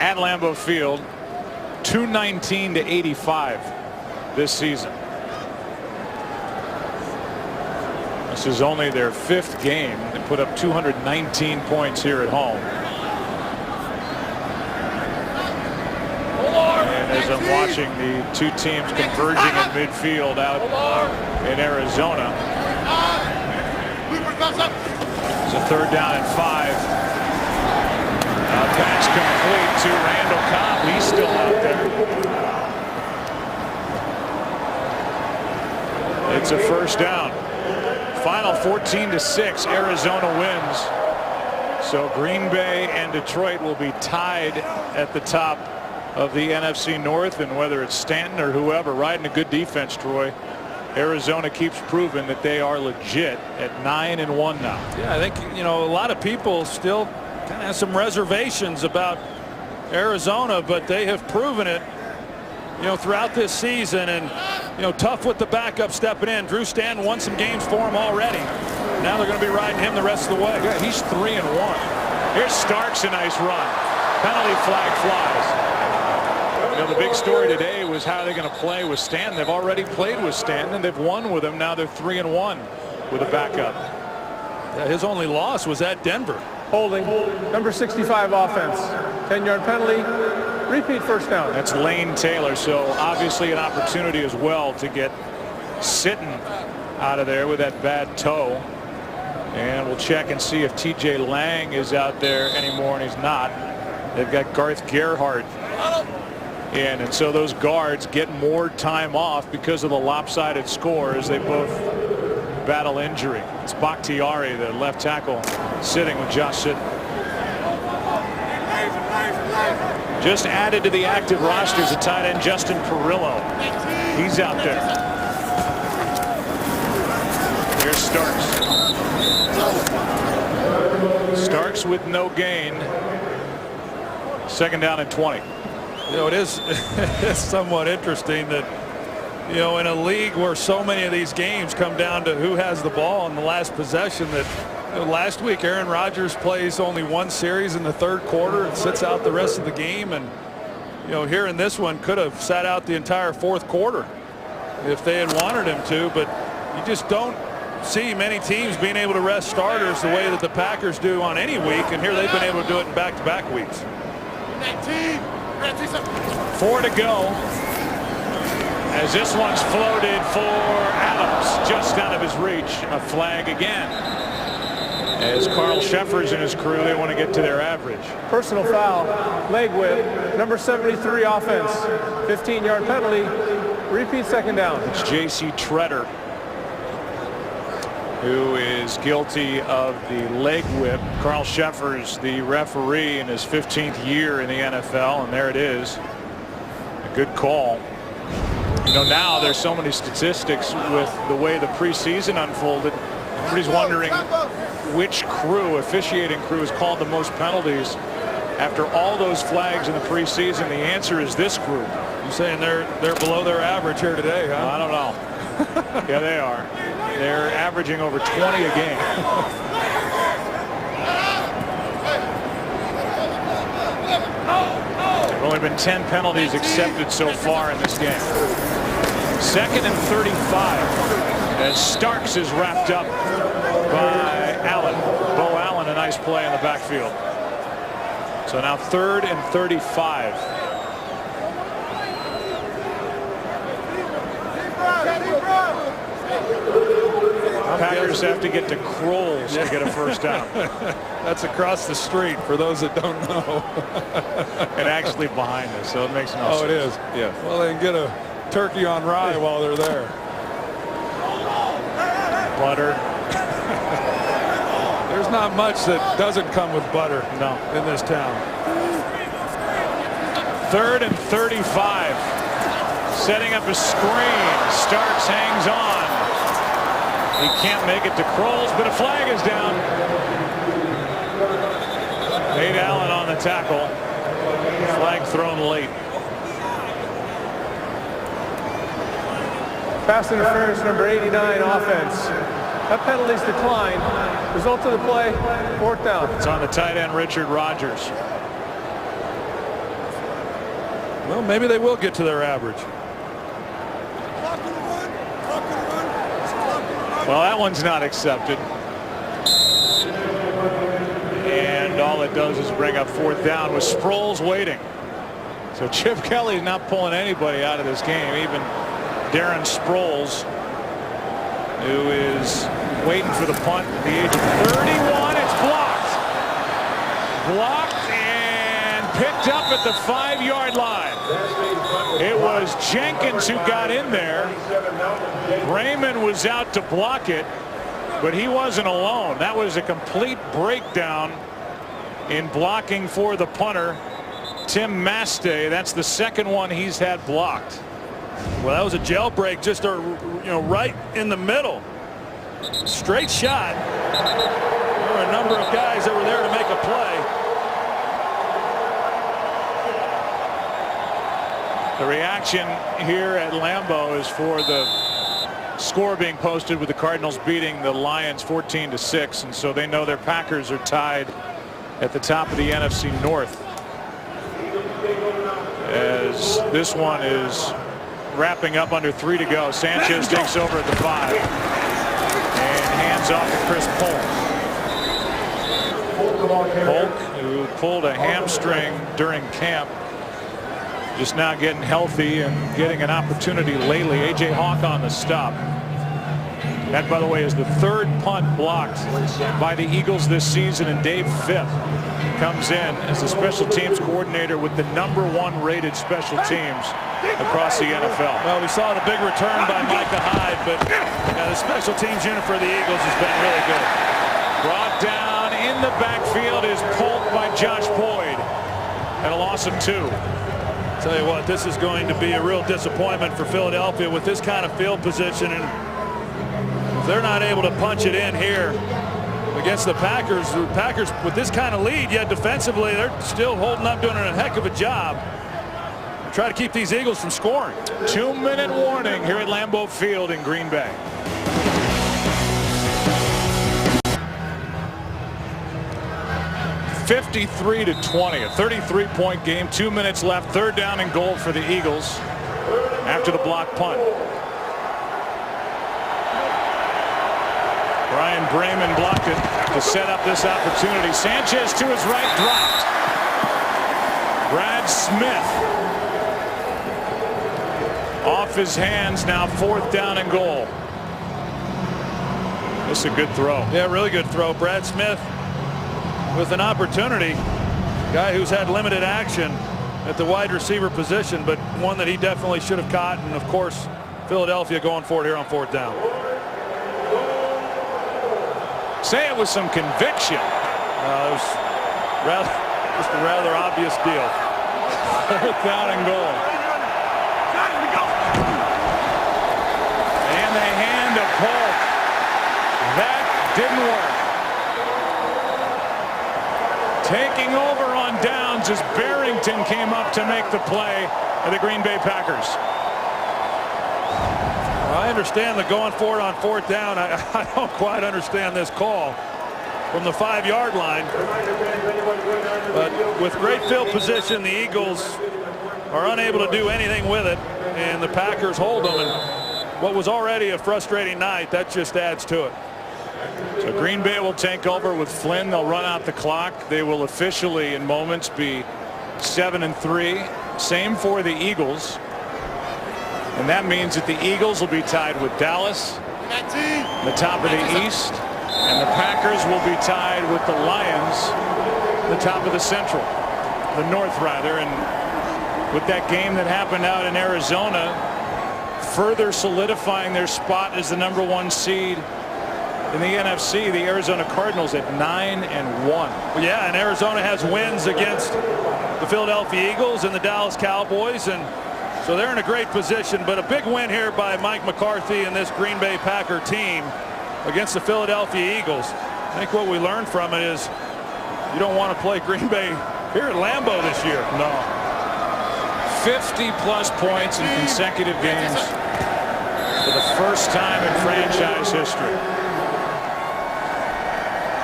at Lambeau Field. 219-85 this season. This is only their 5th game. They put up 219 points here at home. And as I'm watching the two teams converging in midfield out in Arizona. It's a 3rd down and 5. Pass complete to Randall Cobb. He's still out there. It's a 1st down. Final 14-6. Arizona wins. So Green Bay and Detroit will be tied at the top of the NFC North, and whether it's Stanton or whoever riding a good defense, Troy, Arizona keeps proving that they are legit at 9-1 now. Yeah, I think, you know, a lot of people still kind of have some reservations about Arizona, but they have proven it, you know, throughout this season. And, you know, tough with the backup stepping in. Drew Stanton won some games for him already. Now they're going to be riding him the rest of the way. Yeah, he's 3-1. Here's Starks, a nice run. Penalty flag flies. You know, the big story today was how they're going to play with Stanton. They've already played with Stanton and they've won with him. Now they're 3-1 with a backup. Yeah, his only loss was at Denver. Holding. Number 65 offense. 10-yard penalty. Repeat 1st down. That's Lane Taylor. So obviously an opportunity as well to get Sitton out of there with that bad toe. And we'll check and see if TJ Lang is out there anymore, and he's not. They've got Garth Gerhardt in, and so those guards get more time off because of the lopsided score as they both battle injury. It's Bakhtiari, the left tackle, sitting with Josh Sitton. Just added to the active roster is a tight end, Justin Perillo. He's out there. Here's Starks. Starks with no gain. 2nd down and 20. You know, it is it's somewhat interesting that, you know, in a league where so many of these games come down to who has the ball in the last possession, that, you know, last week Aaron Rodgers plays only 1 series in the 3rd quarter and sits out the rest of the game, and, you know, here in this one could have sat out the entire 4th quarter if they had wanted him to. But you just don't see many teams being able to rest starters the way that the Packers do on any week, and here they've been able to do it in back-to-back weeks. 4 to go as this one's floated for Adams, just out of his reach. A flag again as Carl Sheffers and his crew, they want to get to their average. Personal foul. Leg whip. Number 73 offense. 15-yard penalty. Repeat 2nd down. It's J.C. Treader who is guilty of the leg whip. Carl Sheffers, the referee, in his 15th year in the NFL, and there it is. A good call. You know, now there's so many statistics with the way the preseason unfolded. Everybody's wondering which crew, officiating crew, has called the most penalties after all those flags in the preseason. The answer is this group. You're saying they're below their average here today, huh? I don't know. Yeah, they are. They're averaging over 20 a game. There have only been 10 penalties accepted so far in this game. 2nd and 35 as Starks is wrapped up by Allen. Bo Allen, a nice play in the backfield. So now 3rd and 35. Packers have to get to Kroll's to get a 1st down. That's across the street for those that don't know. And actually behind us, so it makes no sense. Oh, it is. Yeah. Well, they can get a turkey on rye while they're there. Butter. There's not much that doesn't come with butter. No. In this town. 3rd and 35. Setting up a screen. Starks hangs on. He can't make it to Kroll's, but a flag is down. Nate Allen on the tackle. Flag thrown late. Pass interference, number 89 offense. That penalty's declined. Result of the play, 4th down. It's on the tight end, Richard Rodgers. Well, maybe they will get to their average. Well, that one's not accepted. And all it does is bring up 4th down with Sproles waiting. So Chip Kelly's not pulling anybody out of this game, even Darren Sproles, who is waiting for the punt at the age of 31. It's blocked. Blocked and picked up at the 5-yard line. It was Jenkins who got in there. Raymond was out to block it, but he wasn't alone. That was a complete breakdown in blocking for the punter, Tim Mastay. That's the second one he's had blocked. Well, that was a jailbreak, just right in the middle. Straight shot. There were a number of guys that were there to make a play. The reaction here at Lambeau is for the score being posted with the Cardinals beating the Lions 14-6, and so they know their Packers are tied at the top of the NFC North, as this one is wrapping up under 3 to go. Sanchez takes over at the 5 and hands off to Chris Polk. Polk, who pulled a hamstring during camp, just now getting healthy and getting an opportunity lately. A.J. Hawk on the stop. That, by the way, is the 3rd punt blocked by the Eagles this season, and Dave Phipp comes in as the special teams coordinator with the #1 rated special teams across the NFL. Well, we saw the big return by Micah Hyde, but the special teams unit for the Eagles has been really good. Brought down in the backfield is Polk by Josh Boyd at a loss of 2. Tell you what, this is going to be a real disappointment for Philadelphia with this kind of field position, and if they're not able to punch it in here against the Packers with this kind of lead, yet defensively they're still holding up, doing a heck of a job. Try to keep these Eagles from scoring. 2-minute warning here at Lambeau Field in Green Bay. (53-20), a 33-point game. 2 minutes left. 3rd down and goal for the Eagles after the block punt. Brian Bremen blocked it to set up this opportunity. Sanchez to his right, dropped. Brad Smith off his hands, now 4th down and goal. This is a good throw. Yeah, really good throw. Brad Smith with an opportunity. Guy who's had limited action at the wide receiver position, but one that he definitely should have caught. And of course, Philadelphia going for it here on 4th down. Say it with some conviction. It was just a rather obvious deal. 4th down and goal. And the hand of Polk. That didn't work. Taking over on downs as Barrington came up to make the play for the Green Bay Packers. I understand the going for it on 4th down. I don't quite understand this call from the 5-yard line. But with great field position, the Eagles are unable to do anything with it, and the Packers hold them. And what was already a frustrating night, that just adds to it. So Green Bay will take over with Flynn. They'll run out the clock. They will officially in moments be 7-3. Same for the Eagles. And that means that the Eagles will be tied with Dallas, the top of the East, and the Packers will be tied with the Lions, the top of the Central, the North rather. And with that game that happened out in Arizona, further solidifying their spot as the #1 seed in the NFC, the Arizona Cardinals at 9-1. Yeah, and Arizona has wins against the Philadelphia Eagles and the Dallas Cowboys, and so they're in a great position. But a big win here by Mike McCarthy and this Green Bay Packer team against the Philadelphia Eagles. I think what we learned from it is you don't want to play Green Bay here at Lambeau this year. No. 50+ points in consecutive games for the first time in franchise history.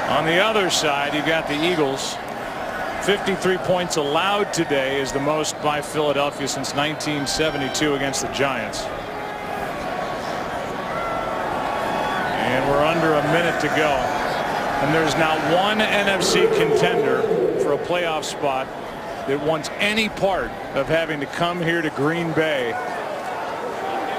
On the other side, you got the Eagles 53 points allowed today is the most by Philadelphia since 1972 against the Giants. And we're under a minute to go. And there's now one NFC contender for a playoff spot that wants any part of having to come here to Green Bay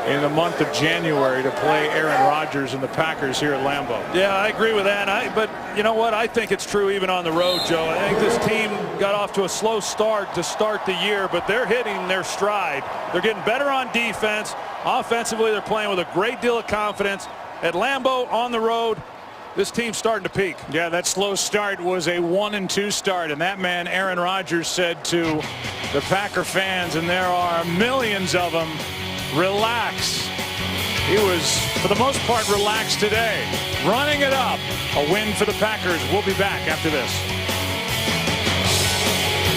in the month of January to play Aaron Rodgers and the Packers here at Lambeau. Yeah, I agree with that. But you know what? I think it's true even on the road, Joe. I think this team got off to a slow start to start the year, but they're hitting their stride. They're getting better on defense. Offensively, they're playing with a great deal of confidence. At Lambeau on the road, this team's starting to peak. Yeah, that slow start was a 1-2 start, and that man Aaron Rodgers said to the Packer fans, and there are millions of them, relax. He was, for the most part, relaxed today. Running it up. A win for the Packers. We'll be back after this.